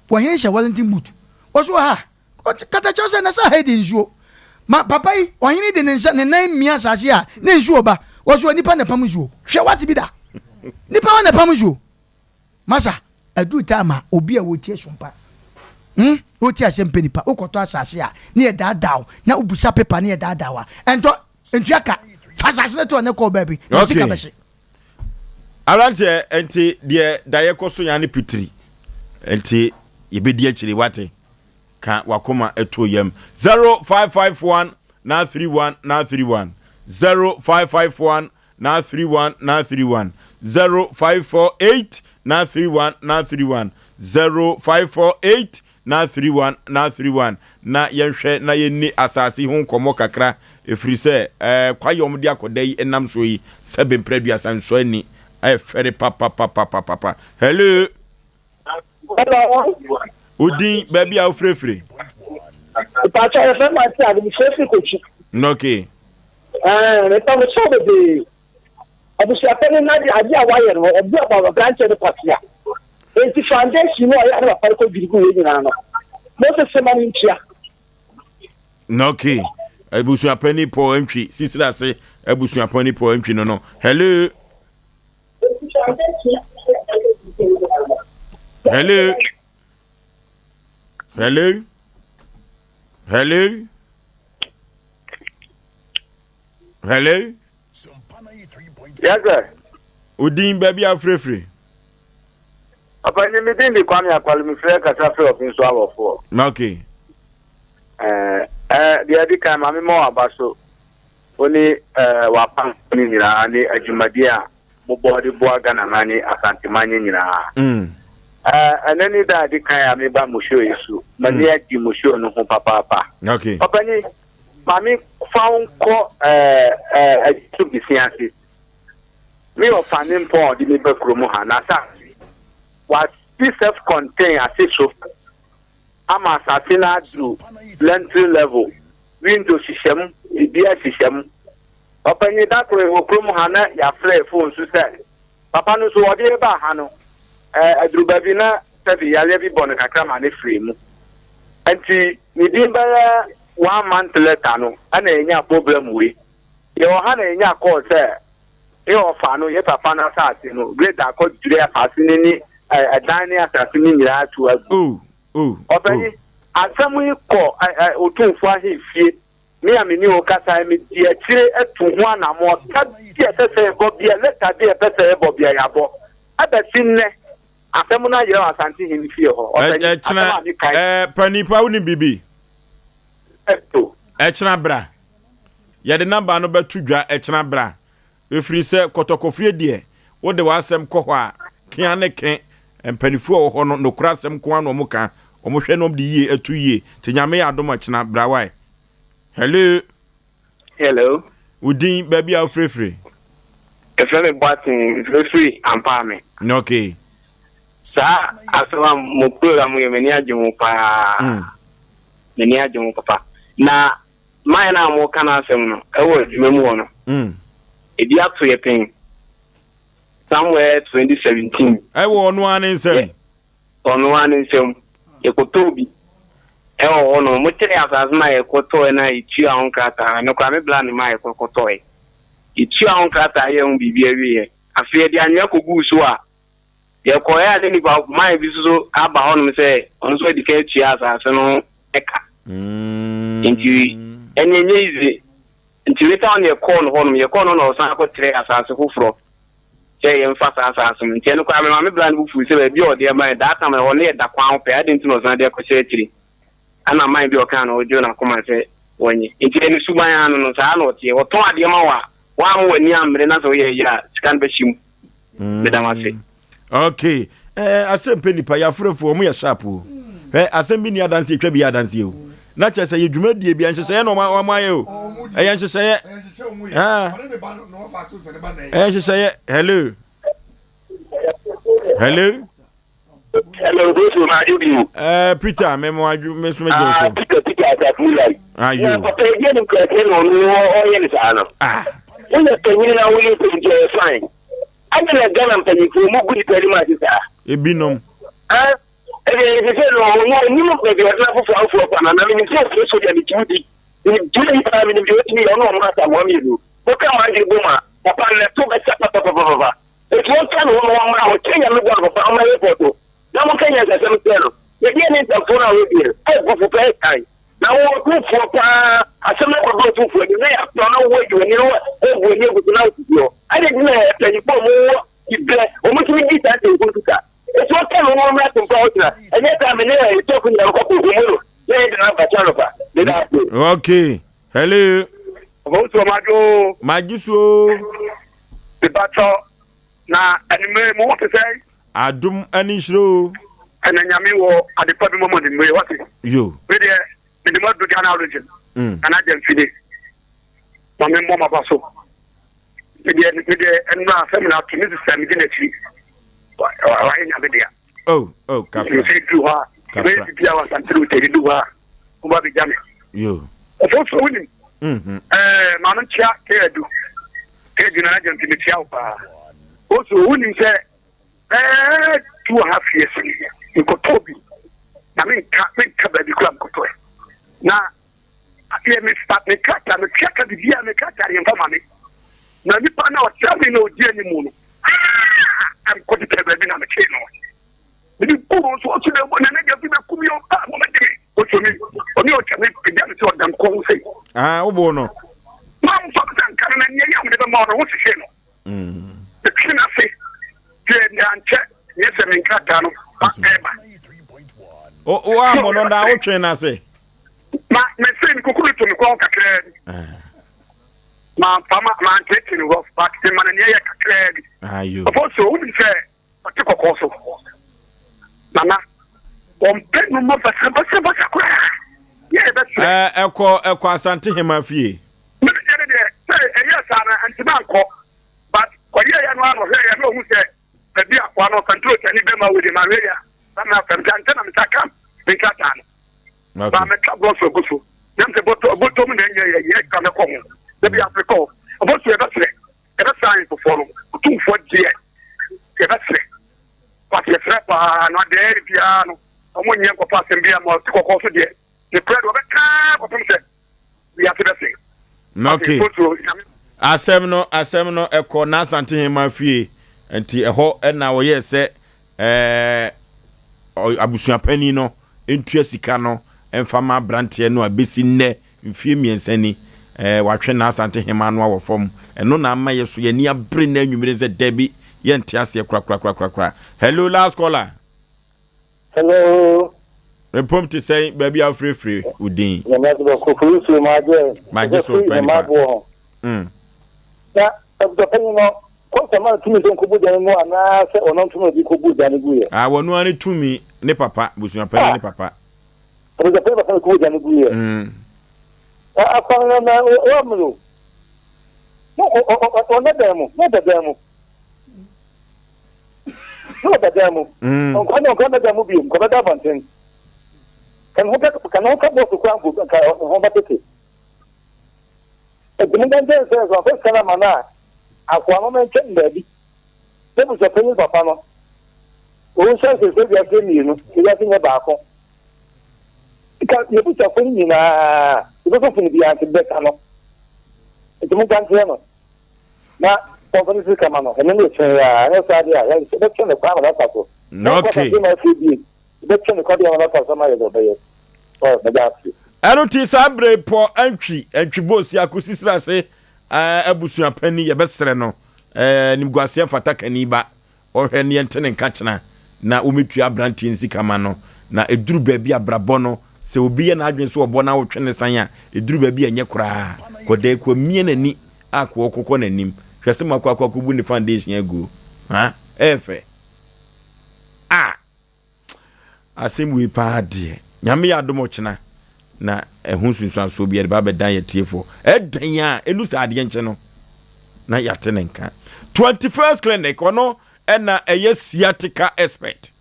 wɔhene hyɛ Wellington boot wɔso ha katakyew sɛ na sɛ ha di nsuo ma papa yi ɔhene de ne nsa ne nan mmia asase a ne nsuo ba wɔso nipa na pam nsuo hwɛ wate bi da nipa wa na pam nsuo masa adu tama obi a wotie Sompa wotie Asem Mpe Nipa wokɔtɔ asase a ne yɛ daadaw na wobusa pepa ne yɛ daadaw a ɛntɔ ntuaka fa asase ne to ne kɔ baabi na sika bɛhye aranteɛ enti deɛ dayɛ kɔ so ya ne pitiri enti yɛbɛdi akyiri wate ka wakoma ɛto yam 0551 931 931 0551 931 931 0548 931 931 0548 931 931 na yɛhwɛ na yɛni asase ho nkɔmɔ kakra ɛfiri sɛ kwayɔm de akɔda yi ɛnam so yi sɛbe mprɛduasa nso ani fɛre papa hello Udin baby a ofrefre Pacha efe ma ti adi frefre kochi okay me pa mo so be abusi apene na di adi awaye no obi aba branch de patia enti foundation no ya na pa ko dirigu we nyina no mo se ma ni ntia okay abusi apene po antwi sisira se abusi apene po antwi no hello hello hello hello hello yes sir Udin baby afrefre Papa ni mi din di kwami akwali mi frɛ kasa frɛ ofin so awofo okay the adi kan mami mo abaso oni wa pan ni nyina ni adwumadi a mo body boa Ghana mani asante manye nyina anani da adi kan ya me ba mo show yesu mani adi mo show no ho papa okay papa ni mami found ko to be science me of fanin pon di me be kromo ha na sa was self contain as so ama asasina do entry level window system ibia system papa ni da ko kromo ha na ya flare phone so say papa no so odi ba ha no adruba bi na tabi yale bi bon kakra ma ne free mu anti ni din ba 1 month later no ana enya problem we ye o ha na enya call say e o fa no ye papa na sa ati no grade akọ jure asasini ni adani asasini nyira to agu obani asamu iko otunfo ahefie me amini o kasa mi di akire etu ho anamo ta di epese ebo bia leta di epese ebo bia yabo abasinne asamu na yira asanti hin fie ho obani panipa woni bibi echna bra ya de number no betu dwa echna bra efiri se kotokofie de wo de wasem kɔ hɔ a kia ne ke empanifu wɔ hɔ no nokura asem ko ano mo ka omo hwɛ no de yie atu yie te nyame ya adom echna bra wai hello Hello. Udin baby out free. If I'm batting free and palmy. Okay. Sir, as I'm Mupura, many Jumupa. Many Jumupa. Now, my name will can answer. I was Memono. It be up to your thing. Somewhere 2017. I won one in some. On one in some. You could be. Oh, no, much as my koto and I cheer on Kata. No, I'm a bland in my kotoy. It's your own Kata, young BB. I fear the Anyako Busua. Your choir, any about my visitor, about him say, on so educate Chias as an Eka. Into any easy. Until you turn your corn home, your corn or Sanko Tray as a hoofro. Say, and fast assassin. Tiano, I'm a bland who say, dear, dear, my that time I only at the crown, I didn't know Sandia Cosetti. And I might be a can of Jonah come and say, when you into any Subayan on Saloti or Toa Diamawa, one when Yam Renato, yeah, can be shim. Okay. Asem Mpe Nipa, ya frɛ for me a shapu. Asem bi ni adanse etwa bi adanse o. Na che say dwumadie bi anhye say no ma ye o. Anhye say anhye say hello. Hello. Hello, this is my you. Peter, me so Johnson. Peter, Ayu. But again, you can on when you to fine. I'm going to get them to you for more good very much. A binom. If you say, no, you look like you're not for and I mean, it's so that duty. In duty time, in the no matter what you do. What can I do? Upon the two better. It's one time, one Kenya, my photo. Now, Kenya is a cemetery. The DNA is for our year. I go for play time. Now, what good for a similar go to for the day after no way to you know when you go to you. I didn't know that you put more. You bless almost we need that to go to that. It's what kind of one to partner. And yet I'm in there, you're talking about a couple of you. They didn't have a channel. Okay. Hello. Magiso. The battle. Now, and you more to say. Adum Anishro. And then Yami at the public moment in what is you? In the mud began origin. And I didn't finish. Mamma Mama Basso. And now seminar to Mrs. Sam Dinetti. Oh, Cafe. You say to her, maybe I was until they do her. Who will be done? You. Also winning. Mamma Chia, Kedu. Kedu agent in the Chiapa. Also winning, say, 2.5 years. You got Toby. I mean, can't cover the club. Now, I hear me start the cat and the check of the year and the cat and family. Now, you find out something no Jenny Moon. I'm going to tell them I'm a channel. The poor so to the one and I give a cumio. What you mean? On your channel, the sort of them call say. Bono. Mom, something coming and young with the mother. What's the channel? The cleaner say, and check. Yes, I mean, cat down. Oh, I'm on the train, I say. My friend Kuku to me, Quonka. My man taking off back to Manania Craig. You also wouldn't say, but took a course of Mama. On pet no more, but yeah, that's a Santa Hemafi. Yes, and Tibanco, but what you know who said, the dear one of control any member with the malaria. I'm not from Jantan, I'm in Catan. But I'm a club also good for them to bottom in the come home. Let me have to call. About to ever say, ever sign for follow 2 4 years. Ever say, but your trap are not there, piano. And when you go past and be a more to go to the bread of a car of himself. We have to say, okay. Asem no eko na asante hema fie enti eho na wo ye se abusuapani no entua sika no emfama brantie no abesi nne mfie miensani watwe na asante hema no awofom eno na ama yeso ye ni abre na anwumire ze debi ye ntiase kra. Hello, last caller. Hello. Repom to say baby free udin. Magiso Mpe Nipa. Na the penino kwama tumi don ko buja no ana se onon tumi bi ko buja ne guye wonu ani tumi ne papa busuapani ne papa the papa ko buja ne guye akwan na o amlo No, not them. Not the demo. Not the demo. Come the demo be come the mountain. Can come to Crampo and home ticket. The moment says of first Calamana, a woman can baby. There was a penny of Papa. Who says it's very good, you know, he has in a barco. Because you put your thing in a little the answer better. It's a moment now, company to come on, and then it's a selection of power. Okay. Selection of somebody. Anoti sabre po antwi bosi akosisira se abusua pani ye besere no nimguase mfata kaniba ohwe ne ntene nka kena na ometu abranti nsika ma no na eduru baabi abrabɔ no se obi ye na adwen se obo na wotwe ne san a eduru baabi enye kura kode kwa mie nani akwo kokɔ nanim hwese makwa bu ni foundation agu ha efe asem we pa de nyame ya domo chena na ehun sunsuanso bi ba bedan ye tiefo edan a enu sa ade nche no na yate ne nka 21st clinic ono na eye sciatica expert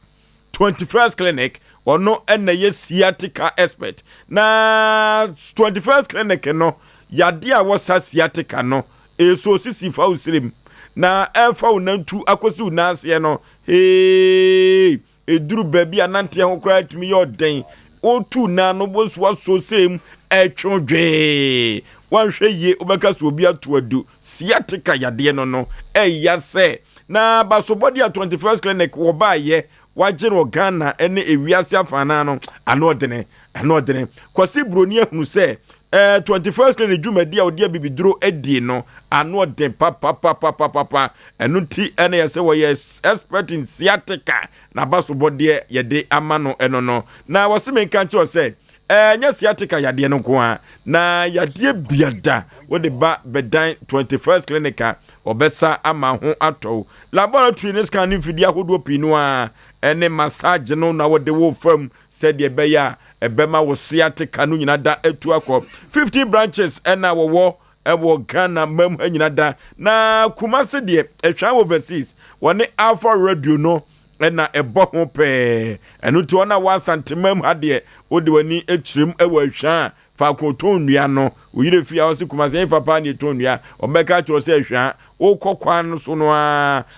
21st clinic ono na eye sciatica expert na 21st clinic no yade a wo sa sciatica no eso sisi fa usrim na efa unantu akosi unase no eduru baby anante ho kra tumi yo den otu na no boso so serem etwodwe wanhwe ye obeka so obi ato adu sciatica yade no eya se na basobodi a 21st clinic wo ba ye waje no Ghana ene ewiase afana no anodene kwasi broni ehunu se 21st clinic jumadi a odi bibiduro edi no anoden papa enuti ene yese wo yes expert in sciatica na basobodi ye de amano eno no na waseme kanche o se nya sciatica yade no ko a na yade biada wo de ba bedan 21st clinic obesa ama ho ato laboratory ne scanning fidi ahodo pinu a ene massage no na wo de wo fam said ye beya ebema wo sciatica no nyina da atu akọ 50 branches ena wo ewo Ghana mam nyina da na Kumasi de ehwan overseas woni Alpha Radio no ena ebo ho pe enu to ona 1 cm ade odi wani echirim ewo ehwan fa ko to nnua no oyire fia wo se Kumasi en fa pa ne to nnua o meka cho se ehwan wo kokwan so no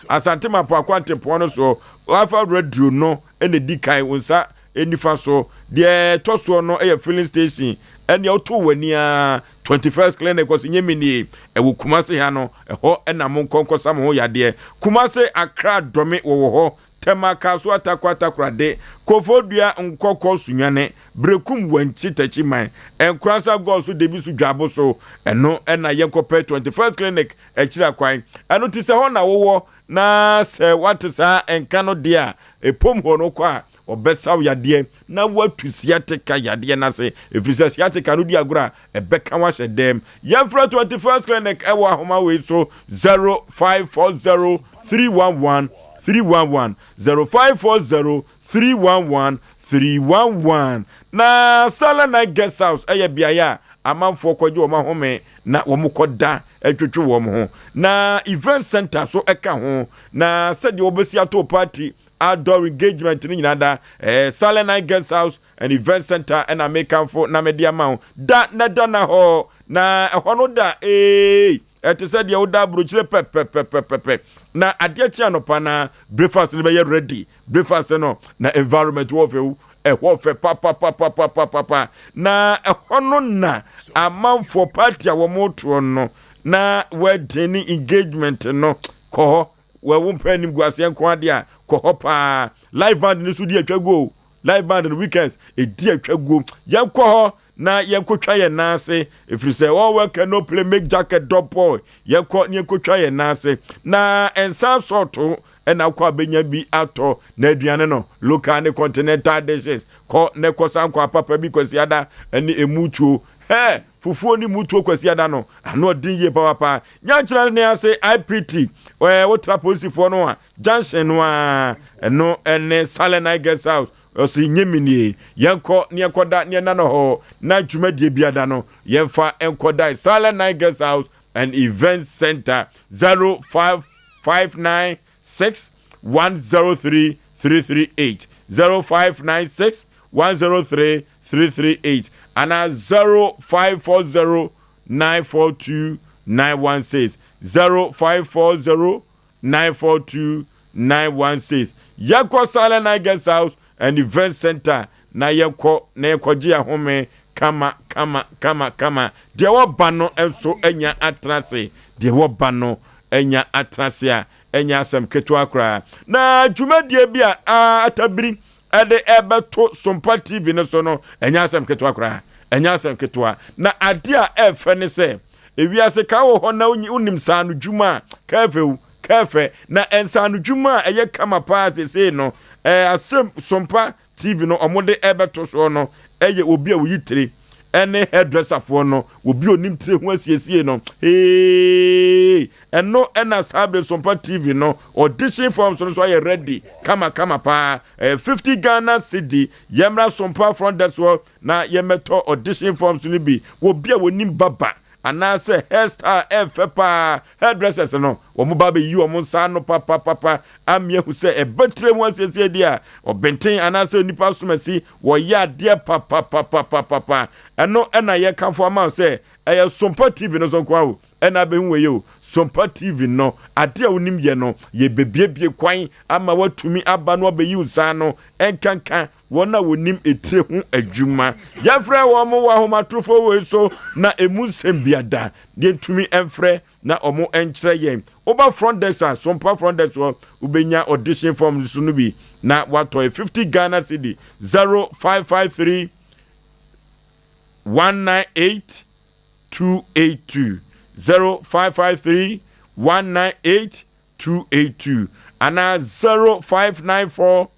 asante mapo akwantempo no so Alpha Radio no ene dikai wonsa enifa so de toso no filling station ene oto wani a 21st clinic was nyemini ewo Kumasi ha no ho ena mon konkosam ho yade Kumasi Accra dome wo ho temaka so atakwata de kofodua nkokɔ sunyane brekum wanchi tachiman enkrasa go so debi su dwabo so eno ena yenkopɛ 21st clinic ekira kwan eno ti se ho na wo na se watisa enka no dia epom ho no kwa obesaw yade na watu sciatica yade na se efisa sciatica no dia gura ebeka wa hyedem yefra 21st clinic ewa homa we so 0540 311 0540 311 311 na sala na guest house biaya amanfo kwaje wo mahome na wo mukoda etwetwe wo ho na event center so eka ho na said wo besi ato party outdoor engagement ni nyinada sala na guest house and event center and American for na media ma da na ho na no da ete said ya oda brochire pepe na ade tia no pa na breakfast ni be ready breakfast no na environment wo fe papa na no na amanfo party a wo moto no na wedding engagement no ko we wo mpanim guase nko ade a ko pa live band ni so di atwago live band the weekends e di atwago yanko ho na yenkotwa ye nase efrise wo work no play make jacket drop boy yenkotwa ye nase na ensan sorto ena kwa benya bi ato na aduane no local ne continental dishes ko ne kosan kwa papa bi kwasiada ene emutuo fufuo ni mutuo kwasiada no ano din ye papa nyanchira ne ase IPT wo traposi fo no a junction no a eno ene Salena guest house osi nyemini yenko ne koda ne na no ho na dwumadie biada no yemfa enkoda Salena guest house and Event Center. 0556 103 338 0596 103 338 and 0540 942 916 0540 942 916. Yako Silent Guest House and Event Center. Na yako jia home kama. De wo bano enso enya atrase. De wo bano enya atrase enya asem ketua kra. Na dwumadie bia atabiri ede ebeto Sompa TV no so no enya asem ketua kra. Enya asem ketua. Na ade a efe ne se ewiase ka wo ho na unim sanu dwuma kafe na ensanu dwuma eye kama pa se no Asem Sompa TV no omode ebeto so no eye obi a wuyitire ene hairdresser fo no obi onim tire ho asiesie no eno ena sabe Sompa TV no audition forms so are ready kama pa 50 Ghana cedi yemra Sompa front desk na yemeto audition forms ni bi obi a wonim baba anase hairstyle efepa hairdressers no omo ba be yi omo nsa no papa amie hu se ebetre mu asiesie dia obenten anase nipa somasi wo ya de papa eno ena ye kanfo ama se eye Sompa TV no so kwa wo ena be hu we yo Sompa TV no ade a wonim ye no ye bebiebie kwan ama watumi aba no be yi nsa no enkankan wona wonim etre hu adwuma yefre wo mo wa homatrofo we so na emu sembiada de tumi enfre na omo enkyere ye oba front desk Sompa front desk ubenya audition form so no bi na wato 50 Ghana cedi 0553 198 282 0553 198 282 and 0594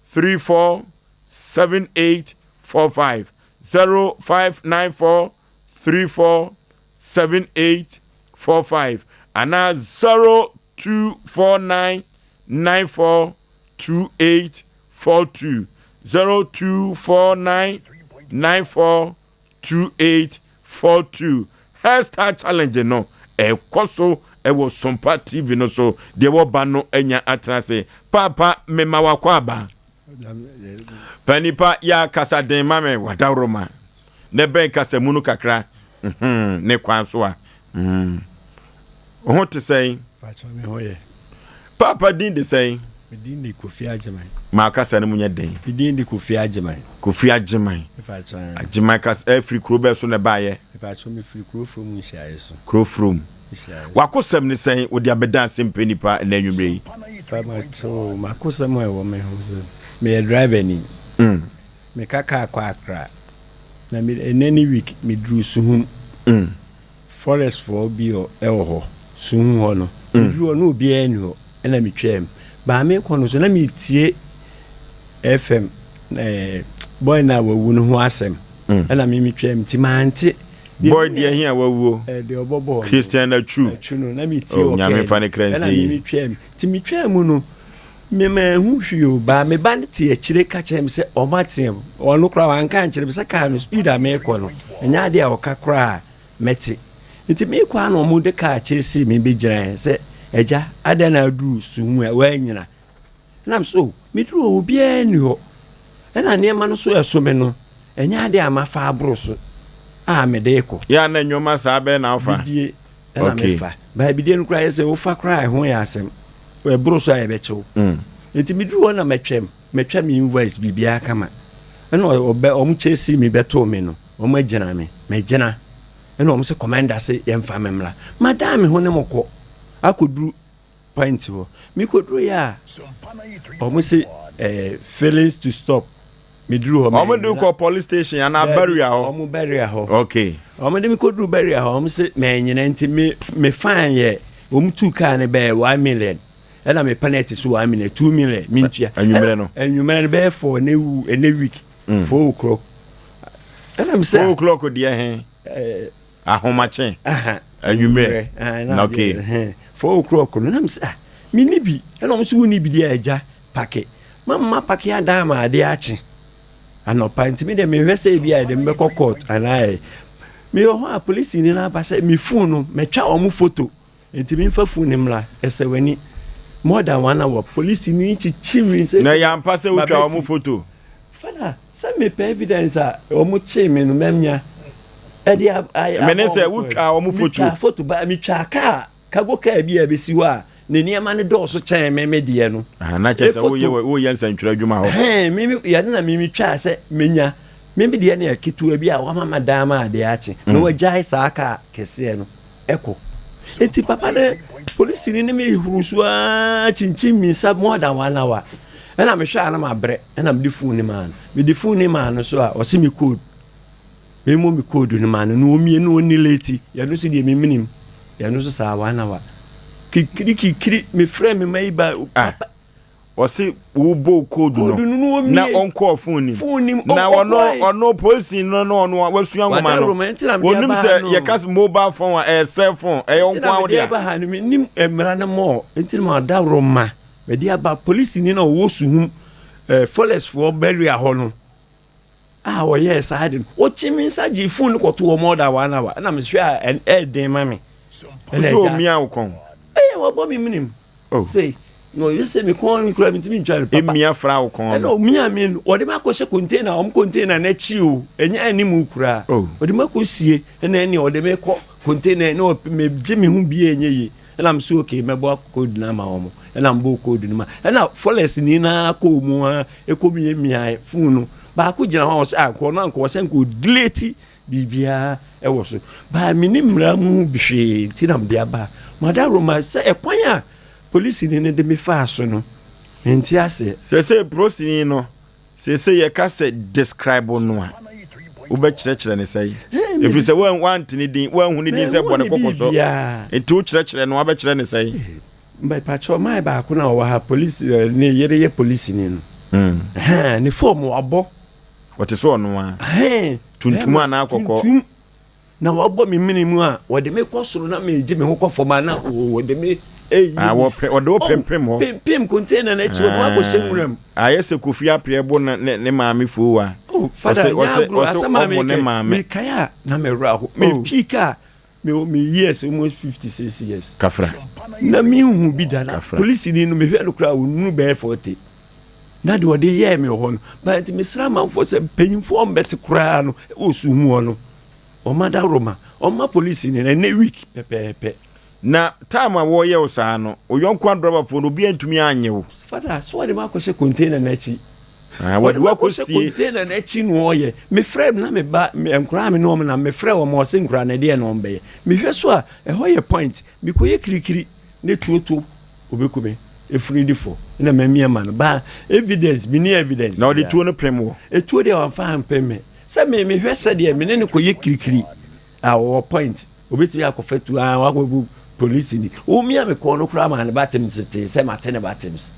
34 7845 0594 34 7845 and 0249 94 2842 0249 94 2842 hairstyle challenge no koso was Sompa TV no so de wo ba no enya atrase papa mema wakwaba panipa ya kasa den mame wadawroma ne ben kasa munu kakra ne kwanso a ho te sei papa din de sei din de Kofi Agyemai ma kasa ne munya den din de Kofi Agyemai Agyemai kasa every krobe so ne baye me free crow from Nshia so crow from wakosem ne sei wo dia beda Asem Mpe Nipa na anwumre papa to makosem e wo me ho me driver ni me kaka akwa akra na me any week me dru suhum forest for bi o e ho suhum ho no dru no obi ani ho na me twem ba me kono so na me tie FM boy na wawu no ho asem na me twem ti mante boy dia here wawu de obobo Christian na true no na me tie o nyame fa ne kransi na me twem ti me twem no me ma hu hwio ba me ba ne tie akire ka chem se o matem onu kra wan kan kire se ka no speed a me ko no nya de a o ka kra meti nti me kwa no mu de ka chesi me be giran se eja ada na du sumu a wa nyina na so me dru obi ani ho na ne ma no so eso me no enya de amafa abro so a me de ko ya na nyoma sa be na afa bidie na me fa ba bidie no kra ye se wo fa kra ho ya asem we bro so ya be chew enti me dru na metwem invoice bibia kama na o chesi me beto me no o ma gina me gina na o se commander se ye mfa memla madam ho ne moko akodru point ho me kodru ya o se failings to stop me dru ho me do call police station and a barrier ho o barrier ho okay o me de me kodru barrier ho o se me nyina enti me fine ye o tu car ne be 1 million and I'm a penalty so I mean 2 million mintia and you man be for a week 4 o'clock and I'm saying 4 o'clock dia how much and you may okay 4 o'clock and I'm saying me bi and I'm so ni bi dia eja packet mama packet adama ade achi and no pint me dem we say bi I dem be court and I me ho a police ni na ba say me phone no me twa omo photo enti me fa phone mla ese wani more than 1 hour police ni chichi me say na ya mpa say we twa omo photo fada say me pe evidence a omo chi me no memnya e dia me ne say we twa omo photo ba me twa ka go ka bia be si wa ne niam ne do so chen me die no na che say wo ye nsantwura adwuma ho me ya na me twa say menya me die na kitu bia wa mama dama ade achi no wa jai saka kese no eko eti papa ne police ni me hurusua chinchin mi sa more than 1 hour na me hwa na ma bre na me di phone ni man so a o se me code me mo me code ni man no omie no ni late ya no se die me minim ya no so sa 1 hour kikiri me frame me mai ba papa o se wo bo code no na on call phone na ono police no wasu angoma no onim se ye kas mobile phone cell phone on kwa dia ba ha ni nim emra na mo enti ma da roma me dia ba police ni na wo suhum forest for barrier ho no o yes I did o chimi sa ji phone ko to more than 1 hour na me hwa en den mami so mi awkon wo bo mi minim say no you say me kon kura mi timi ntware papa emia fra awkon no mi amen o de makose container container na chi o enya animu kura o de makosie na eni o de me ko container no me gimi hu bi enye yi na am so okay me bo code na ma omo na mbo code ma na forest ni na ko mu a ekomi emia funu ba ko gina ho so akọ no anko se nko delete bibia e wo so ba minimra mu bihwe tinam dia ba madaro ma se ekwan a police ni de me fa so no enti ase se prosini no se ye ka se describe no a wo be kire ne sai if you say one want ni din one hu ni din se bo ne kokoso enti wo kire no wa be kire ne sai mba pacho mai ba ko na wa ha police ni yere ye police ni no ni form abo what is so no a tuntuma na akoko na wabo mi minimu a wo de me kosoro na me je me ho kofoma na wo de me wo do pempem ho pempem container na chi wo ko hyenwuram ayese kofi apebo na ne maami fuwa ose ne maami me kaya na me raho me pika me years almost 56 years kafra na mi hu bi dana police ni no me hwe no kra wo nu be 40 na de ode ye me ho no but me sra man for se penyimfo on bet kra no osu hu no o mada roma o ma police ni na week pepepe na time wo ye o sa no o yonko driver for no bi antumi anye wo father so de ma ko se container na chi wo ko si container na chi no ye me frame na me ba me enkura me no na me frame wo mo se nkura na de no mbe me hwe so a e ho ye point me ko ye kirikiri ne tuoto obekume efridi for na mamia man ba evidence bi ni evidence na o de tuo no pem wo e tuo de wa fa pem se me hwe se de me ne ko ye kirikiri a wo point obeti akofatu a wa ko police ni o mi am ko no kura man batem tete se matene batems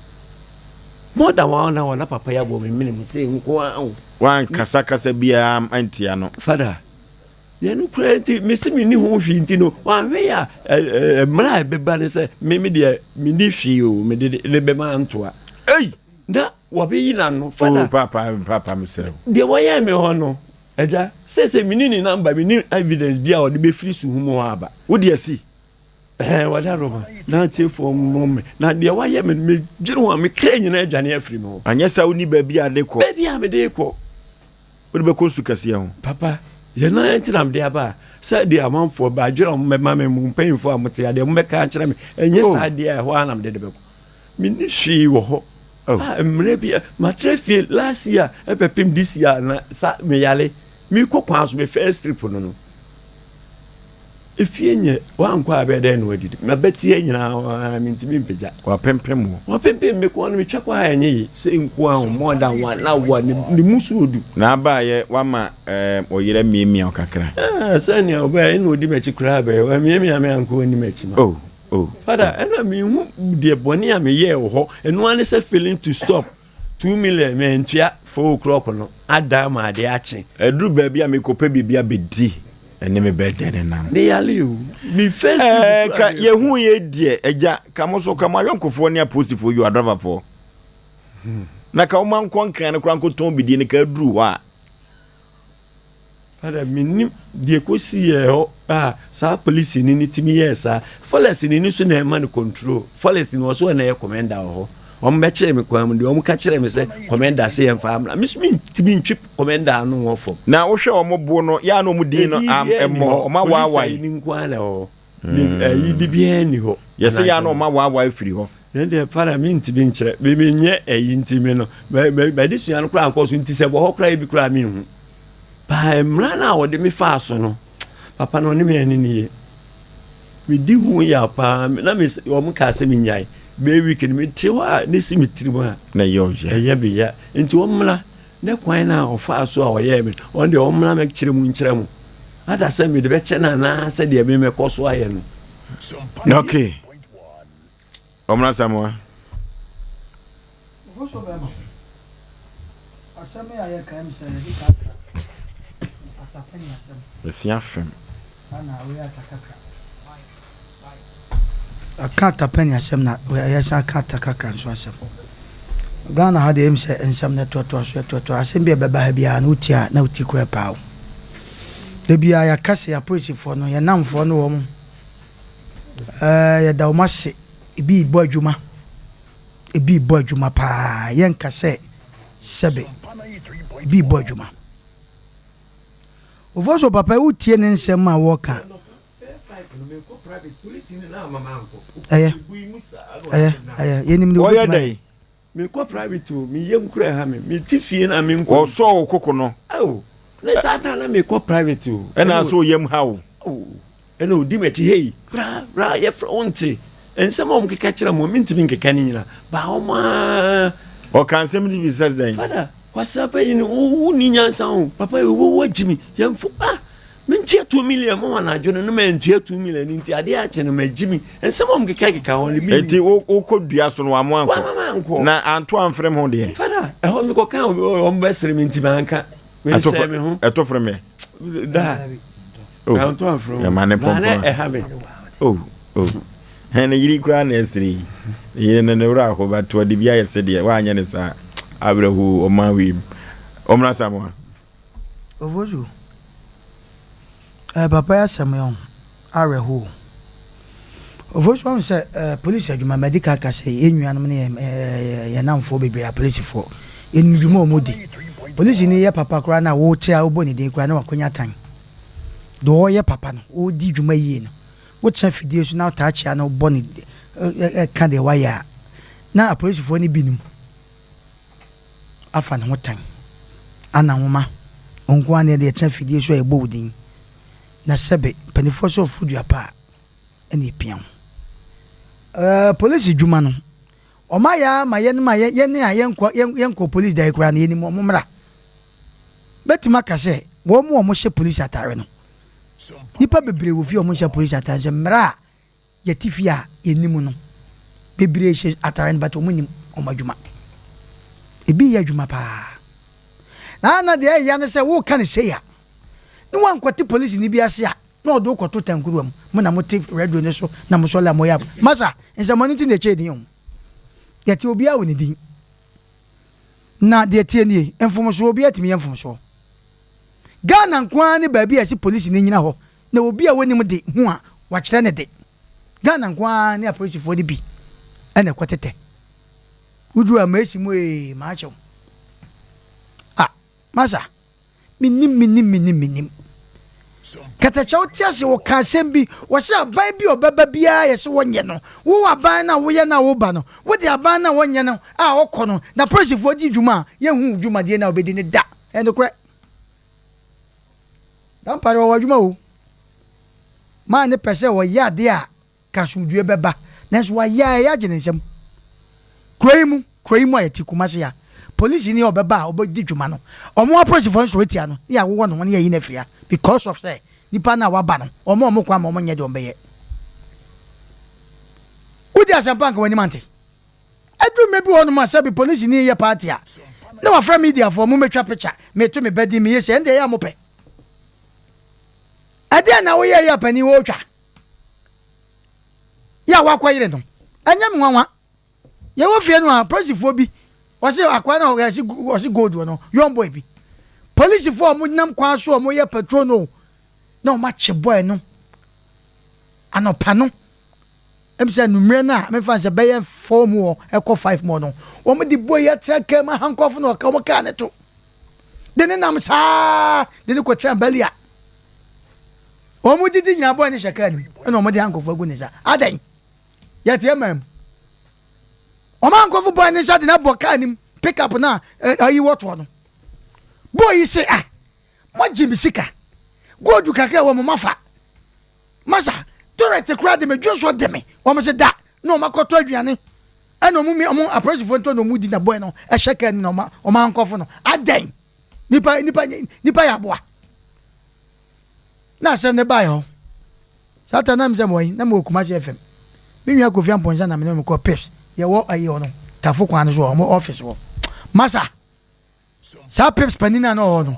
more than 1 hour na papa ya bo me minim se nko wan kasa bia antia no father ye no krenti me se me ni ho hwi nti no wan hwe ya mra be ba ne se me de me ni hwi o me de le be ma antoa na wo be yi na no father papa me se de wo ya me ho no eja se me ni number me ni evidence bia o de be free su hu mo aba wo de asi wada roba na tie for mom na de wa ye me gire ho me kra nyina adwane afiri me anya sa woni ba bia de ko ba bia me de ko wo be ko su kase ho papa ye na entinam de aba sa de amanfo ba gire mo me ma me mpanyfo amote ade mo be ka kire me enye sa de ho anam de be ko me ni hwi wo ho mre bia ma trafie last year epepim this year na sa me yale mi ko kwanso me first trip no if yenye wankwa abede no adidi na betie nyina mintimi mpeja wa pempem me ko no me twa kwa enye se nko a more than 1 hour ni musuodu na ba ye wama oyire miemia okakra sani oba eno odi mechi kra ba wa miemia me anko ni mechi ma father ena mi hu de boni a me ye ho eno ane se feeling to stop 2 million me ntua 4 o'clock no adam ade ache edru ba bia me kopa bibia bedi ene me bede ne nam me yale o me first ka ye hu ye die eja kamoso kama yonkofo ne apostifo you driver for na ka o man kon kan ne kranko ton bidie ne ka dru wa Father, minim die kosi ye sa police ni timi yes forest ni so na man control forest ni so na commander ho be kire me kwam de ka kire me say commander say em family me timi ntwi commander no wo fo na wo hwe omobo no ya no mudin no emmo o ma waawai ni nkwale ho yi bibia ni ho yesi ya no ma waawai firi ho de para me ntimi nkire me nye eyi ntimi no be disua no kra ankoso nti se bo ho kra bi kra me hu ba mrana wo de me fa so no papa no ne me ani ni me di hu ya pa na me wo mu ka se me nyai be week ni me tiwa ne si mitiri mu na yoje ya be ya nti wo mra ne kwan na o fa so a wo ye me on de wo mra me kire mu nkire mu ada se me de be che na se de me koso aye no okay omra samwa voso bema asame aye kan se de ka Esi afem. Ana we atakaka. Akata pen asem na we yesa akata kakra so asem. Ghana ha de em se ensem na toto asem bia beba ha bia na utia na uti kura paaw. De bia ya kase ya polisifo no ya namfo no wo mo. Ya da umase ibi bo adwuma. Ibi bo adwuma pa yen kase sebe. Ibi bo adwuma. Ovoso papa utie ne nsem a woka yenim ni oyedai me ko private to me yem kura ha me tifie na me nko wo so okoko no aw na sata na me ko private to ena so yem hawo ena odi mechi hey bra ye fronti ensem om keka kira mo mintimi nkeka ni nyina ba o ma o kan sem di business den fada wasapa yin o ni nyansa o papa wo jimi yemfo mentua 2 million mo na adwo no mentua 2 million nti ade a che no majimi ensem om keka ho le mi enti o kodua so no amo anko na anto amfrem ho de fada e ho mi ko kan o mbesere mi nti banka we se me ho eto frem da anto amfrem e mane pompo e have hene yiri kura na esiri yene ne wura ko ba to de bia yese de wa anya ne sa abrahu o ma wi omra samwa ovoju papa ya sameon arehu ovoju on se police adwuma medical ka se enuanum ne ye namfo bebre a police fo enudwuma omodi police ni ye papa kura na wo tia oboni de kura na wakonya tan do ye papa no o di dwuma yie no wo tsa fidie so na ta chia na oboni ka de waya na police fo ni binum afa na hotan ana homa onko ane de tsa fidie so e bowdin na sebe penifo so fudu apa ene pian police dwuma no o ma ya ma ye ne ayenko police dai kura na yeni mo mra betima ka se wo mo hye police atare no nipa bebre wo fi o mo hye police atare mra ye tifia yenimu no bebre hye atare no bato mo nim o madwuma ebi ya dwuma pa na de ya ne se wo ka ne se ya no wan kwati police ni bi ase a na odo kwoto tankuru am mo na mo te radio ne so na mo so la mo ya masa ense mo nti ne che din o yati obi a woni din na de tie nie enfomoso obi atimi enfomoso Ghana nkwa ne baabi a si police ni nyina ho na obi a woni mu de hu a wa kire ne de Ghana nkwa ne a police fo de bi ene kwetete udu a mesi mu ma achew masa minim katachaw tiase wo kasem bi wo se aban bi obaba bia yese wonye no wo aban na wo ye na wo ba no wo de aban na wonye no a okọ no na prosifo di dwuma ye hu dwuma de na obedi ne da endo kre dan pare wo dwuma o ma ne pese wo ya de a kasumdue beba nanso wa ya gene nsem kweimu ayeti kumase ya police ni obeba obedi dwuma no omo approach for so etia no ya wo no ne yi na fia because of say nipa na wa ba no omo kwa omo nye de ombeye udi Asem Mpe wani mante edu mebi wono ma say police ni ye party a na wa from media for mo metwa picture me to me bedi me yese ende ya mo pe ade na wo ye ya pani wo twa ya wa kwa yire no anya mwanwa ye wo fie no a police fo bi wasi akwa na wasi gold no young boy bi police for mo nam kwa so mo ye patrol no na o ma che boy no anopa no em say numre na me fan say be 4 more e ko 5 more no o mo di boy ya track ma handcuff no ka mo ka ne to de ne nam sa de ne ko chambelia o mo di nyina boy ne shaka ni e no mo di handcuff agu ne sa adan ya tie mam o man handcuff boy ne sa de na boka ni pick up na ayi woto no boy say mo jimi sika go du kaka wo mo mafa masa torete crowd me dwoso de me wo mo se da no makoto aduane ana mu mi omo approach for to no mu di na boy no e shaka ni no ma o man nkofo no adan nipa ya boa na asem ne ba yo sata na mze moyi na mo kuma FM mi nwa Kofi Amponza na me no ko peps ye wo ayi ono tafo kwan so o office wo masa sa peps panina no no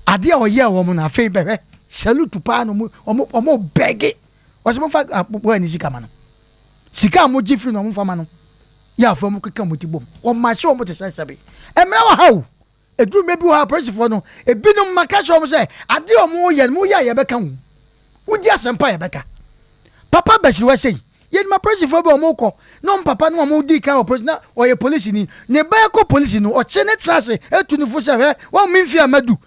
ade a oye wo mo na fe behwe salute pa no mo bege wase mo fa boy ni sika ma no sika mo gifri no mo fa ma no ya fa mo keka mo tibom o ma she o mo te sabe emra wa hawo edu mebi wa press for no ebinom maka she o mo say ade o mo ye beka hu udi asempa ye beka papa bashiri wa say ye ma press for be o mo ko no papa no mo di ka o press na o ye police ni ne ba ko police no o che ne trase etu ni fu se wa minfi amadu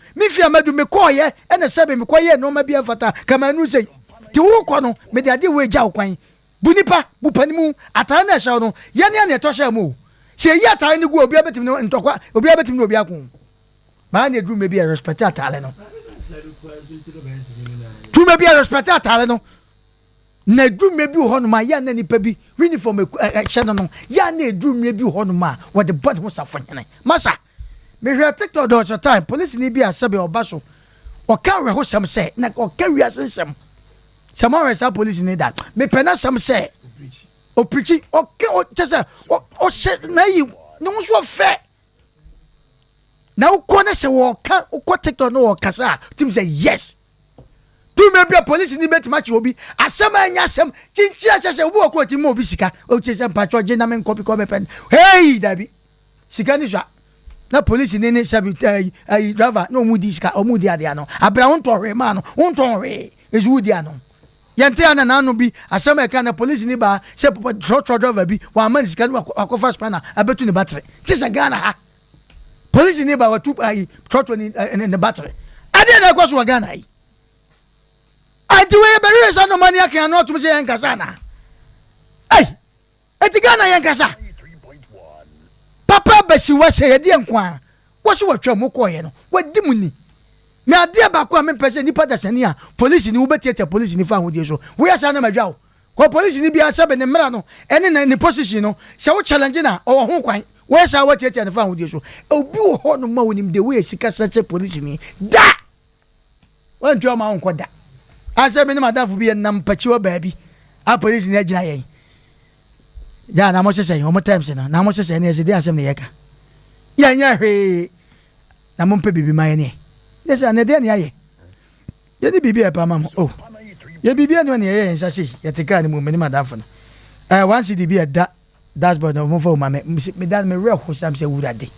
me ko ye ene sebe me ko ye no ma bi afata kama nu say ti wo ko no me de ade we ja okwan bunipa bupanimu atare na sha no ye ne na to sha mu se yi atare ni gu obi abetim no ntokwa obi abetim no obi akun ba na dru me bi respect atare no tu me bi respect atare no na dru me bi ho no ma ya na nipa bi uniform sha no ya na dru me bi ho no ma wo de bad ho safanyene masa me hwe TikTok do so time police ni bi asabe obaso o ka we ho sam say na o ka wi asensem Samara sa police ni that. Me pena some say. O preaching. Okay. O just o say na you. No so fair. Now kona say wo ka o ko TikTok no kasa. Tim say yes. Tu me be police ni bet match obi. Asem anya asem. Chinchi say wo ko tim obi sika. O che say patro je na men copy ko me pen. Hey Dabi. Sika ni so. Na police ni ni sabi driver no mu di sika o mu di ade ano. Abra won to hwe ma no. Won to hwe. Ezu di ano. Yante ana nanu bi asema ka na police ni ba se papa truck driver bi wa man sika ni akofa spanner abetu ni battery tisa Ghana ha police ni ba wa tu ai truck ni the battery ade na kwaso wa Ghana ai ati we be re sa no mani aka no to se yan kasa na ai ati Ghana yan kasa papa besi wa se yede nkwa wo se wa twa mo ko ye no wa di mu ni me ade ba ko me pese nipa da sani a police ni wo betiete police ni fa hodie so wo ya sa na madwa ko police ni bia sabe ne mra no ene na ni position no se wo challenge na o ho kwan wo ya sa wo tiete ne fa hodie so obi wo ho no ma wonim de we sika sache police ni da won twa ma won ko da ase me ni madafu bi nam pachiwa baabi a police ni agina yen ya na mo sese o mo times na mo sese ne se de asem ne yeka ya nya hwe na mo mpe bibi ma ye ne yes and then ye ni bibi e pa mama oh ye bibi anu ne ye nsa si ye tika ni mu me ni madam fo no one cd bi e da dashboard no mo fo ma me dan me re ho sam se wurade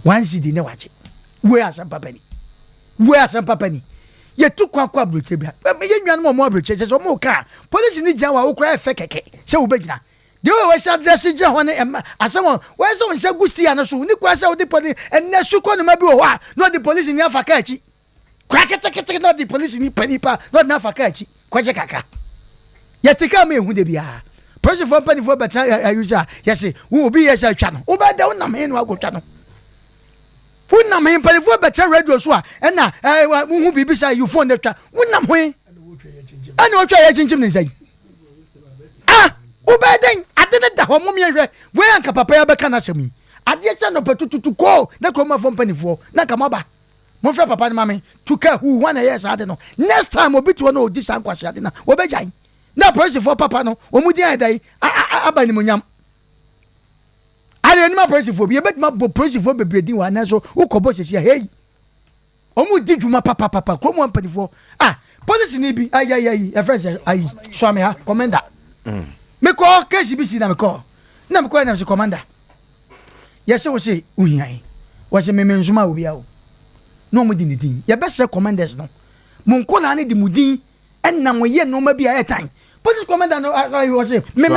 one cd ne wache we asam papa ni ye tu kwa broche bia ye nwan mo broche se so mo ka police ni jan wa wo kra efe keke se wo begina de we se address jan ho ne asam we se won se gusti ya no so ni kwa se wo de police enne su ko no ma bi wo ha no de police ni afa ka achi kwa kete no de police ni panipa no na afa ka achi kwa je kakra ye tika me hu de bia president for pani for better user yes wo bi yes atwa no wo ba da wonam he no agotwa no wonam he pani for better radio so a na hu bibi say you phone de twa wonam ho ana wo twa ye chinchim ne sai ubeden adede da ho momye hwe we anka papa ya beka na semi ade cha no patututu ko na ko ma fo mpanifo na ka maba mo fre papa ni mame tuka hu wana yes ade no next time obi to no odi san kwase ade na obejan na police for papa no omudi adai abani monyam ade ni ma police for bi ebet ma bo police for bebredi wa na so ukobo sesi hey omudi djuma papa ko mo mpanifo police ni bi ayi e friends ayi so me ha commander me ko case bi si na me ko na se commander yes we say uhian we say me nzuma obi a o no mo di ni din ye be share commanders no mo nkola ne di mudin enna mo ye no ma bi a etan police commander no was say me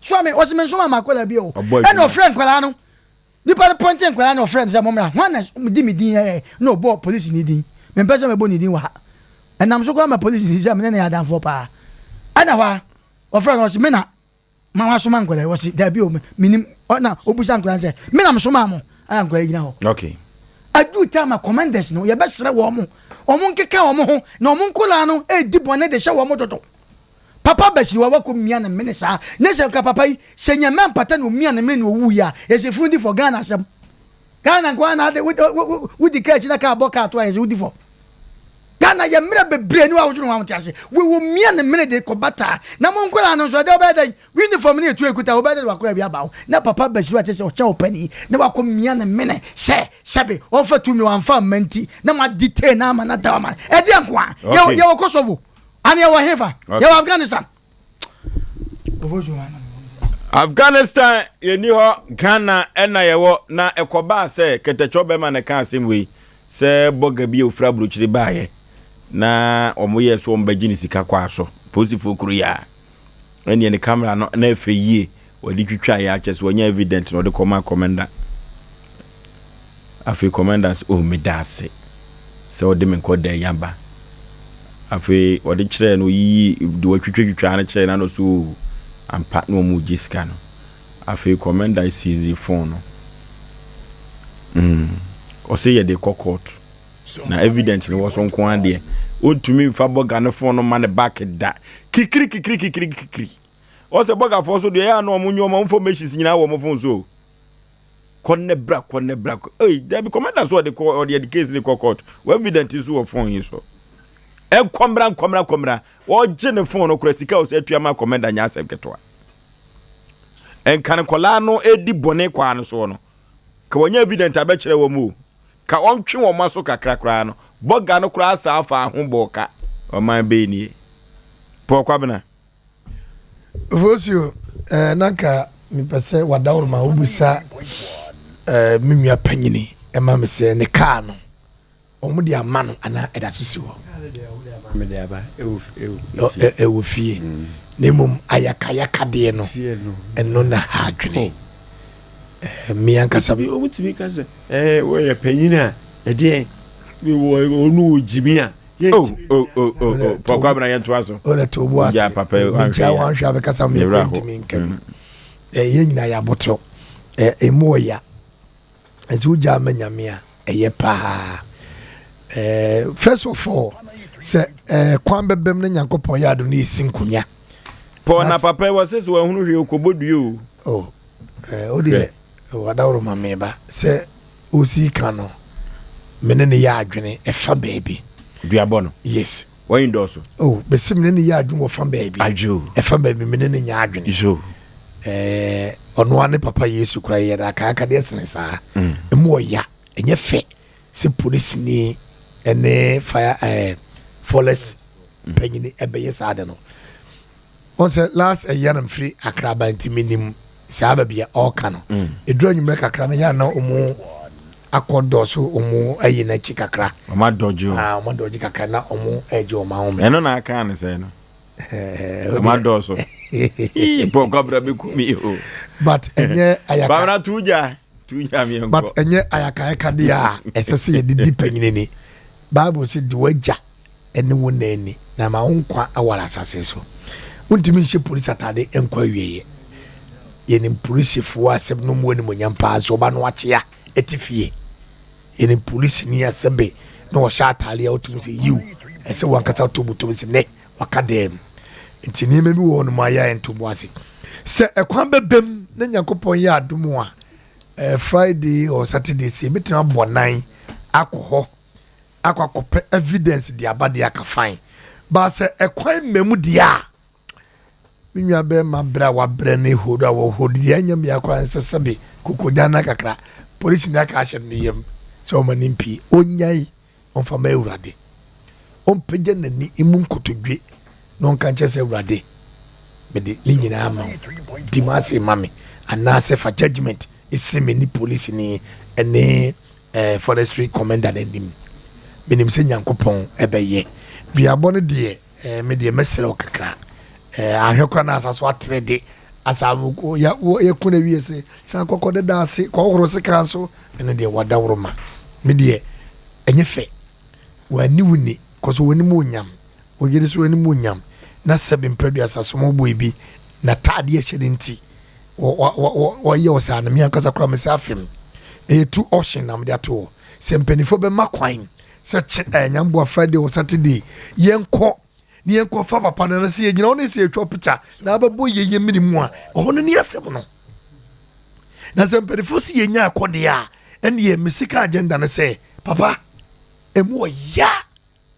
swame was me swama makola bi o and no friend kola no di pa point kola no friend say mo mra wan di mi din no bo police ni din me pese me bo ni din wa enam so ko ma police ni say me na ya dan for pa ana wa o friend was me na ma wa so man kola was there bi o minim na obusan kola say me na me so ma mo an kola gina ho okay adu time commanders no ye be sere wo mo omo nkeka wo mo ho na omo nkola no di bone de hye wo mo toto papa basi wa ko mia na mene sa ne se ka papa yi se nya man pata no mia na mene no wu ya e se fundi for Ghana sam Ghana kwa na de with the catch na ka boka to e se udi for Ghana ye mre bebre ni wa wo wa mtiase we wo mia na mene de ko bata na mo nkola no so de obeda uniform ni etu ekuta obeda wa ko ya bia ba na papa basi wa tese o cha opani na wa ko mia na mene se sebe o fa tu mi wa mfa manti na ma detain na ma na da ma e de ankoa ye wo Kosovo and you were here you Afghanistan Afghanistan ye ni ho Ghana ena ye wo na ekoba se ketecho be ma ne kan semwe se boga bi ofra bruchiri baaye na omoye so mbagi ni sika kwa so positive kuru ya eni ne camera no na efe yie wadi twitwa ya chese wonya evident no de koma commander afi commanders o medase se odi men ko de yamba afi wadi kire no yi de watwitwa na kire na no so ampa no mu jiska no afi commander seize phone no Osei ye de court na evidence no was on kwa de ontumi mfa boga no phone no man back da kikiri Osei boga for so de ya no omunyo ma information nyina wo mo phone so konne bra there be commander so the case the court we evidence is so phone so e komra wo gene phone no krasika o se atuama commander nya asem ketwa en kan kola no edi bone kwa no so no ka wonya evidence abekere wo mu ka ontwe wo maso kakrakra no boga no kra asa afa ho boka o man be ni po kwa bena Osei nanka mi pese wadawro ma obusa mimia panyini e ma me se ne ka no omudi amano ana edasusi wo me de aba e wo fie nemum ayaka de no eno na hadwene mi anka sabi obutimi ka se wo ye panyina e de wo onu jimia pokwa bna yento aso ora to bo ase ya papa ja wan hwa be kasa me pantimi nkam ye nyina ya botro emoya ezu ja manyamia eye pa first of all se kwan bebem na Nyankopon ya do na esinkunya po na papa wase so ehunu hwe okobodu o de wadawro mameba se osi kano menene ya adwene efa baby duabono yes why indoso besim menene ya adwene ofa baby ajo efa baby menene nya adwene jo ono ane papa Yesu kura ye da aka de sene sa emu oya enye fe se police ni ene fire forest panyini ebeye sa de no on se last a year and free akraba ntiminim saba bia oka no edro nyumre kakra na ya na omu akodo so omu ayi na chikakra omadojo omadoji kakra na omu eje o ma home eno na aka ne se no omadoso po kabra be kumi o but enye ayaka bana tuja mi enko but enye ayaka dia esese ye di panyini ni bible say di waja ene wonani na ma onkwa awara asase so untimi nhye police atade enkwa wieye yenim police fo asem no mo ni monyampa so ba no akye etifie yenim police ni asebe no wo sha atale otum se you ese wankata tobutum se ne wakadem ntini me bi wo no ma ya entobo ase se ekwan bebem na Nyankopon ya adumu a Friday or Saturday se betima bonan akoho akwakope evidence di abade aka fine ba se ekwan memu dia minwa be mabra wa bre ne hodo wa hodi anyam ya kwa nsesebe kokojana kakra police na ka ahye ne yam so manimpi onyai onfa ma urade onpeje nani imun kotodwe non kan chese urade me de linyina ama dimase mame anase for judgment isime ni police ni ene forestry commander denim menim sɛ nyankopɔn ɛbɛyɛ duabɔ no deɛ me deɛ mɛsrɛ wo kakra ahwɛ kora no asa so atere de asa yɛkuna wie se san kɔkɔ deda ase kɔhoro se ka so ɛno deɛ wadaworo ma me deɛ ɛnyɛ fɛ wani wuni kɔso wani mu nyam oyere so wani mu nyam na sɛbi mpɛdu asa so mo boy bi na taade ɛhyɛ de nti wɔyɛ wo saa no me ankasa kora me sɛ afem ɛyɛ two option na mede ato sɛ mpanifo bɛma kwan sɛ nyamboa Friday or Saturday yɛnkɔ ni yɛnkɔ fa papa no sɛ yɛgyina wo ne sɛ yɛtwa picture na abɛbɔ yɛyɛ minimu a ɔhɔ no ne asɛm no na sɛ mpanifo sɛ yɛnya akɔdeɛ a ɛne yɛ mesika agenda no sɛ papa ɛmu ɔya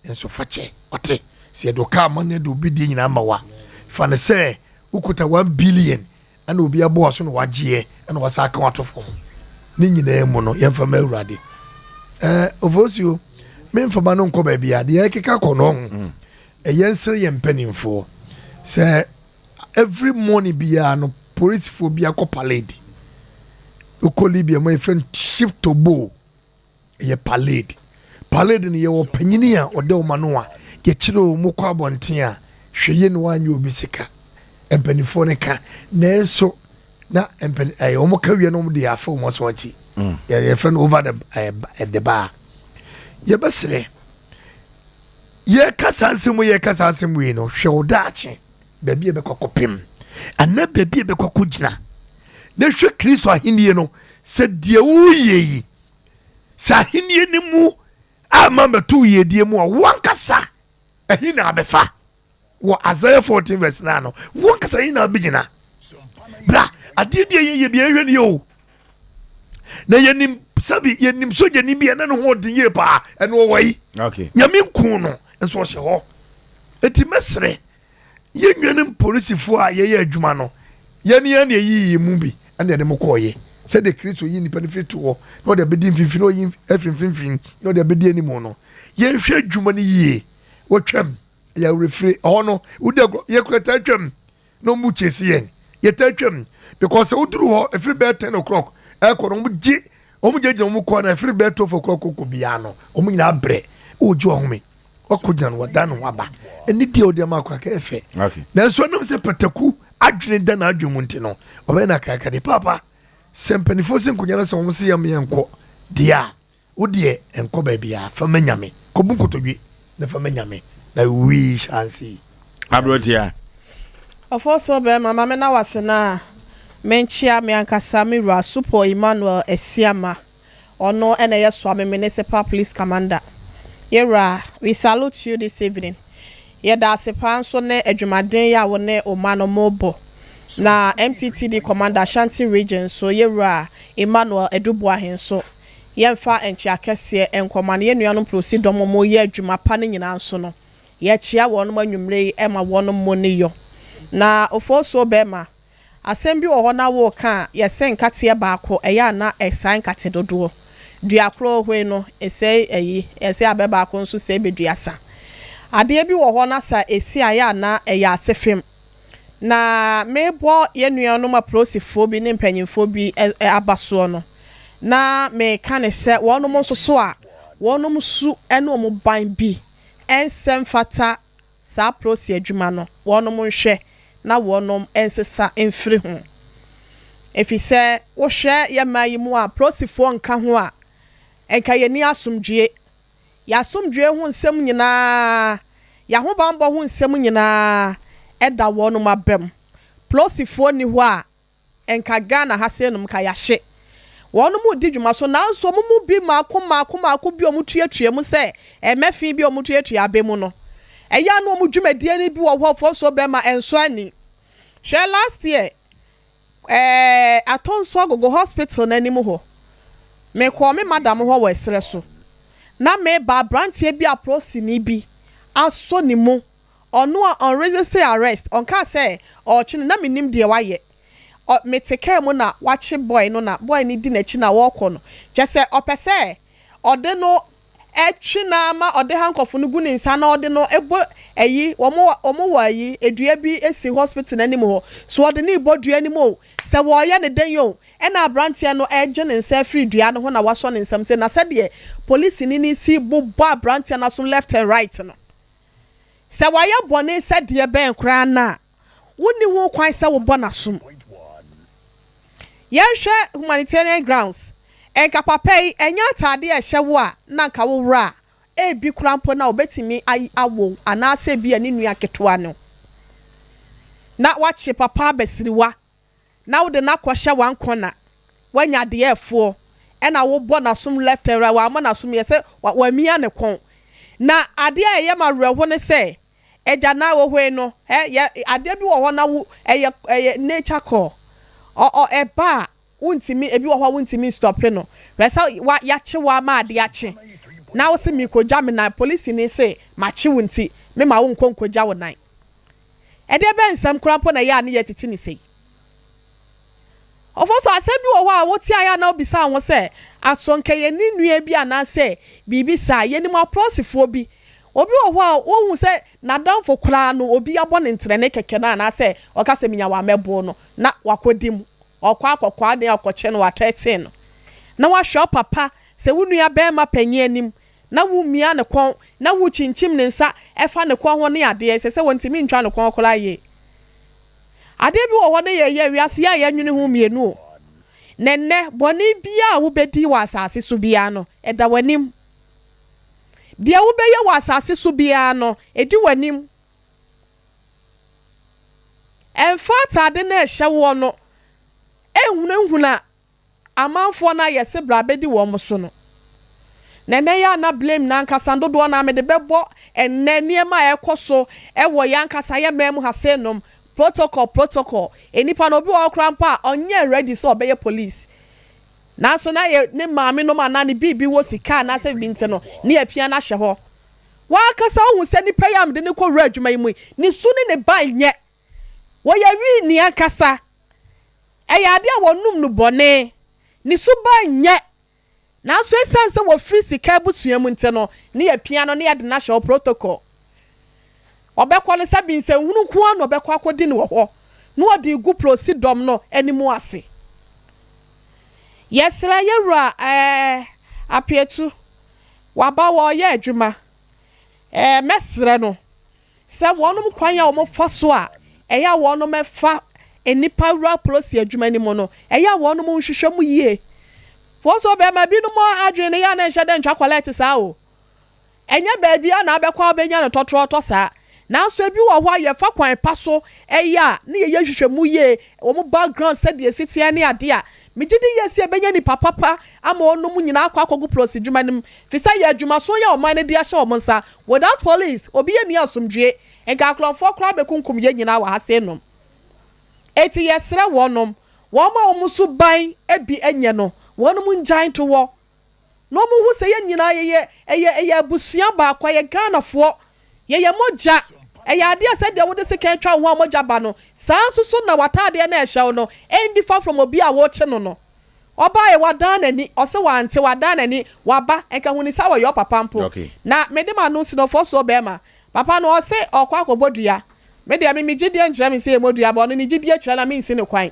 nso fa kyɛ ɔte sɛ yɛde ɔka ama no de obi deɛ nyinaa ma wa fa ne sɛ wokuta 1 billion ɛna obi aboa so no wagyeɛ ɛna wɔsa aka wato fam ne nyinaa mu no yɛmfa ma awurade Oforisuo memfama no nkɔ baabi a deɛ ɛkeka kɔ no ho ɛyɛ nsere yɛ mpanimfoɔ sɛ every morning biara no policefoɔ bi akɔ parade wokɔ Libya ma yɛfrɛ no shift to bow ɛyɛ parade no yɛwɔ panyini a ɔde ɔma no a yɛkyerɛ wo mu kɔ abɔnten a hwɛ yɛ no woanyɛ obi sika mpanimfoɔ no ka nanso na ɔmo ka wie no ɔmo de afa ɔmo so akyi yɛfrɛ no over the bar yɛbɛsrɛ yɛkasa nsɛm yi no hwɛ wo daakye baabi yɛbɛkɔkɔ pem ana baabi yɛbɛkɔkɔ gyina na hwɛ Kristo ahennie no sɛ deɛ woyɛ yi sɛ ahennie no mu ama mɛto yɛdie mu a wankasa ɛhi na abɛfa wɔ Isaiah 14 verse 9 no wankasa ɛhi na abɛgyina bra adeɛ bi yɛyɛ bi yɛhwɛ ne yɛ o na yɛnim sabi yɛnim soja ni bi na no ho de yɛ pa ɛno wɔ yi nyame nku no nso ɔhyɛ hɔ eti mesre yɛnwene polisifoɔ a yɛyɛ adwuma no yɛne yɛyi mu bi ɛna yɛde mo kɔɔyɛ sɛ de Kristo yi nipa ne fitu hɔ na ɔde abɛdi mfimfini ɔyi afimfimfini na ɔde abɛdi anim no yɛnhwɛ adwuma no yie wɔtwam yɛwerɛfire ɔhɔ no wode yɛkura ta twam na ɔmu kyesi yɛn yɛta twam because woduru hɔ ɛfiri bɛɛ 10 o'clock ɛkɔ no ɔmu gye ɔmu kɔ na ɛfiri bɛɛ 12 o'clock kɔ biara no ɔmu nyinaa brɛ ɔgye ɔhome ɔkɔ gyina no wɔda no ho aba ɛne deɛ ɔde ama akora ka ɛfɛ nanso ɛnam sɛ pataku adwene da na adwene mu nti no ɔbɛyɛ no akaaka de papa sɛ mpanimfoɔ sɛ nkonya no sɛ wɔm sɛ yɛm yɛnkɔ deɛ a wodeɛ ɛnkɔ baabi a fa ma nyame kɔbu nkotodwe na fa ma nyame na we shall see abrotia Oforisuo bɛrima mame na wase na menchia me ankasa me wura Super Emmanuel Esiama ɔno ɛna yɛ Swami Municipal Police Commander yɛwura we salute you this evening yɛda asepa nso ne adwumaden ya wo ne Omano Mobo na MTTD Commander Ashanti Region so yɛwura Emmanuel Edubuahin so yɛmfa enchia kɛseɛ enkɔma ne yɛnuanom proceed dɔmo mo yɛ adwuma pa ne nyina nso no yɛkyia wɔn mo anwumre ɛma wɔn mo ne yo na Oforisuo bɛrima asɛm bi wɔ hɔ na wo ka yɛsɛ nkateɛ baako ɛyɛ na ɛsan nkate dodoɔ duakro hwe no ɛsɛ ɛyi ɛsɛ abɛ baako nso sɛ beduasa adeɛ bi wɔ hɔ na sa esi ayɛ na ɛyɛ asefem na mebɔ yɛnuanom aprosifo bi ne mpanyimfo bi abasoɔ no na me ka ne sɛ wɔnom nso so a wɔnom su ɛne ɔmo ban bi ɛnsɛm fata saa prosi adwuma no wɔnom nhwɛ na wɔnom ensesa emfiri ho efisɛ wohwɛ yɛma yi mu a prosifo nka ho a enka yɛni asomdwe yasomdwe ho nsɛm nyinaa yaho bambɔ ho nsɛm nyinaa ɛda wɔnom abam prosifo ni ho a enka Ghana ha sɛ nom ka yahye wɔnom di dwuma so nanso mu bi maako bi ɔmo tuatua mu sɛ ɛmɛfi bi ɔmo tuatua abemu no ɛya no ɔmo dwumadie ni bi wɔ hɔ Oforisuo bɛrima enso ani hwɛ last year atonso agogo hospital na anim hɔ me kɔ me madam hɔ wɔ esere so na me ba brantie bi aprosi ni bi aso ni mu ɔno a unresisted arrest ɔnka sɛ ɔkye na me nim deɛ wayɛ me teke mu na wache boy no na boy ni di na chi na wɔkɔ no kyɛ sɛ ɔpɛ sɛ ɔde no na ma ode hankofo no gu ne nsa na ode no ebo eyi omo wa yi edua bi esi hospital anim ho so ode ne ibodua anim o se wo ye ne den yo e na abrantia no eje ne nsa free dua no ho na waso ne nsam se na se de police ni si bo abrantia na so left and right no se wa ye bone se de ben kra na woni ho kwan se wo bo na som ye hwe humanitarian grounds enka papai enya atade e hyewo a na nka wo wura e bi krampo na obetimi awo anase bi ani nua ketewa no na wache papa besiriwa na wo de na kwhye wankona wanya de efo e na wo bo na som left era wa ma na som ye se wa mia ne kon na ade a ye mawerɛho ne se eja na wo hwe no ade bi wo ho na wo nature call o eba untimi ebi wo ho untimi stop no resa wa yache wa ma ade yache na wo se mi ko jam na police ni se ma che wunti me ma wo nkonko ja wo nan e de be nsam krampo na ya ne yetiti ni sei ofo so asem bi wo ho a wo ti aya na obisa wo se asonke ye ni nua bi ana se bibi sa ye ni mo prosifo bi obi wo ho a wo hu se na danfo kra no obi abo ne ntre ne keke na na se o ka se minya wa mebo no na wakodim okwa akokwa de akoche no wa 13 no na wa hwe papa se wunu ya be ma panyi anim na wu mia ne kon na wu chinchim ne nsa efa ne kon ho ne ade se wontimi ntwa ne kon kola ye ade bi wo ho ne ye wiase ya ya nwene hu mienu o nenne boni bia wo bedi wa asase so bia no eda wanim dia wo be ye wa asase so bia no edi wanim enfata ade na ehye wo no ehunahuna amanfo na yese brabedi wo mo so no nene ya na blame na nkasa dodo na me de bebo enne niema ekoso ewo ya nkasa ya mem hasenom protocol enipa no bi wo krampa onye ready so obeye police na so na ye ne maame no ma na ne bibi wo sika na se binte no ne apia na hye ho wa kasa hu se nipa yam de ne ko wura adwuma yi mu ni su ne ban nye wo ya wi ni akasa eyade a wonum no bone ni su ban nye na so esanse wo free sika busuam nte no ne apia no ne yade na hye protocol obekwa le sabi nse hunu ko an obekwa akodi ne wo ho no odi gu prosidom no animu ase yesra yewura apietu waba wo ye adwuma mesre no se wonum kwan ya wo mo faso a eya wonum efa enipa wura prosi adwuma ni mo no eya wonum nhwehwem yie foso be ma binu mo adwene ya na hye de ntwa collect sa o enye ba bia na abekwa obenya no totoro sa na so bi wo ho ye fa kwan paso eya ne ye hwehwemu ye wo mo background said ye sitia ne ade a mejidi yesi ebenya ni papa ama onum nyina akwa akogu prosi dwuma nim fisa ye adwuma so ye o man ne dia hye o monsa without police obi ye ni asomdwe enga aklonfo kra bekunkum ye nyina wa hase nom eti yesre wonom wo ma omusu ban ebi enye no wonum njan to wo no mu hu se ye nyina ye abusua ba akwa ye ganafo ye moja eya ade ase de wo de se kan twa ho moja ba no sansusu na watade na ehyew no endi fa from obi a wo che no oba ye wadan nani ose wante wadan nani waba enka huni sa wo yo papa mpo na mede ma no si no fo so be ma papa no ose okwa akobodua mede ami migidie nkyere mi se modua ba no ni gidie kyere na mi nsi ne kwan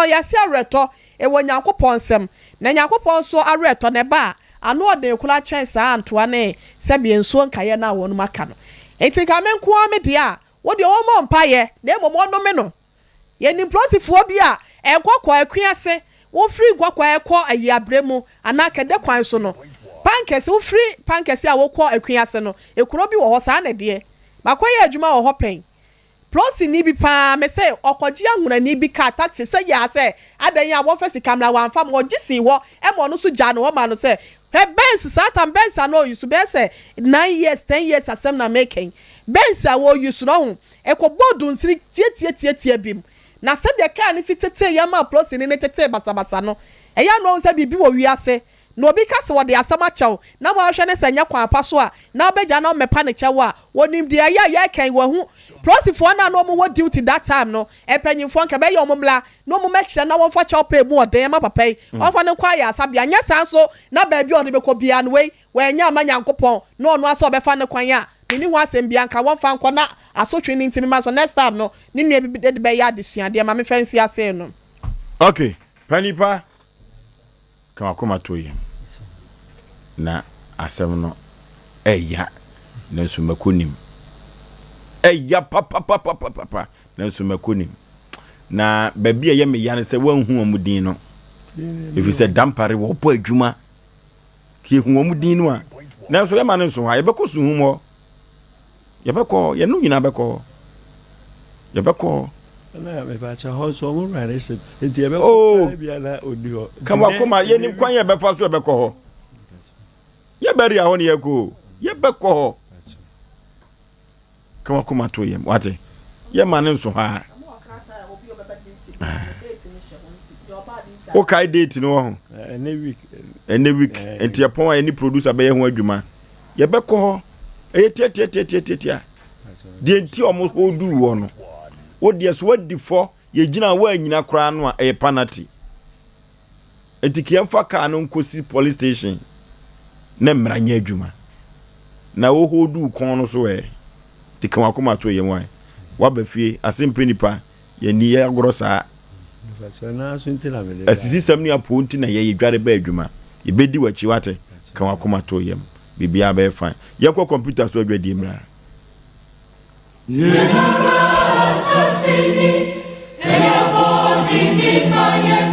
ya si areto e wo nyankopon sem na nyankopon so areto ne ba ano ode kula chen sa antoa ne se bi enso nkaye na wonu maka no enti ka men ko amede a wo de wo mo mpaye na emomo no me no ye ni prosifo bi a ekwakwa akuase wo free gwakwa ekọ ayi abremu ana kede kwan so no pankese wo free pankese a wo kọ akuase no ekuro bi wo ho sa na de makoye adwuma wo ho pen prosi ni bi pa me se okoji ahuna ni bi ka taxi se ya se adan ya wo fesi camera wan fam wo gisi wo e mo no so ja no wo ma no se Benz Satan Benz no you so be say 9 years 10 years asem na making Benz wo you so no ekobodu nsiri tie bim na se de ka ni sitete ya ma plus ni tete basabasa no eya no se bibi wo wiase no obi ka se wo de asama chew na mo hwe ne sanya kwa apa so a na obeja na mepa ne chew a wonim de ya kan wo hu prosifo na no mo duty that time no empanyimfo nka be ye omumla no mo make na won fa chew pay mu oden ma papa yi on fa ne kwa ya asabia nya sanso na ba bi on be ko bia no we nya ma nyankopon no ono aso obefa ne kwan a ni ho asem bia nka won fa nko na asotwe ni ntimi ma so next time no ni nua bi de be ya adesua de ma me fancy ase no. Okay, Panipa kama koma toye na asem no eya na nso makonim eya papa na nso makonim na baby ye me ya ne se wanhu omudin no if you say dampare wo po adwuma ki hu omudin no a na nso ye ma ne nso ha ye beko su hu mo ye beko ye no nyina beko ye beko na me ba cha ho so mo rare se enti e be ko bia na odi ho kama koma ye ni kwan ye be fa so e be ko ho ye beri a ho ne ye ko ye be ko ho kama koma to ye wate ye ma ne nso ha o kai date no ho any week enti e pon any producer be ye ho adwuma ye be ko ho e tia de enti o mo hodu wo no wo de so wadi fo ye gina wa nyina kra no a e penalty etikiamfa ka no nkosi police station na mranya adwuma na wo hodu kon no so tikan akoma to ye wan wa ba fie Asem Mpe Nipa ye ni ye agorosa asisi samni aponti na ye dware ba adwuma ye bedi wachi wate kan akoma to ye bibia ba fine ye kwa computer so adwadi mra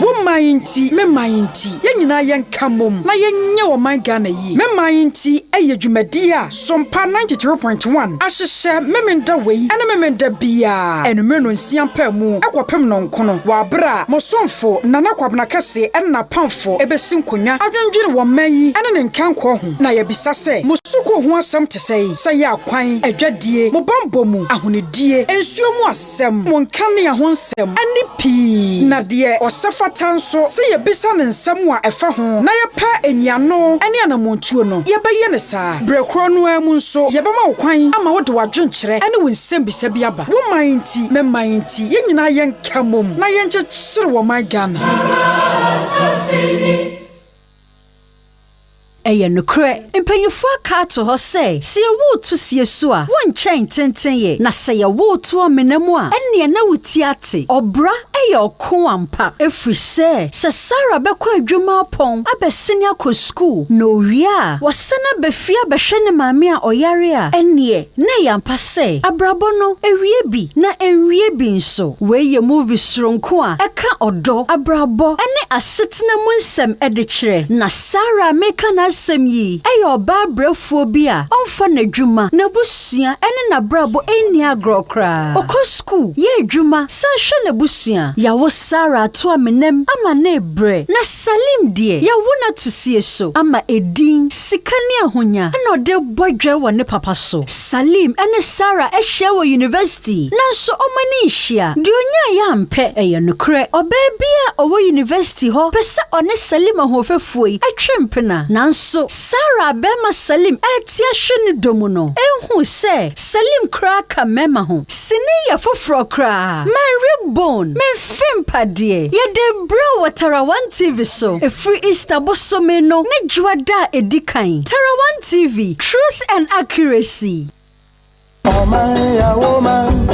Womayinti, me mayinti, yenyina yenkamom, na yenye wo man Ghana yi. Me mayinti eye dwumadia, Sompa 93.1. Ahyehyɛ memenda wei, ene memenda bia. Enumere no nsian pa mu, akwapem no nkono. Wa bra, mo somfo, nana kwabna kase, ena pamfo, ebesi nkonya. Adwendwene wo man yi, ene ne nkanko ho. Na yebisa sɛ, mo suko ho asɛm te sɛ ya kwan, adwadie, mo bambo mu, ahonedie, ensuo mu asɛm, mo nkane ya ho nsɛm, ani pii. Na de osafata nso se ye bisa ne nsɛm a ɛfa ho na ye pa enyiano ene anamontuo no ye bɛyɛ ne saa brekro no amu nso ye bɛma wo kwan ama wo de wadwenkyerɛ ene wo nsɛm bisa bi aba wo manti me manti ye nyina ye nkamom na ye nkyekere wo man Ghana Eye nukre, mpenyufo aka to ho se ye wo to sie so a won chen tenten ye na se ye wo to amenamu a ene na wuti ate obra eye oko ampa efri se Sara bekọ adwuma pon abesini akọ school no wia wasena befia behwe ne maame a oyare a ene na yampa se abrabo no ewie bi na enwie bi nso we ye movie sronko a eka odo abrabo ene asetena mu nsem ede kire na Sara meka na asem yi eyo ba brafo bi a onfa na dwuma na busua ene na brabo eni agrokra okọ school ye dwuma sa hwe na busua yawo Sara to amenem ama na ebre na Salim die yawo na tusie so ama edin sikani ahonya na ode bodwe wo ne papa so Salim ene Sara ehia wo university na so omani hia de onya ya mpe eye nokre obabia owo university ho pese one Salim ahofefuoi atwempena na so Sara bema Salim etia hwe ne domu no enhu se Salim kra ka mema ho sini ya foforo kra my bone me fimpade ye de bro watara 1 TV so a free Easter bosome no ne dwada edikan Tara 1 TV truth and accuracy oh my ya woman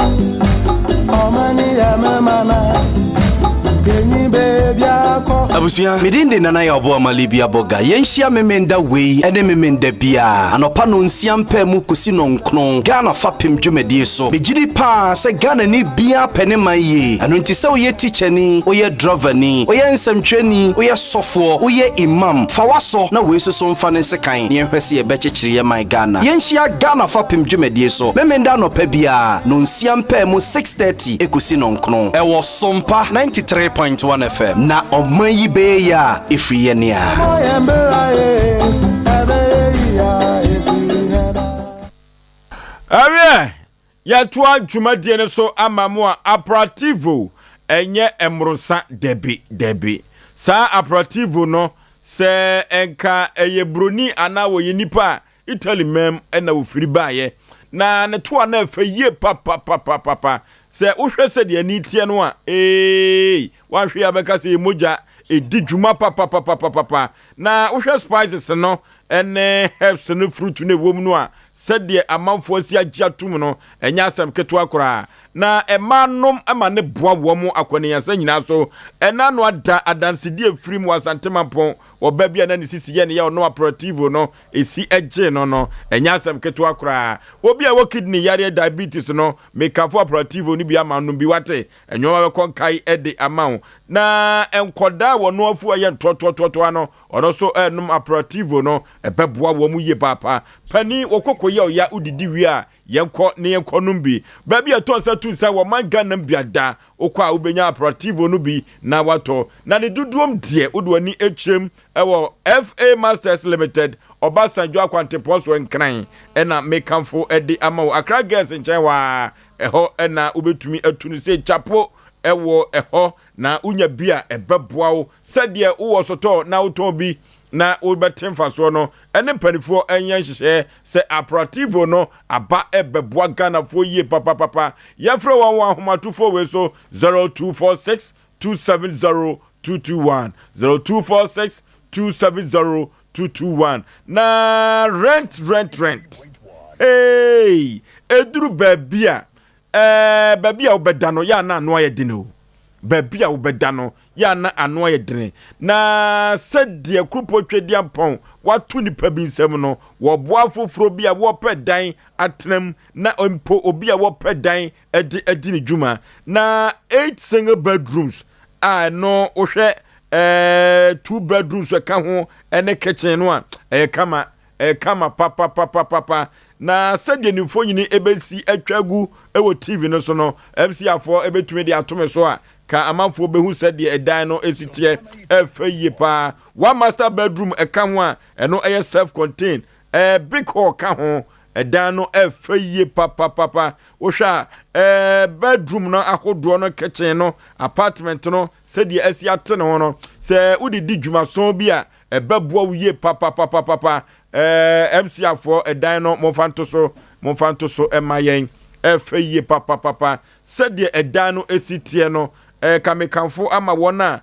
oh my ya mama Abusia midinde nana ya obo amalibia boga yenhia memenda wei ene memenda bia anopa no nsiam pa mu kosi no nkron Ghana fapem dwumadie so begidi pa se Ghana ni bia pene maye ano nti se oye teacher ni oye driver ni oye nsamtwani oye sofo oye imam fa waso na we so mfa ne sekan ne hwese ye bekekire ye man Ghana yenhia Ghana fapem dwumadie so memenda no pa bia no nsiam pa mu 6:30 ekosi no nkron ewo Sompa 93.1 FM na omayi be ya ifriyenia awe ya tuwa dwumadie ne so amamu a aperativo enye emrosa debi sa aperativo no se enka eye broni ana wo ye nipa Italy mem ena wo firi baaye na ne to na fa ye papa se wo hwe se de ani tie no a wa hwe abeka se moja edi djuma papa na wo hwe spices no ene herbs no fruit no wom no a se de amanfo asi agya tum no enya asem keto akora na emanom ama ne boa wo mu akwane yasa nyina so ena no ada adansedi afrim wasantemampon oba bia na ne sisi ye ne ya no operative no esi eje no enya asem keto akora obi a wo kidney yare diabetes no mekafo operative ni bia manom bi wate enyo ba konkai ede amount na enkoda wo no afu aye totototo ano ono so enum operative no ebeboa wo mu ye papa pani okoko ye ya udidi wi a yenko ne yenko numbi ba bia to sa tu sa wo manga nam biada okwa ubenya operative no bi na wato na ne duduom die odwani echrem ewo FA Masters Limited Obasanjo akwante poso enkran ena mekanfo edi amawo Accra Girls nchen wa eho ena ubetumi atunu se chapo ewo eho na unya bia ebeboa wo sede wo soto na uton bi na obetemfa so no ene mpanifo enyen hyehe se operative no aba ebeboa Ghana fo ye papa yefre wan ahomatufo we so 0246 270 221 0246 270 221 na rent hey eduru babia babia obedano ya na ano aye dino babia obedano ya na ano aye dine na sedie krupo twediampon watu nipa bi nsem no wo boa foforo bia wo pedan atnem na empo obi a wo pedan edi ni djuma na 8 single bedrooms no ohwe 2 bedrooms ka ho ene kitchen no a kama papa na sedie ni fo nyini ebesi atwagu ewo TV no so no MC afo ebetumi de atome so a ka amanfo behu sedie edan no esitie efaye pa one master bedroom ka ho a eno self contained big hall ka ho edan no efaye papa wo hwa bedroom no akodo no kitchen no apartment no sedie asi atene ho no se udidi dwumason bi a ebeboa wiye papa MC afo edan no monfanto so emayen efaye papa sedie edan no esitie no kamekanfo ama wona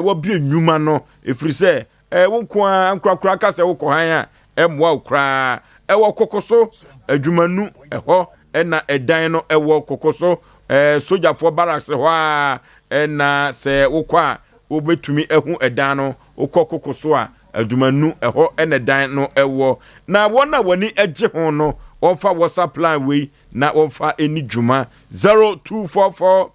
wo bi enwuma no efrise wonko ankrakra ka se wo kohan a emwa okra ewo kokoso adwumanu eho ena edan no ewo kokoso soja for barracks ho a ena se wokwa obetumi ehu edan no kokoso a adwumanu eho ena edan no ewo na wona wani eje ho no onfa WhatsApp line we na onfa eni dwuma 0244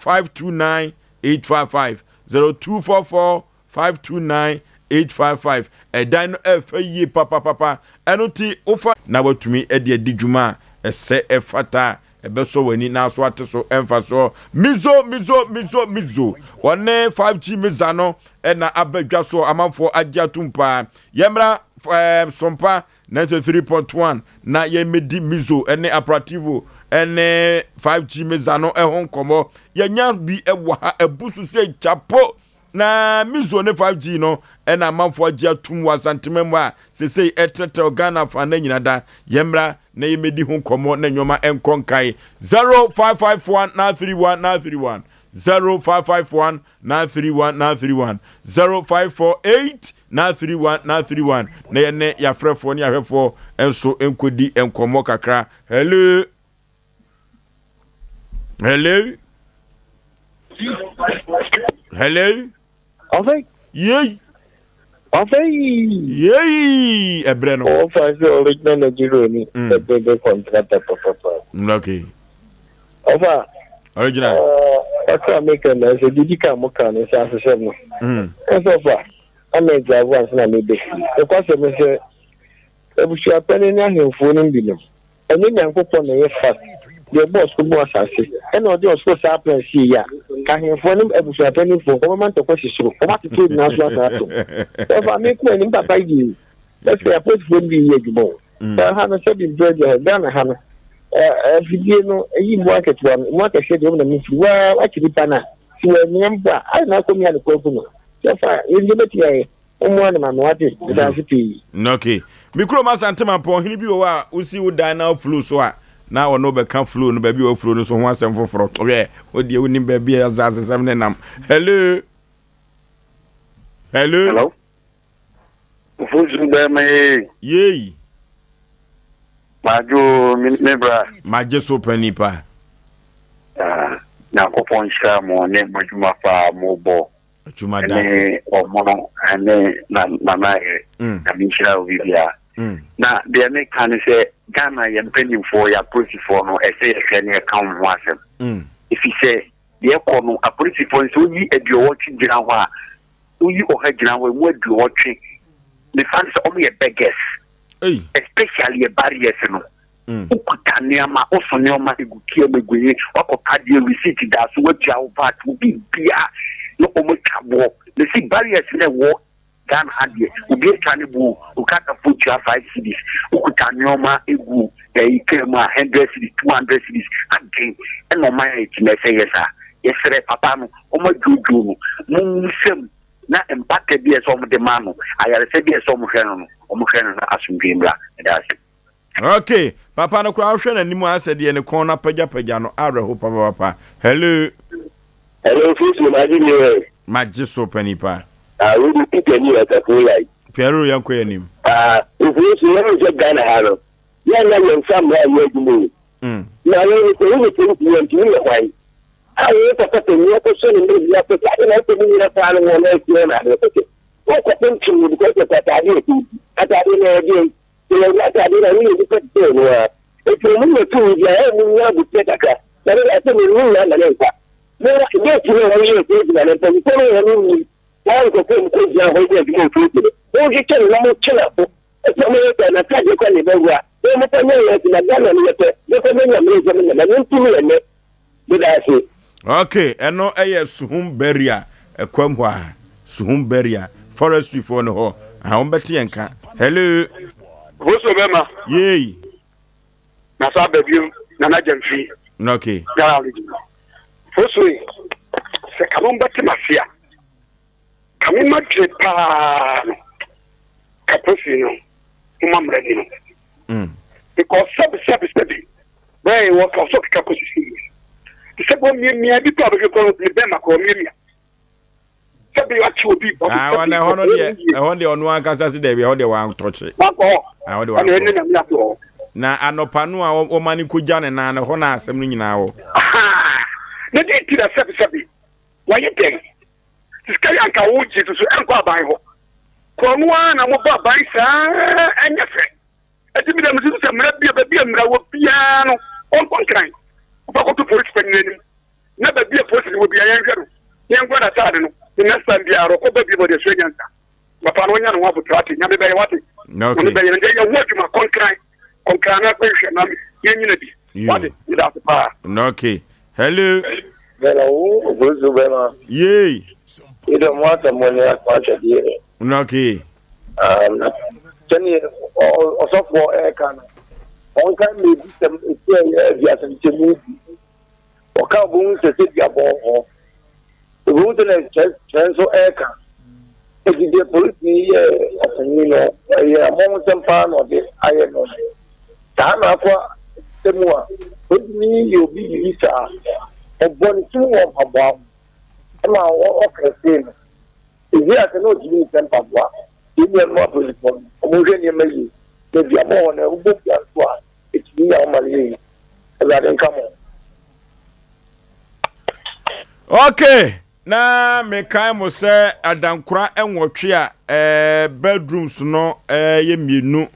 529 855 0244 529 855 edan no efaye papa enoti ofa na watumi edi djuma ese efata ebeso wani na so ateso emfa so mizo one 5G mizano na abadwa so amanfo agya tumpa yemra sompa 93.1 na yemedi mizo ene operativo ene 5G mizano ehon komo yenya bi ewa ebusu se chapo na mizo ne 5G no ena amanfo agya tum wasantemem a sesei etete Ghana fa na nyinada yemra na yemedi ho komo na nyoma enkonkai 0551 0551 931 0548 931 na yene yafrefo ni ahwefo enso enkodi enkomo kakra hello Osei yey ebreno o fa original Nigeria ni the contractor papa okay ofa original aka make na se didika mo kan se asese no so fa ana drive once na me be e kwa se me se ebusu apene ni ahemfo ni bi no enye nyankopɔ na ye fast the boss ko mo asase ena odi osko sa plan si ya ka ahemfo ni ebusu apene fo ko man to ko sisiro ko ma to na so asato e fa me ko ni papa yi let's say apart from the ye gbo ha na se bi bread ya na ha na video no eyi market one share de na me fi wa akiri pana si we nyamba ai na ko mi an ko no so fa ye beti ya Umwana mama wati dasipi. Okay. Mikro masante mampo hini bi wa usi wo dan na flu so a na wo no be kan flu no ba bi wo flu no so ho asem foforo. Oye, odi woni ba bi azazesem ne nam. Hello. Hello. Ufuzu be me. Yey. Majo mebra. Maje so panipa. Na kopon sha mo ne majuma fa mo bo. Chuma dase omono ane na mama na minchira obibia na de me kan se Ghana ye mpeni for ya policy for no e say e ne kan ho asem if he say de ko no a policy for so yi eduo watch gira ho a uyi o ha gira ho mu eduo watch the fans o me beggars especially a barriers no ukutania ma osonyo ma egukie meguye wakota de receipt da so watia wo vat bi bia no omotabo the see barriers in the war Ghana hadie obi tane bu ukaka future 5 cities ukutania ma egu ikema 100 cities 200 cities again eno ma e kime say yes ah yesere papa no omajuju no munsem na empate bi eso mo de mano ayare se bi eso mo hweno na asundwembra that's okay papa no kura hwe na nimu asede ne kon na pagya no areho papa hello Fusu Maji so panipa. We do pick any at a full light. Pierre yanko yanim. If Fusu never said Ghana Haro. Young somewhere where you move. Now you think you want to know why. I will put up a new person in the upper side and I can be a fan of one else. What happened to you because of that idea? I didn't know again. You know, I didn't really put it. If you move to the area, you take a car. But I think you know that. No, yes, you know, I'm going to tell you, why go to the Don't you tell me, chill up. It's a minute and a tragic on the Belgra. Don't let me know that I'm going to let okay, and no air suhum beria, a quamwa, suhum beria, forestry for no ho, how betty and can. Hello, who's Obama? Yea, Nasa baby, Nana Gemfrey. Okay. Firstly, se kamon bati mafia. Kamon madre pa kaposino. Umamreni no. Because sabi. Why work also kaposino. Se bo mi abi pa be ko mi be ma ko mi. Sabi wa chi obi. Wana hono de onu ankasa se de be ho de wan toche. Ah ho de wan. Na anopanu a o mani ko jane na na ho na asem no nyina wo. Na di tira sabi wa yete sky anka wuji to so enko aban ho ko no na mo ba ban sa enyefe etimi dem so se mra bia mra wo bia no on konkran ba ko to police penni na ba bia police wo bia yen gwada tade no na stand dia ro ko ba bia bo de so nyanta ba pa no nya no wa butrati nya be be wate no be yen de ya wo djuma konkran na ko hwe na yen nyina bi wate ida pa okay hello Buzu bema. Yay. Ida mwata mwenye akwacha diye. Okay. Chani osofo kana. Onka me system via system. Oka bu se se dia bo. Bu de le chanso eka. Edi de police ni afanino. Ya mo Sompa no de aye no. Ta na kwa temua. Odi yo bi visa. Ebon tu wo pabwa ma wo okresin izi ate no jini tempa bwa ibi mo police mo je ni meyi de bia mo na ubo bia so a etini ya ma le ala den kamo okay na me kai mo se adankura enwotwe a bedrooms no ye mienu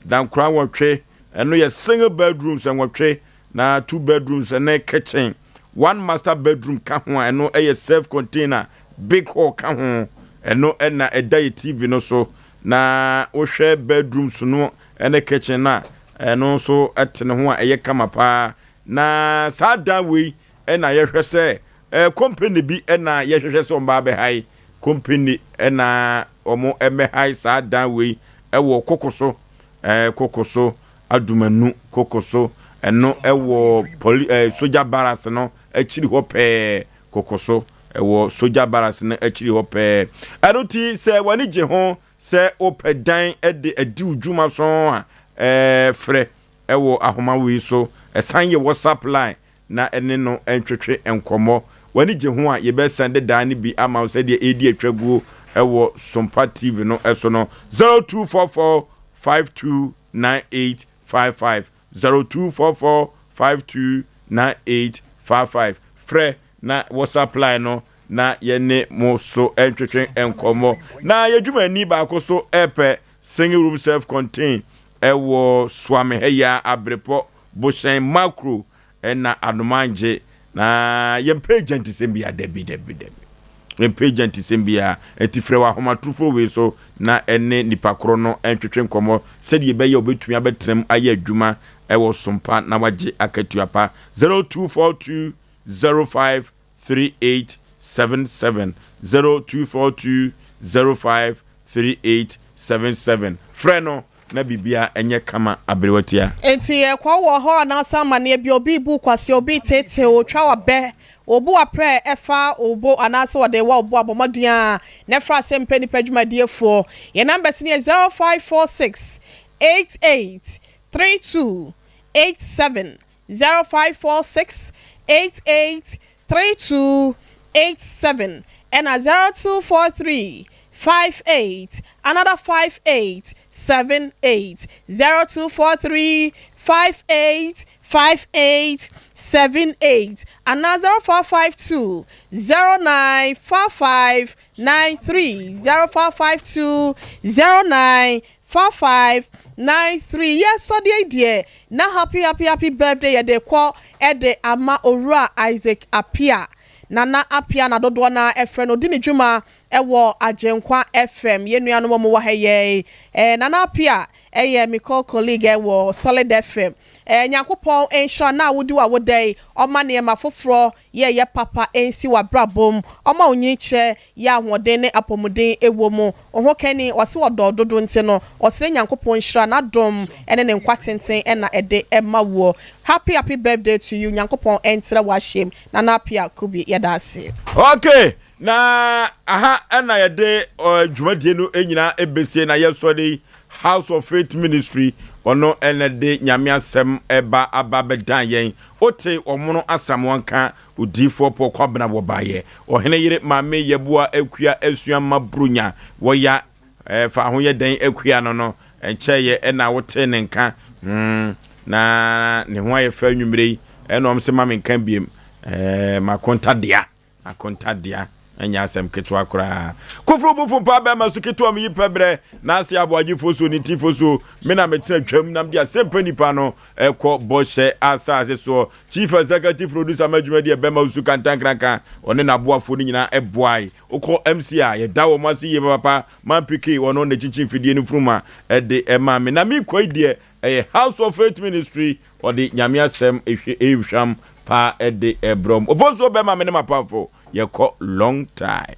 dankura wotwe eno ye single bedrooms enwotwe na 2 bedrooms and a kitchen. 1 master bedroom ka ho eno a self container big hall ka ho eno na a day TV no so na wo hwe bedrooms no ene kitchen na eno so atene ho a ye kama pa na sada we ena ye hwe se company bi ena ye hwe se omba be hai company ena omo eme hai sada we ewo kokoso kokoso adumanu kokoso eno ewo soja barracks no achiri ho pe kokoso ɛwɔ soja barracks na akiri hɔ pɛɛ ɛno ti sɛ wani gye ho sɛ opɛ dan ɛde adi udwuma so a frɛ ɛwɔ ahoma wei so ɛsan yɛ WhatsApp line na ɛne no ɛntwetwe nkɔmmɔ wani gye ho a yɛbɛsan de dan ne bi ama sɛ deɛ ɛdi atwaguo ɛwɔ Sompa TV no ɛso no 0244529855 0244529855 frɛ na WhatsApp line no na yene mo so entwetwe enkomo na yedwuma ni ba ko so epe singing room self contained ewo swame heya abrepo boshen macro na anomanje na yempe agent sembia debi yempe agent sembia etifre wa homatrufo we so na ene nipa kro no entwetwe enkomo sedi ebeye obetumi abetrem aye adwuma ewo Sompa na wagye akatuapa 0242 053877 0242 053877 freno na bibia enye kama abrewatia enti kwa wo ho na sama na bi obi bu kwase obi tete o twa wa be obu apre efa obo anase wode wa obo abomadia na fra Asem Mpe Nipa dwumadie ye number ni 0546 88 32 87 0546 88 3287 and a 0243 58 another 5878 0243 58 5878 another 0452 094593 0452 094593 yes so the na happy birthday ya de kwa ede ama Owura Isaac Apia nana Apia na dodo na efre no dini dwuma ewo Agenkwa FM yenua no mo wa heye nana Apia eye me colleague ewo Solid FM Nyankopon ensure na wodi wa wodai oma ne ma foforo ye papa ensi wa brabom oma onyiche ya ahoden ne apomuden ewo mu oho kani wase wodododo nti no osre Nyankopon ensure na dom ene ne nkwatenten ena ede ema wo happy birthday to you Nyankopon entre wa shem na Apia kubi yedase okay na aha ena yede dwumadie no enyina ebesie na yesori House of Faith Ministry ono enede nyame asem eba ababedan yen ote omono asamwanka odifo pokobna wobaye ohene yire mame yebua akua asuama brunya woya fa ho ye den akua no encheye ena wote ne nka na ne ho aye fa nwumrei enom se mame nka biem makontadia enya Asem ketwa kura kofro bufu pa ba masu ketwa mi pebre na Osei Aboagye Oforisuo ni tifoso me na metena twam nam dia Asem Mpe Nipa no ekọ boshe asase so chief executive producer madwumadi e be masu kantankranka one na boafo ni nyina eboai ukọ MC a ye dawo masi ye papa man piki ono na chichi fidie ni fruma de ema me na mi koi de House of Faith Ministry or the nyame Asem ehwam pa de ebrom Oforisuo be ma me ne mapafo ye ko long time